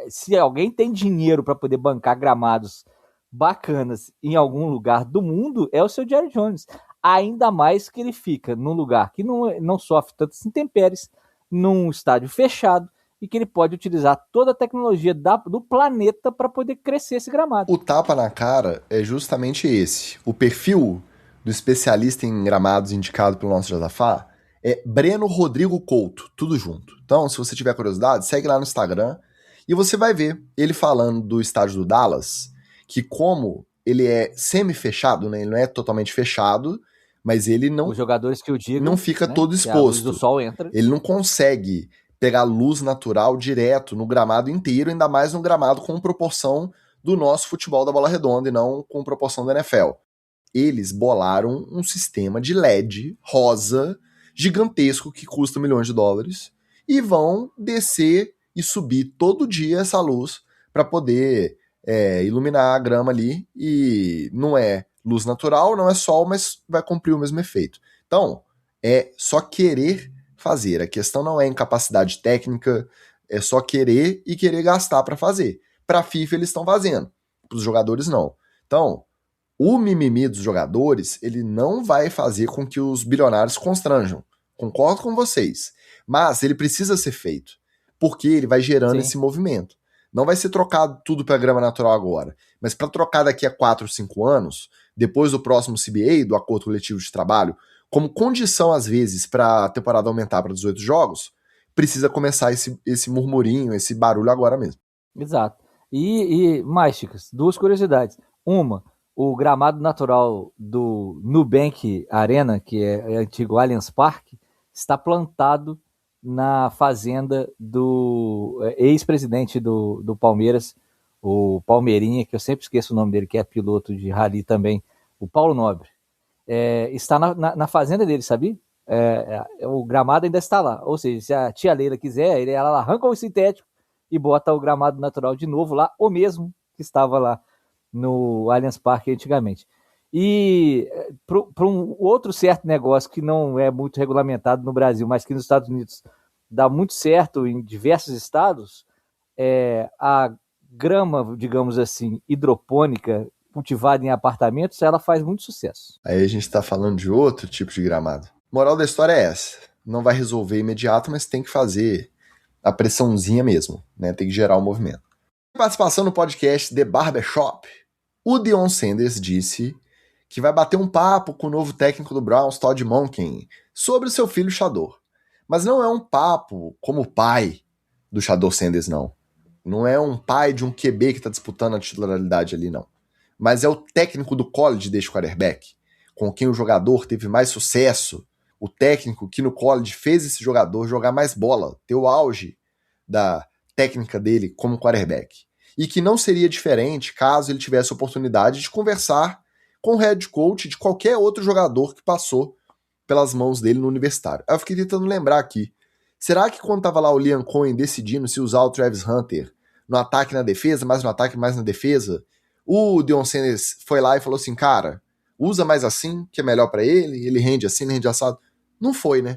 se alguém tem dinheiro para poder bancar gramados bacanas em algum lugar do mundo, é o seu Jerry Jones. Ainda mais que ele fica num lugar que não sofre tantas intempéries, num estádio fechado, e que ele pode utilizar toda a tecnologia do planeta para poder crescer esse gramado. O tapa na cara é justamente esse. O perfil do especialista em gramados indicado pelo nosso Josafá é Breno Rodrigo Couto, tudo junto. Então, se você tiver curiosidade, segue lá no Instagram e você vai ver ele falando do estádio do Dallas, que como ele é semi-fechado, né, ele não é totalmente fechado, mas ele não... Os jogadores que eu digo... Não fica, né, todo exposto. A luz do sol entra. Ele não consegue pegar luz natural direto no gramado inteiro, ainda mais no gramado com proporção do nosso futebol da bola redonda e não com proporção da NFL. Eles bolaram um sistema de LED rosa gigantesco que custa milhões de dólares e vão descer e subir todo dia essa luz para poder iluminar a grama ali, e não é luz natural, não é sol, mas vai cumprir o mesmo efeito. Então, é só querer fazer. A questão não é incapacidade técnica, é só querer e querer gastar para fazer. Para a FIFA eles estão fazendo, para os jogadores não. Então, o mimimi dos jogadores, ele não vai fazer com que os bilionários constranjam. Concordo com vocês. Mas ele precisa ser feito, porque ele vai gerando esse movimento. Não vai ser trocado tudo para grama natural agora, mas para trocar daqui a 4 ou 5 anos, depois do próximo CBA, do Acordo Coletivo de Trabalho, como condição, às vezes, para a temporada aumentar para 18 jogos, precisa começar esse murmurinho, esse barulho agora mesmo. Exato. E mais, Chicas, 2 curiosidades. Uma, o gramado natural do Nubank Arena, que é antigo Allianz Parque, está plantado na fazenda do ex-presidente do Palmeiras, o Palmeirinha, que eu sempre esqueço o nome dele, que é piloto de rally também, o Paulo Nobre. Está na fazenda dele, sabia? O gramado ainda está lá. Ou seja, se a tia Leila quiser, ela arranca o sintético e bota o gramado natural de novo lá, o mesmo que estava lá no Allianz Parque antigamente. E para um outro certo negócio que não é muito regulamentado no Brasil, mas que nos Estados Unidos dá muito certo em diversos estados, a grama, digamos assim, hidropônica, cultivada em apartamentos, ela faz muito sucesso. Aí a gente está falando de outro tipo de gramado. Moral da história é essa. Não vai resolver imediato, mas tem que fazer a pressãozinha mesmo, né? Tem que gerar o movimento. Participação no podcast The Barbershop. O Deion Sanders disse que vai bater um papo com o novo técnico do Browns, Todd Monken, sobre o seu filho Shador. Mas não é um papo como o pai do Shador Sanders, não. Não é um pai de um QB que está disputando a titularidade ali, não. Mas é o técnico do college deste quarterback. com quem o jogador teve mais sucesso, o técnico que no college fez esse jogador jogar mais bola, ter o auge da técnica dele como quarterback. E que não seria diferente caso ele tivesse a oportunidade de conversar com o head coach de qualquer outro jogador que passou pelas mãos dele no universitário. Eu fiquei tentando lembrar aqui. Será que quando tava lá o Liam Cohen decidindo se usar o Travis Hunter no ataque e na defesa, mais no ataque, mais na defesa, o Deion Sanders foi lá e falou assim, cara, usa mais assim, que é melhor pra ele rende assim, ele rende assado. Não foi, né?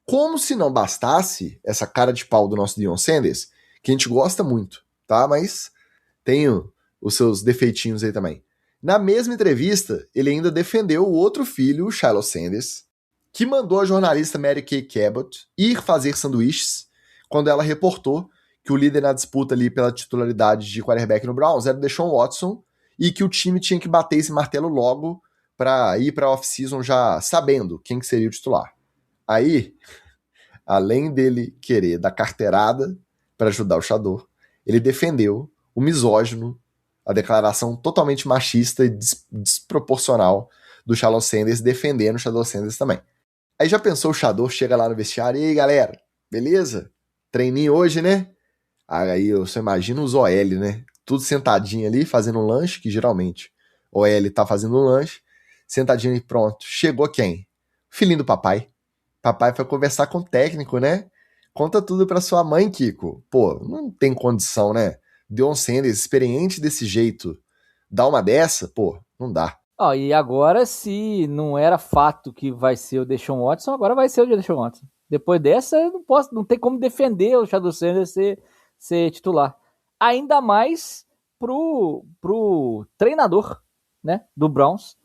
Como se não bastasse essa cara de pau do nosso Deion Sanders, que a gente gosta muito, tá? Mas tem os seus defeitinhos aí também. Na mesma entrevista, ele ainda defendeu o outro filho, o Shiloh Sanders, que mandou a jornalista Mary Kay Cabot ir fazer sanduíches quando ela reportou que o líder na disputa ali pela titularidade de quarterback no Browns era o Deshaun Watson e que o time tinha que bater esse martelo logo para ir para a off-season já sabendo quem que seria o titular. Aí, além dele querer dar carteirada para ajudar o Shador, ele defendeu o misógino, a declaração totalmente machista e desproporcional do Shiloh Sanders, defendendo o Shiloh Sanders também. Aí já pensou, o Shador chega lá no vestiário, e aí galera, beleza? Treininho hoje, né? Aí eu só imagino os OL, né? Tudo sentadinho ali, fazendo um lanche, que geralmente o OL tá fazendo um lanche, sentadinho e pronto. Chegou quem? Filhinho do papai. Papai foi conversar com o técnico, né? Conta tudo pra sua mãe, Kiko. Pô, não tem condição, né? Deion Sanders, experiente desse jeito, dá uma dessa? Pô, não dá. E agora, se não era fato que vai ser o Deshaun Watson, agora vai ser o Deshaun Watson. Depois dessa, eu não tem como defender o Shiloh Sanders ser titular. Ainda mais pro treinador, né, do Browns.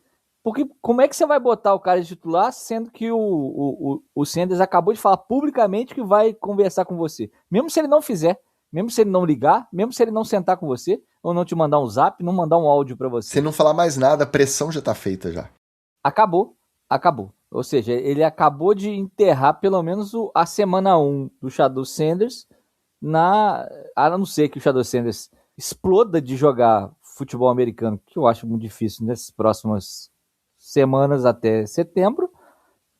Porque como é que você vai botar o cara de titular, sendo que o Sanders acabou de falar publicamente que vai conversar com você? Mesmo se ele não fizer, mesmo se ele não ligar, mesmo se ele não sentar com você, ou não te mandar um zap, não mandar um áudio pra você. Se não falar mais nada, a pressão já tá feita já. Acabou. Ou seja, ele acabou de enterrar pelo menos a semana 1 do Shadow Sanders, a não ser que o Shadow Sanders exploda de jogar futebol americano, que eu acho muito difícil nessas próximas semanas até setembro,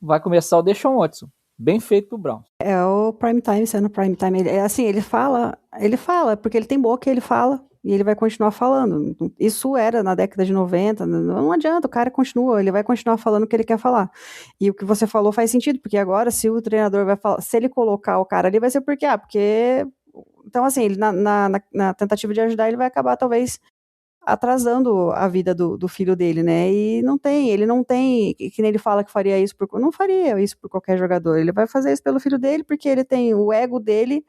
vai começar o Deshaun Watson. Bem feito pro Browns. É o prime time sendo prime time. Ele fala, porque ele tem boca e ele fala, e ele vai continuar falando. Isso era na década de 90, não adianta, o cara continua, ele vai continuar falando o que ele quer falar. E o que você falou faz sentido, porque agora se o treinador vai falar, se ele colocar o cara ali, vai ser porque, então assim, ele na tentativa de ajudar, ele vai acabar talvez atrasando a vida do filho dele, né, e ele não tem, que nem ele fala que faria isso não faria isso por qualquer jogador, ele vai fazer isso pelo filho dele, porque ele tem o ego dele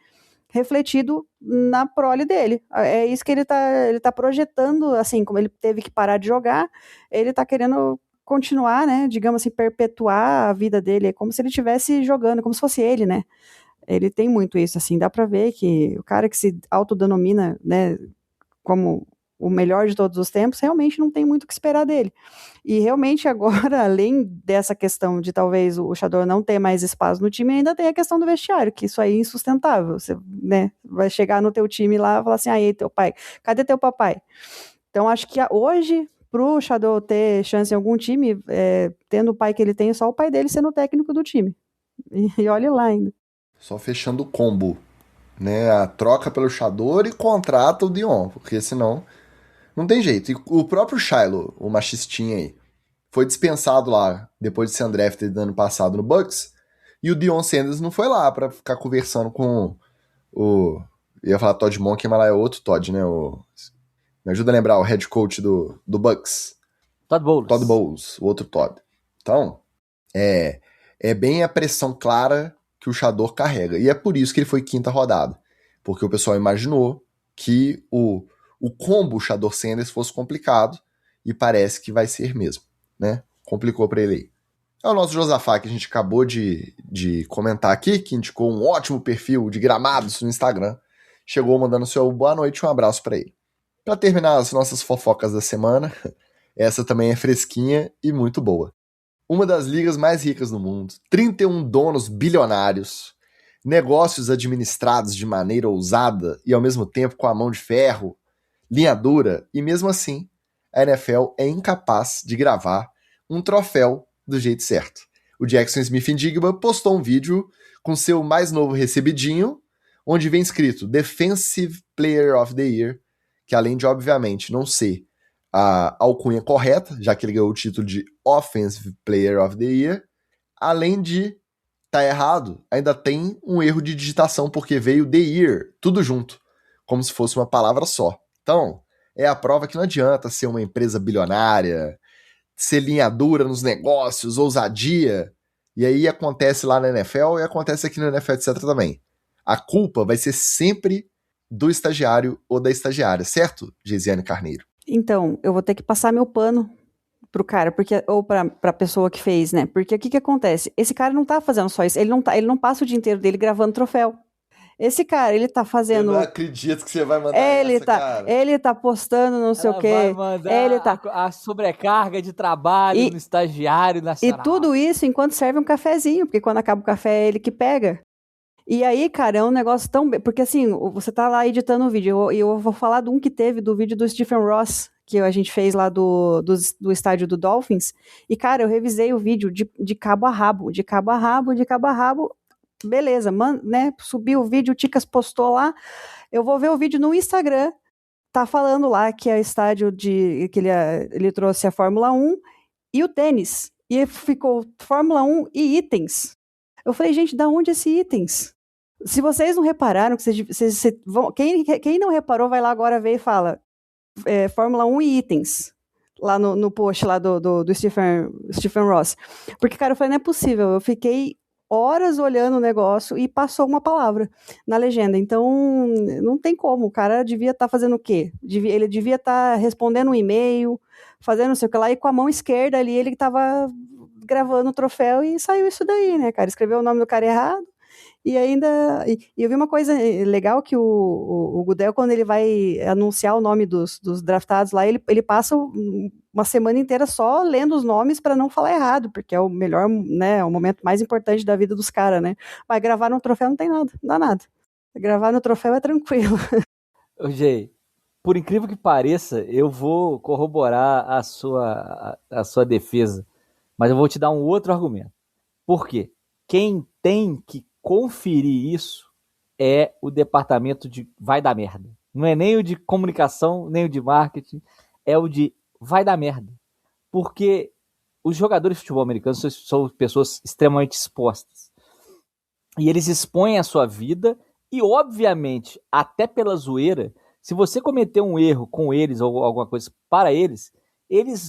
refletido na prole dele, é isso que ele tá projetando, assim, como ele teve que parar de jogar, ele tá querendo continuar, né, digamos assim, perpetuar a vida dele, é como se ele estivesse jogando, como se fosse ele, né, ele tem muito isso, assim, dá pra ver que o cara que se autodenomina, né, como o melhor de todos os tempos, realmente não tem muito o que esperar dele. E realmente agora, além dessa questão de talvez o Shador não ter mais espaço no time, ainda tem a questão do vestiário, que isso aí é insustentável. Você, né, vai chegar no teu time lá e falar assim, aí teu pai, cadê teu papai? Então acho que hoje, pro Shador ter chance em algum time, tendo o pai que ele tem, só o pai dele sendo o técnico do time. E olhe lá ainda. Só fechando o combo, né? A troca pelo Shador e contrata o Deion, porque senão não tem jeito. E o próprio Shiloh, o machistinha aí, foi dispensado lá depois de ser undrafted do ano passado no Bucks, e o Deion Sanders não foi lá pra ficar conversando com o... Eu ia falar Todd Monken, mas lá é outro Todd, né? Me ajuda a lembrar, o head coach do Bucks. Todd Bowles, o outro Todd. Então, é bem a pressão clara que o Shador carrega. E é por isso que ele foi quinta rodada. Porque o pessoal imaginou que o combo Shador Sanders fosse complicado, e parece que vai ser mesmo, né? Complicou pra ele aí. É o nosso Josafá, que a gente acabou de comentar aqui, que indicou um ótimo perfil de gramados no Instagram. Chegou mandando seu boa noite e um abraço pra ele. Pra terminar as nossas fofocas da semana, essa também é fresquinha e muito boa. Uma das ligas mais ricas do mundo, 31 donos bilionários, negócios administrados de maneira ousada e ao mesmo tempo com a mão de ferro, linha dura, e mesmo assim, a NFL é incapaz de gravar um troféu do jeito certo. O Jackson Smith-Njigba postou um vídeo com seu mais novo recebidinho, onde vem escrito Defensive Player of the Year, que além de, obviamente, não ser a alcunha correta, já que ele ganhou o título de Offensive Player of the Year, além de tá errado, ainda tem um erro de digitação, porque veio the year, tudo junto, como se fosse uma palavra só. Então, é a prova que não adianta ser uma empresa bilionária, ser linha dura nos negócios, ousadia, e aí acontece lá na NFL e acontece aqui no NFL, etc. também. A culpa vai ser sempre do estagiário ou da estagiária, certo, Geisiane Carneiro? Então, eu vou ter que passar meu pano pro cara, porque, ou pra pessoa que fez, né? Porque o que acontece? Esse cara não tá fazendo só isso, ele não passa o dia inteiro dele gravando troféu. Esse cara, ele tá fazendo... Eu não acredito que você vai mandar essa, cara. Ele tá postando não sei o quê. Vai mandar a sobrecarga de trabalho no estagiário nacional. E tudo isso enquanto serve um cafezinho, porque quando acaba o café é ele que pega. E aí, cara, é um negócio tão... Porque assim, você tá lá editando o vídeo, e eu vou falar de um que teve, do vídeo do Stephen Ross, que a gente fez lá do estádio do Dolphins, e cara, eu revisei o vídeo de cabo a rabo, beleza, né, subiu o vídeo, o Ticas postou lá, eu vou ver o vídeo no Instagram, tá falando lá que é estádio que ele trouxe a Fórmula 1 e o tênis, e ficou Fórmula 1 e itens. Eu falei, gente, da onde esse itens? Se vocês não repararam, quem não reparou, vai lá agora ver e fala Fórmula 1 e itens, lá no post lá do Stephen Ross. Porque, cara, eu falei, não é possível, eu fiquei horas olhando o negócio e passou uma palavra na legenda, então não tem como, o cara devia estar fazendo o quê? Ele devia estar respondendo um e-mail, fazendo não sei o que lá, e com a mão esquerda ali, ele estava gravando o troféu e saiu isso daí, né, cara? Escreveu o nome do cara errado. E ainda. E eu vi uma coisa legal que o Goodell, quando ele vai anunciar o nome dos draftados lá, ele passa uma semana inteira só lendo os nomes para não falar errado, porque é o melhor, né? É o momento mais importante da vida dos caras, né? Mas gravar no troféu não tem nada, não dá nada. Gravar no troféu é tranquilo. Ô, Jay, por incrível que pareça, eu vou corroborar a sua defesa, mas eu vou te dar um outro argumento. Por quê? Quem tem que conferir isso é o departamento de vai dar merda. Não é nem o de comunicação, nem o de marketing, é o de vai dar merda. Porque os jogadores de futebol americano são pessoas extremamente expostas. E eles expõem a sua vida e, obviamente, até pela zoeira, se você cometer um erro com eles ou alguma coisa para eles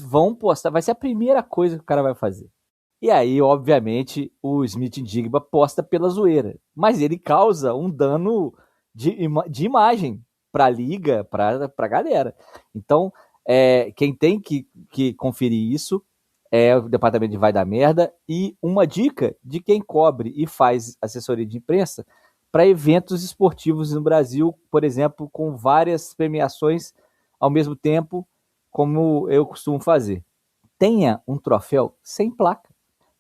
vão postar, vai ser a primeira coisa que o cara vai fazer. E aí, obviamente, o Smith-Njigba posta pela zoeira. Mas ele causa um dano de imagem para a liga, para a galera. Então, quem tem que conferir isso é o departamento de vai dar merda. E uma dica de quem cobre e faz assessoria de imprensa para eventos esportivos no Brasil, por exemplo, com várias premiações ao mesmo tempo, como eu costumo fazer. Tenha um troféu sem placa.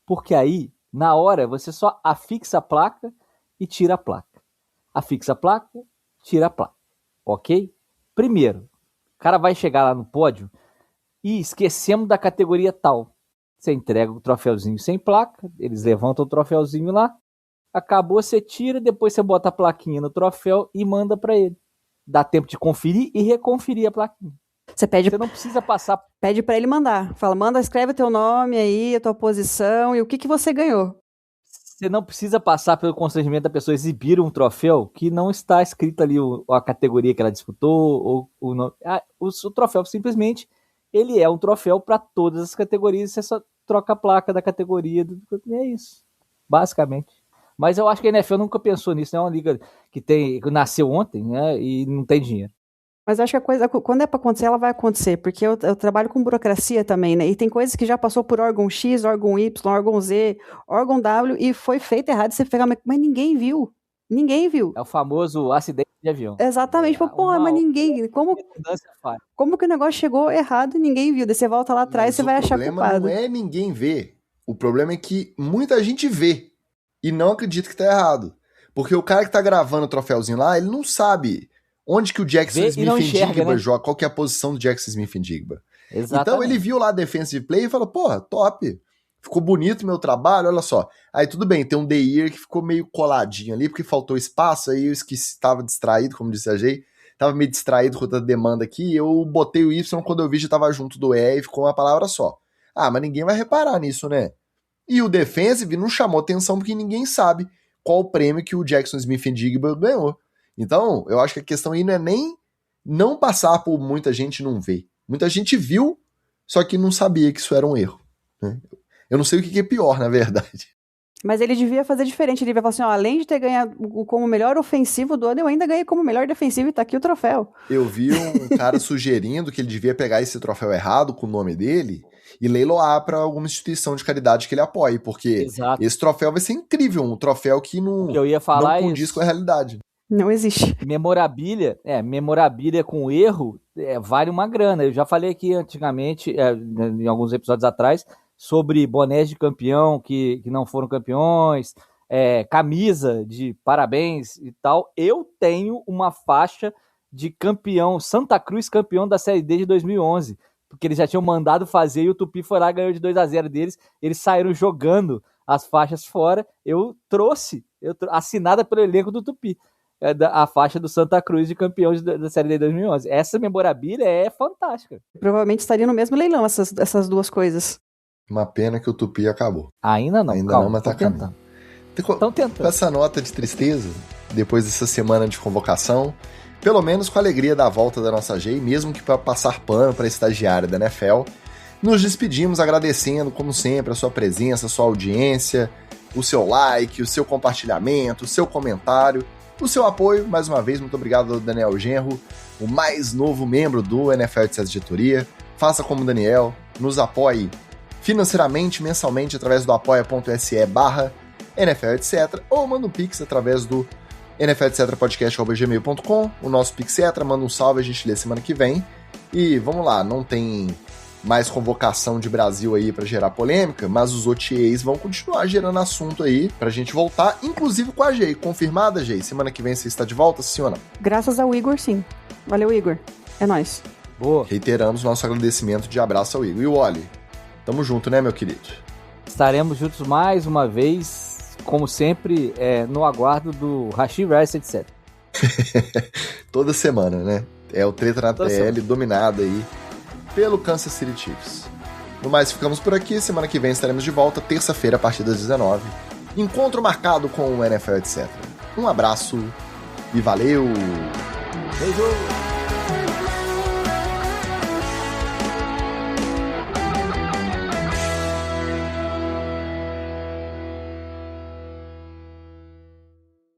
Porque aí, na hora, você só afixa a placa e tira a placa. Afixa a placa, tira a placa. Ok? Primeiro, o cara vai chegar lá no pódio e esquecemos da categoria tal. Você entrega o troféuzinho sem placa, eles levantam o troféuzinho lá, acabou, você tira, depois você bota a plaquinha no troféu e manda para ele. Dá tempo de conferir e reconferir a plaquinha. Você não precisa passar. Pede para ele mandar. Fala, escreve teu nome aí, a tua posição e o que você ganhou. Você não precisa passar pelo constrangimento da pessoa exibir um troféu que não está escrito ali a categoria que ela disputou. O troféu simplesmente ele é um troféu para todas as categorias. Você só troca a placa da categoria. E é isso, basicamente. Mas eu acho que a NFL nunca pensou nisso. É uma liga que nasceu ontem, né, e não tem dinheiro. Mas acho que a coisa, quando é para acontecer, ela vai acontecer, porque eu trabalho com burocracia também, né? E tem coisas que já passou por órgão X, órgão Y, órgão Z, órgão W, e foi feito errado, você pegar, mas ninguém viu. Ninguém viu. É o famoso acidente de avião. Exatamente. Mas ninguém... Como que o negócio chegou errado e ninguém viu? Daí você volta lá atrás e você vai achar culpado. O problema não é ninguém ver. O problema é que muita gente vê e não acredita que tá errado. Porque o cara que tá gravando o troféuzinho lá, ele não sabe onde que o Jackson Smith-Njigba, né, joga, qual que é a posição do Jackson Smith-Njigba. Exatamente. Então ele viu lá a defensive play e falou, porra, top, ficou bonito o meu trabalho, olha só. Aí tudo bem, tem um The Ear que ficou meio coladinho ali, porque faltou espaço, aí eu esqueci, tava distraído, como disse a Jay, tava meio distraído com a demanda aqui, eu botei o Y, quando eu vi já tava junto do E e ficou uma palavra só. Ah, mas ninguém vai reparar nisso, né? E o defensive não chamou atenção porque ninguém sabe qual o prêmio que o Jackson Smith-Njigba ganhou. Então, eu acho que a questão aí não é nem não passar por muita gente não ver. Muita gente viu, só que não sabia que isso era um erro, né? Eu não sei o que é pior, na verdade. Mas ele devia fazer diferente. Ele devia falar assim, ó, além de ter ganhado como melhor ofensivo do ano, eu ainda ganhei como melhor defensivo e tá aqui o troféu. Eu vi um cara sugerindo que ele devia pegar esse troféu errado com o nome dele e leiloar para alguma instituição de caridade que ele apoie, porque Exato. esse troféu vai ser incrível, um troféu que não, eu ia falar não condiz isso. com a realidade. Não existe. Memorabilia com erro, vale uma grana. Eu já falei aqui antigamente, em alguns episódios atrás, sobre bonés de campeão que não foram campeões, camisa de parabéns e tal. Eu tenho uma faixa de campeão, Santa Cruz campeão da Série D de 2011, porque eles já tinham mandado fazer e o Tupi foi lá e ganhou de 2-0 deles. Eles saíram jogando as faixas fora. Eu trouxe assinada pelo elenco do Tupi, a faixa do Santa Cruz de campeão da Série D de 2011. Essa memorabilia é fantástica. Provavelmente estaria no mesmo leilão essas duas coisas. Uma pena que o Tupi acabou. Ainda não, Ainda calma, não, mas tá caminhando. Estão tentando. Com essa nota de tristeza, depois dessa semana de convocação, pelo menos com a alegria da volta da nossa Jay, mesmo que para passar pano para a estagiária da NFL, nos despedimos agradecendo, como sempre, a sua presença, a sua audiência, o seu like, o seu compartilhamento, o seu comentário, o seu apoio. Mais uma vez, muito obrigado, Daniel Genro, o mais novo membro do NFL de Diretoria. Faça como o Daniel, nos apoie financeiramente, mensalmente, através do apoia.se/NFL, etc. Ou manda um pix através do nfletcpodcast@gmail.com, o nosso Pixetra, manda um salve, a gente lê semana que vem. E vamos lá, não tem mais convocação de Brasil aí pra gerar polêmica, mas os OTAs vão continuar gerando assunto aí pra gente voltar, inclusive com a Jay. Confirmada, Jay? Semana que vem você está de volta, sim ou não? Graças ao Igor, sim. Valeu, Igor. É nóis. Boa. Reiteramos nosso agradecimento de abraço ao Igor. E o Oli, tamo junto, né, meu querido? Estaremos juntos mais uma vez, como sempre, no aguardo do Rashid Rice, etc. Toda semana, né? É o Treta na Toda TL, semana. dominado aí pelo Kansas City Chiefs. No mais, ficamos por aqui. Semana que vem estaremos de volta, terça-feira, a partir das 19h. Encontro marcado com o NFL, etc. Um abraço e valeu! Beijo!